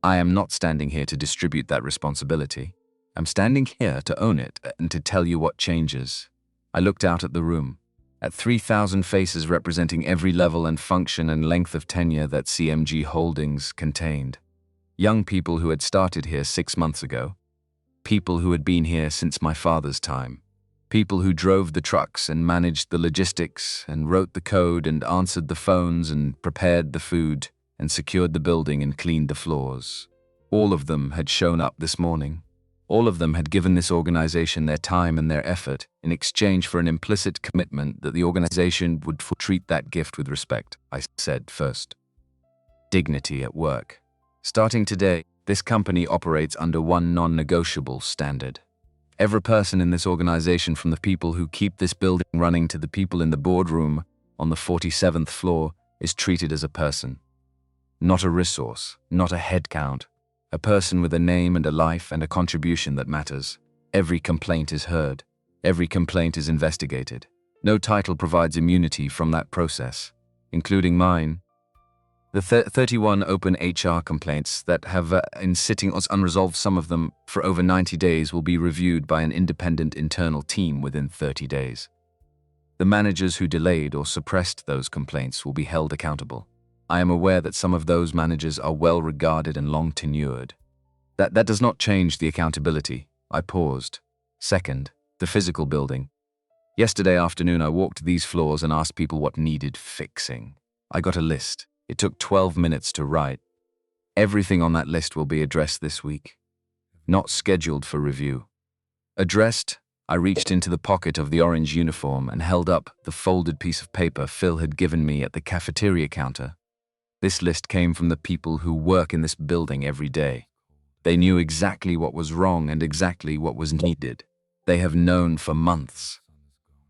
I am not standing here to distribute that responsibility. I'm standing here to own it and to tell you what changes. I looked out at the room, at 3,000 faces representing every level and function and length of tenure that CMG Holdings contained. Young people who had started here 6 months ago. People who had been here since my father's time. People who drove the trucks and managed the logistics and wrote the code and answered the phones and prepared the food. and secured the building and cleaned the floors. All of them had shown up this morning. All of them had given this organization their time and their effort in exchange for an implicit commitment that the organization would treat that gift with respect. I said first. Dignity at work. Starting today, this company operates under one non-negotiable standard. Every person in this organization, from the people who keep this building running to the people in the boardroom on the 47th floor, is treated as a person. Not a resource, not a head count. A person with a name and a life and a contribution that matters. Every complaint is heard. Every complaint is investigated. No title provides immunity from that process, including mine. The 31 open HR complaints that have been sitting as unresolved, some of them for over 90 days, will be reviewed by an independent internal team within 30 days. The managers who delayed or suppressed those complaints will be held accountable. I am aware that some of those managers are well regarded and long tenured. That does not change the accountability. I paused. Second, the physical building. Yesterday afternoon I walked these floors and asked people what needed fixing. I got a list. It took 12 minutes to write. Everything on that list will be addressed this week. Not scheduled for review. Addressed, I reached into the pocket of the orange uniform and held up the folded piece of paper Phil had given me at the cafeteria counter. This list came from the people who work in this building every day. They knew exactly what was wrong and exactly what was needed. They have known for months.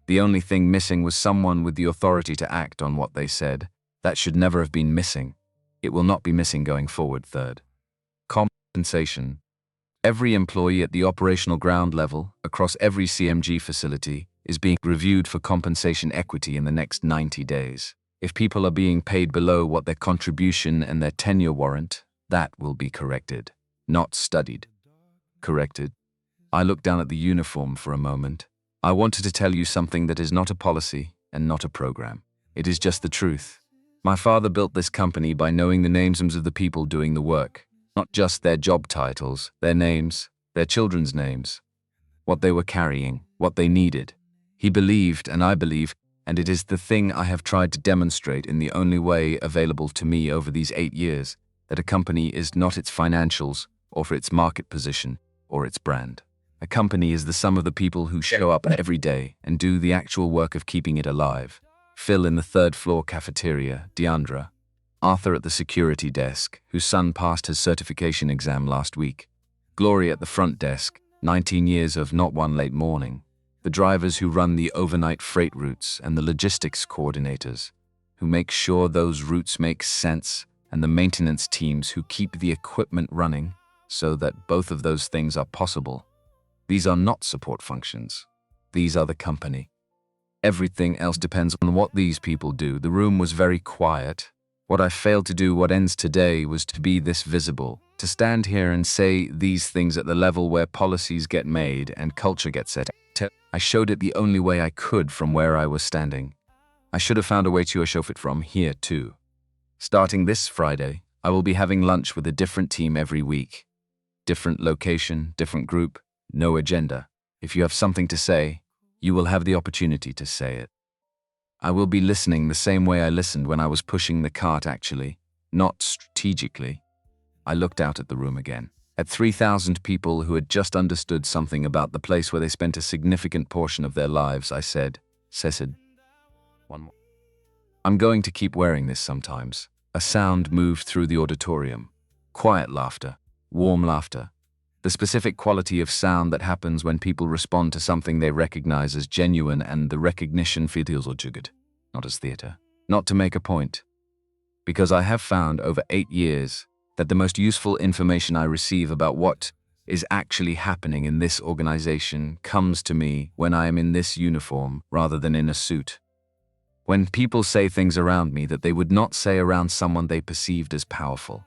The only thing missing was someone with the authority to act on what they said. That should never have been missing. It will not be missing going forward. Third, compensation. Every employee at the operational ground level, across every CMG facility, is being reviewed for compensation equity in the next 90 days. If people are being paid below what their contribution and their tenure warrant, that will be corrected. Not studied. Corrected. I looked down at the uniform for a moment. I wanted to tell you something that is not a policy and not a program. It is just the truth. My father built this company by knowing the names of the people doing the work, not just their job titles, their names, their children's names, what they were carrying, what they needed. He believed, and I believe, and it is the thing I have tried to demonstrate in the only way available to me over these 8 years, that a company is not its financials, or for its market position, or its brand. A company is the sum of the people who show up every day and do the actual work of keeping it alive. Phil in the third-floor cafeteria, Deandra. Arthur at the security desk, whose son passed his certification exam last week. Gloria at the front desk, 19 years of not one late morning. The drivers who run the overnight freight routes and the logistics coordinators, who make sure those routes make sense, and the maintenance teams who keep the equipment running so that both of those things are possible. These are not support functions. These are the company. Everything else depends on what these people do. The room was very quiet. What I failed to do, what ends today, was to be this visible, to stand here and say these things at the level where policies get made and culture gets set. I showed it the only way I could from where I was standing. I should have found a way to show it from here too. Starting this Friday, I will be having lunch with a different team every week. Different location, different group, no agenda. If you have something to say, you will have the opportunity to say it. I will be listening the same way I listened when I was pushing the cart, actually, not strategically. I looked out at the room again, at 3,000 people who had just understood something about the place where they spent a significant portion of their lives. I said, one more. I'm going to keep wearing this sometimes. A sound moved through the auditorium. Quiet laughter, warm laughter. The specific quality of sound that happens when people respond to something they recognize as genuine, and the recognition feels good, not as theater. Not to make a point. Because I have found over 8 years that the most useful information I receive about what is actually happening in this organization comes to me when I am in this uniform rather than in a suit. When people say things around me that they would not say around someone they perceived as powerful.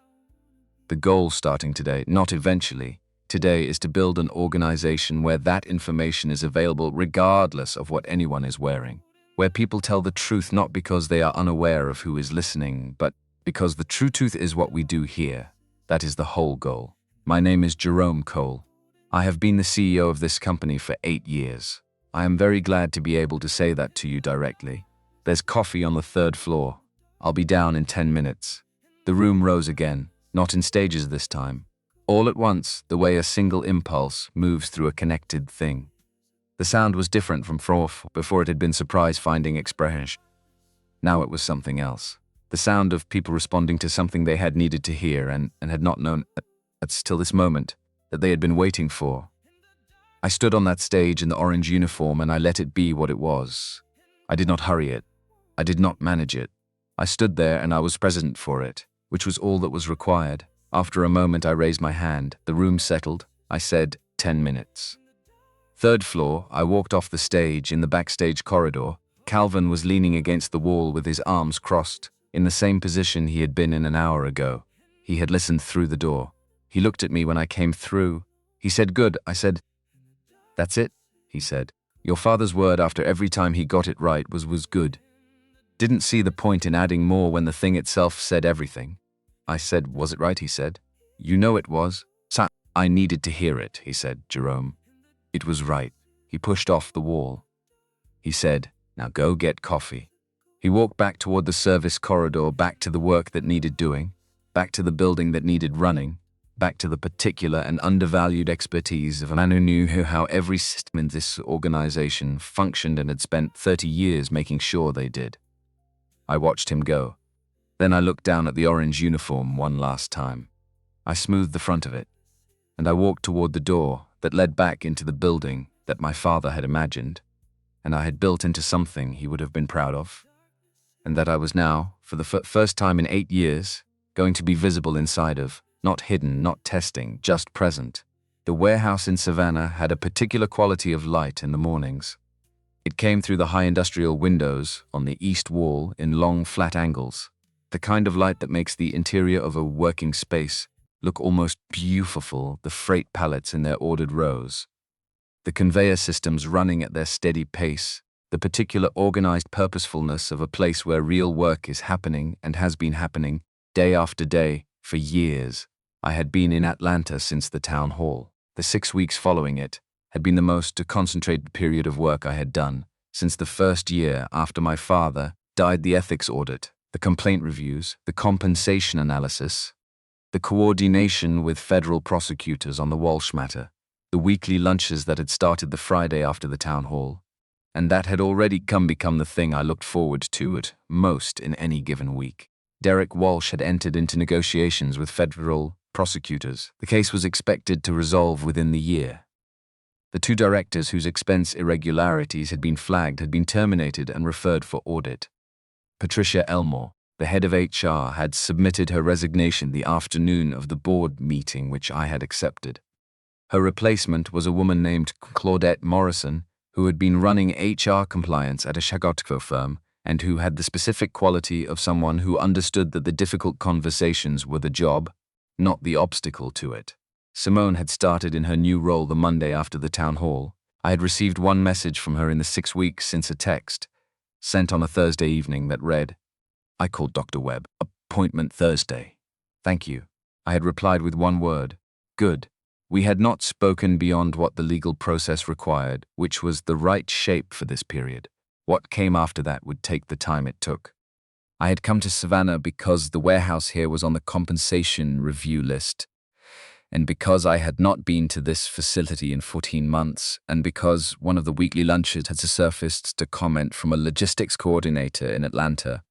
The goal starting today, not eventually, today, is to build an organization where that information is available regardless of what anyone is wearing. Where people tell the truth not because they are unaware of who is listening, but because the true truth is what we do here. That is the whole goal. My name is Jerome Cole. I have been the CEO of this company for 8 years. I am very glad to be able to say that to you directly. There's coffee on the 3rd floor. I'll be down in 10 minutes. The room rose again, not in stages this time. All at once, the way a single impulse moves through a connected thing. The sound was different from before it had been surprise-finding expression. Now it was something else. The sound of people responding to something they had needed to hear and had not known till this moment that they had been waiting for. I stood on that stage in the orange uniform and I let it be what it was. I did not hurry it. I did not manage it. I stood there and I was present for it, which was all that was required. After a moment I raised my hand. The room settled. I said, 10 minutes. Third floor, I walked off the stage. In the backstage corridor, Calvin was leaning against the wall with his arms crossed, in the same position he had been in an hour ago. He had listened through the door. He looked at me when I came through. He said, good. I said, that's it, he said. Your father's word after every time he got it right was good. Didn't see the point in adding more when the thing itself said everything. I said, was it right, he said. You know it was. I needed to hear it, he said, Jerome. It was right. He pushed off the wall. He said, now go get coffee. He walked back toward the service corridor, back to the work that needed doing, back to the building that needed running, back to the particular and undervalued expertise of a man who knew how every system in this organization functioned and had spent 30 years making sure they did. I watched him go. Then I looked down at the orange uniform one last time. I smoothed the front of it, and I walked toward the door that led back into the building that my father had imagined, and I had built into something he would have been proud of, and that I was now, for the first time in 8 years, going to be visible inside of, not hidden, not testing, just present. The warehouse in Savannah had a particular quality of light in the mornings. It came through the high industrial windows on the east wall in long, flat angles, the kind of light that makes the interior of a working space look almost beautiful, the freight pallets in their ordered rows, the conveyor systems running at their steady pace, the particular organized purposefulness of a place where real work is happening and has been happening day after day for years. I had been in Atlanta since the town hall. The 6 weeks following it had been the most concentrated period of work I had done since the first year after my father died. The ethics audit, the complaint reviews, the compensation analysis, the coordination with federal prosecutors on the Walsh matter, the weekly lunches that had started the Friday after the town hall, and that had already become the thing I looked forward to at most in any given week. Derek Walsh had entered into negotiations with federal prosecutors. The case was expected to resolve within the year. The 2 directors whose expense irregularities had been flagged had been terminated and referred for audit. Patricia Elmore, the head of HR, had submitted her resignation the afternoon of the board meeting which I had accepted. Her replacement was a woman named Claudette Morrison, who had been running HR compliance at a Chicago firm and who had the specific quality of someone who understood that the difficult conversations were the job, not the obstacle to it. Simone had started in her new role the Monday after the town hall. I had received one message from her in the 6 weeks since, a text sent on a Thursday evening that read, I called Dr. Webb. Appointment Thursday. Thank you. I had replied with one word. Good. We had not spoken beyond what the legal process required, which was the right shape for this period. What came after that would take the time it took. I had come to Savannah because the warehouse here was on the compensation review list, and because I had not been to this facility in 14 months, and because one of the weekly lunches had surfaced a comment from a logistics coordinator in Atlanta,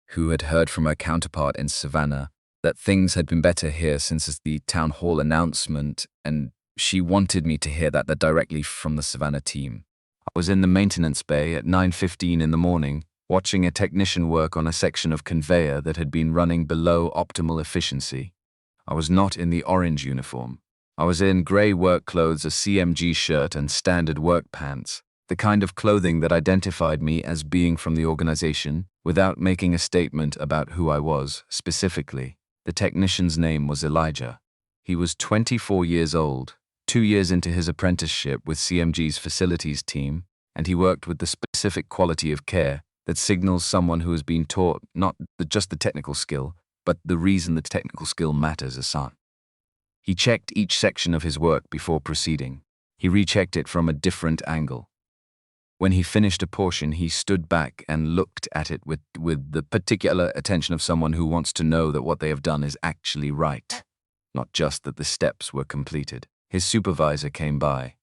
who had heard from her counterpart in Savannah that things had been better here since the town hall announcement, and she wanted me to hear that directly from the Savannah team. I was in the maintenance bay at 9:15 in the morning, watching a technician work on a section of conveyor that had been running below optimal efficiency. I was not in the orange uniform. I was in grey work clothes, a CMG shirt, and standard work pants, the kind of clothing that identified me as being from the organization without making a statement about who I was specifically. The technician's name was Elijah. He was 24 years old, 2 years into his apprenticeship with CMG's facilities team, and he worked with the specific quality of care that signals someone who has been taught not just the technical skill, but the reason the technical skill matters as son. He checked each section of his work before proceeding. He rechecked it from a different angle. When he finished a portion, he stood back and looked at it with the particular attention of someone who wants to know that what they have done is actually right, not just that the steps were completed. His supervisor came by.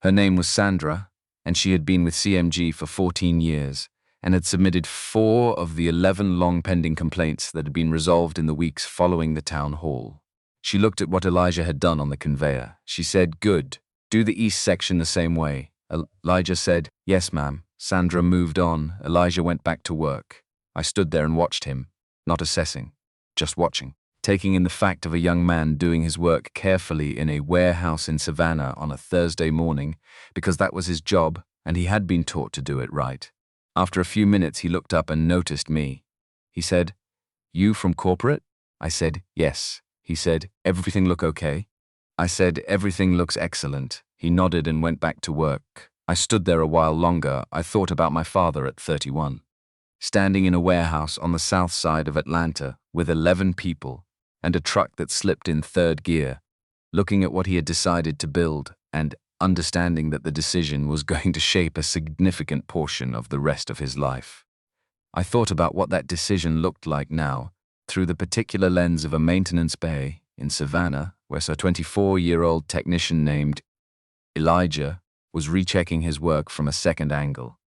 Her name was Sandra, and she had been with CMG for 14 years and had submitted 4 of the 11 long-pending complaints that had been resolved in the weeks following the town hall. She looked at what Elijah had done on the conveyor. She said, "Good. Do the east section the same way." Elijah said, "Yes, ma'am." Sandra moved on. Elijah went back to work. I stood there and watched him, not assessing, just watching, taking in the fact of a young man doing his work carefully in a warehouse in Savannah on a Thursday morning, because that was his job and he had been taught to do it right. After a few minutes, he looked up and noticed me. He said, "You from corporate?" I said, "Yes." He said, "Everything look okay?" I said, "Everything looks excellent." He nodded and went back to work. I stood there a while longer. I thought about my father at 31, standing in a warehouse on the south side of Atlanta with 11 people and a truck that slipped in 3rd gear, looking at what he had decided to build and understanding that the decision was going to shape a significant portion of the rest of his life. I thought about what that decision looked like now through the particular lens of a maintenance bay in Savannah, where a 24-year-old technician named Elijah was rechecking his work from a second angle,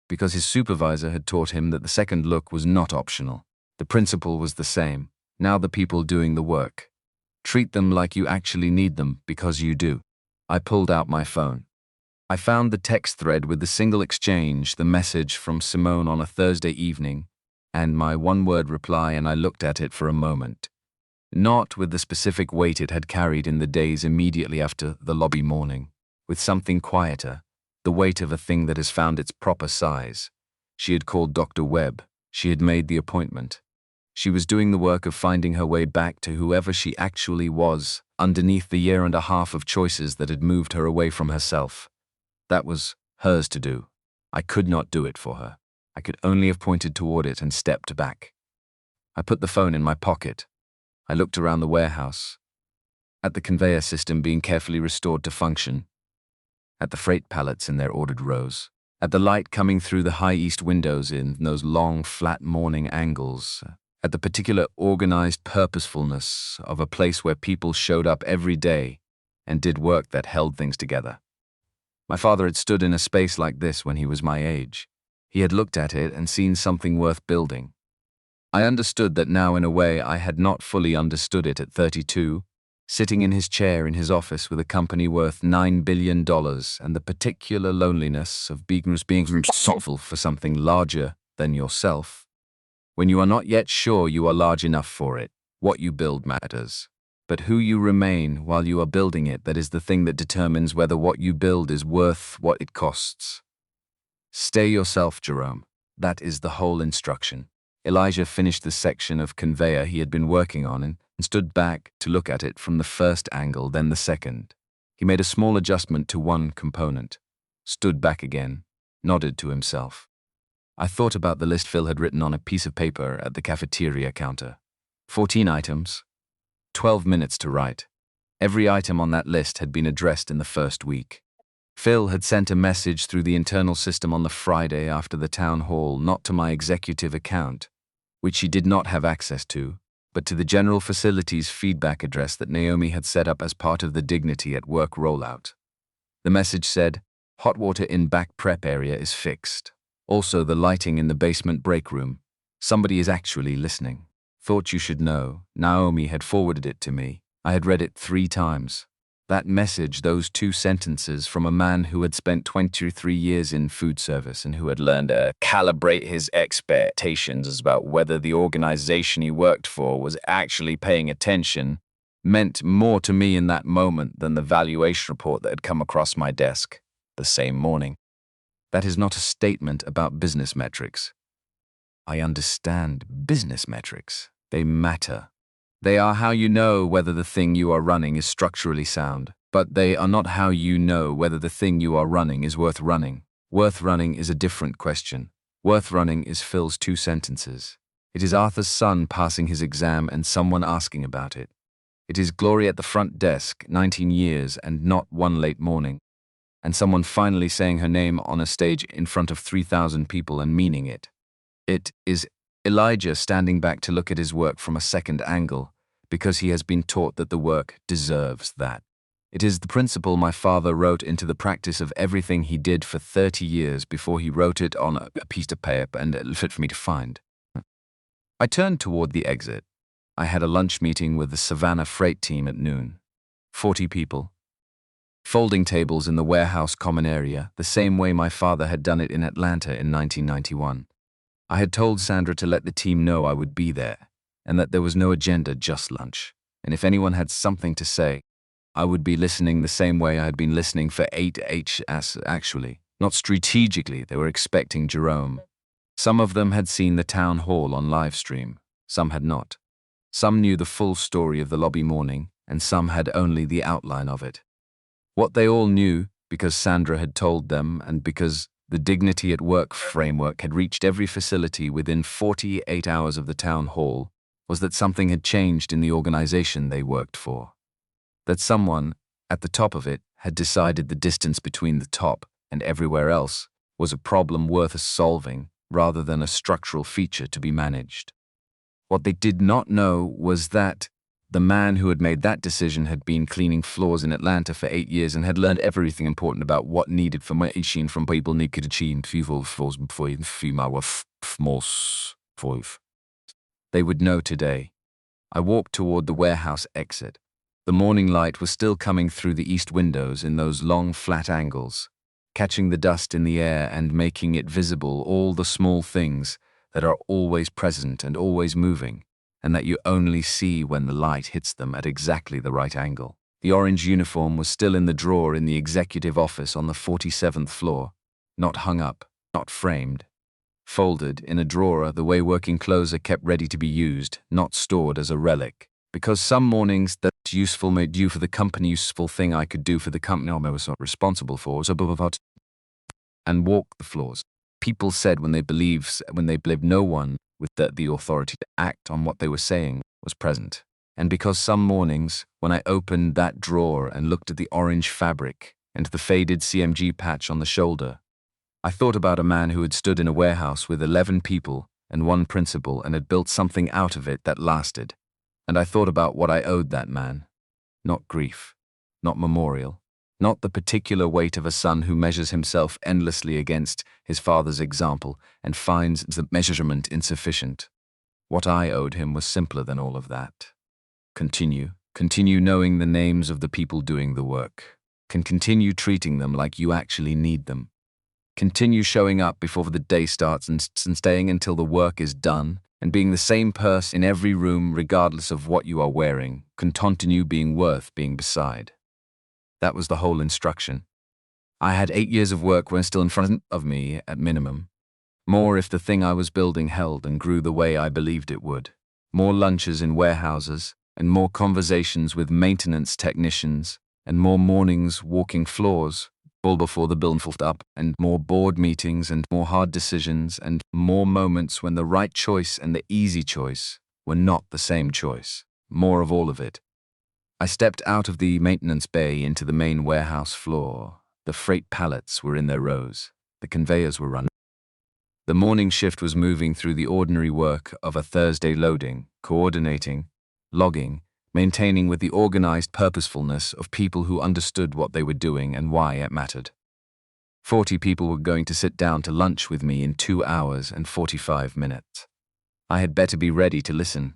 because his supervisor had taught him that the second look was not optional. The principle was the same. Now the people doing the work. Treat them like you actually need them, because you do. I pulled out my phone. I found the text thread with the single exchange, the message from Simone on a Thursday evening, and my one-word reply, and I looked at it for a moment. Not with the specific weight it had carried in the days immediately after the lobby morning. With something quieter, the weight of a thing that has found its proper size. She had called Dr. Webb. She had made the appointment. She was doing the work of finding her way back to whoever she actually was, underneath the 1.5 years of choices that had moved her away from herself. That was hers to do. I could not do it for her. I could only have pointed toward it and stepped back. I put the phone in my pocket. I looked around the warehouse, at the conveyor system being carefully restored to function, at the freight pallets in their ordered rows, at the light coming through the high east windows in those long, flat morning angles, at the particular organized purposefulness of a place where people showed up every day and did work that held things together. My father had stood in a space like this when he was my age. He had looked at it and seen something worth building. I understood that now in a way I had not fully understood it at 32, sitting in his chair in his office with a company worth $9 billion and the particular loneliness of being responsible for something larger than yourself. When you are not yet sure you are large enough for it, what you build matters. But who you remain while you are building it, that is the thing that determines whether what you build is worth what it costs. Stay yourself, Jerome. That is the whole instruction. Elijah finished the section of conveyor he had been working on and stood back to look at it from the first angle, then the second. He made a small adjustment to one component, stood back again, nodded to himself. I thought about the list Phil had written on a piece of paper at the cafeteria counter. 14 items, 12 minutes to write. Every item on that list had been addressed in the first week. Phil had sent a message through the internal system on the Friday after the town hall, not to my executive account, which she did not have access to, but to the general facilities feedback address that Naomi had set up as part of the Dignity at Work rollout. The message said, "Hot water in back prep area is fixed. Also the lighting in the basement break room. Somebody is actually listening. Thought you should know." Naomi had forwarded it to me. I had read it 3 times. That message, those 2 sentences from a man who had spent 23 years in food service and who had learned to calibrate his expectations about whether the organization he worked for was actually paying attention, meant more to me in that moment than the valuation report that had come across my desk the same morning. That is not a statement about business metrics. I understand business metrics. They matter. They are how you know whether the thing you are running is structurally sound, but they are not how you know whether the thing you are running is worth running. Worth running is a different question. Worth running is Phil's 2 sentences. It is Arthur's son passing his exam and someone asking about it. It is Glory at the front desk, 19 years and not one late morning. and someone finally saying her name on a stage in front of 3,000 people and meaning it. It is Elijah standing back to look at his work from a second angle, because he has been taught that the work deserves that. It is the principle my father wrote into the practice of everything he did for 30 years before he wrote it on a piece of paper and it fit for me to find. I turned toward the exit. I had a lunch meeting with the Savannah freight team at noon. 40 people. Folding tables in the warehouse common area, the same way my father had done it in Atlanta in 1991. I had told Sandra to let the team know I would be there, and that there was no agenda, just lunch. And if anyone had something to say, I would be listening the same way I had been listening for 8 HS actually. Not strategically, they were expecting Jerome. Some of them had seen the town hall on live stream, some had not. Some knew the full story of the lobby morning, and some had only the outline of it. What they all knew, because Sandra had told them and because the Dignity at Work framework had reached every facility within 48 hours of the town hall, was that something had changed in the organization they worked for. That someone, at the top of it, had decided the distance between the top and everywhere else was a problem worth solving rather than a structural feature to be managed. What they did not know was that the man who had made that decision had been cleaning floors in Atlanta for 8 years and had learned everything important about what needed for machine from people need to achieve They would know today. I walked toward the warehouse exit. The morning light was still coming through the east windows in those long flat angles, catching the dust in the air and making it visible, all the small things that are always present and always moving, and that you only see when the light hits them at exactly the right angle. The orange uniform was still in the drawer in the executive office on the 47th floor, not hung up, not framed. Folded in a drawer the way working clothes are kept ready to be used, not stored as a relic. Because some mornings that's useful made you for the company, useful thing I could do for the company I was not responsible for, and walk the floors. People said when they believed no one with the authority to act on what they were saying was present. And because some mornings, when I opened that drawer and looked at the orange fabric and the faded CMG patch on the shoulder, I thought about a man who had stood in a warehouse with 11 people and one principal and had built something out of it that lasted. And I thought about what I owed that man. Not grief, not memorial, not the particular weight of a son who measures himself endlessly against his father's example and finds the measurement insufficient. What I owed him was simpler than all of that. Continue knowing the names of the people doing the work. Continue treating them like you actually need them. Continue showing up before the day starts and staying until the work is done. And being the same person in every room regardless of what you are wearing, continue being worth being beside. That was the whole instruction. I had 8 years of work were still in front of me at minimum. More if the thing I was building held and grew the way I believed it would. More lunches in warehouses, and more conversations with maintenance technicians, and more mornings walking floors, all before the building filled up, and more board meetings and more hard decisions and more moments when the right choice and the easy choice were not the same choice. More of all of it. I stepped out of the maintenance bay into the main warehouse floor. The freight pallets were in their rows. The conveyors were running. The morning shift was moving through the ordinary work of a Thursday loading, coordinating, logging, maintaining with the organized purposefulness of people who understood what they were doing and why it mattered. 40 people were going to sit down to lunch with me in 2 hours and 45 minutes. I had better be ready to listen.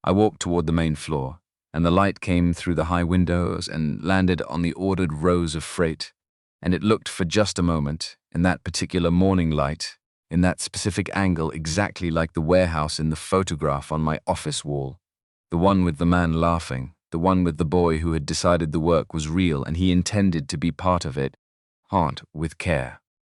I walked toward the main floor, and the light came through the high windows and landed on the ordered rows of freight, and it looked for just a moment, in that particular morning light, in that specific angle exactly like the warehouse in the photograph on my office wall. The one with the man laughing, the one with the boy who had decided the work was real and he intended to be part of it, with care.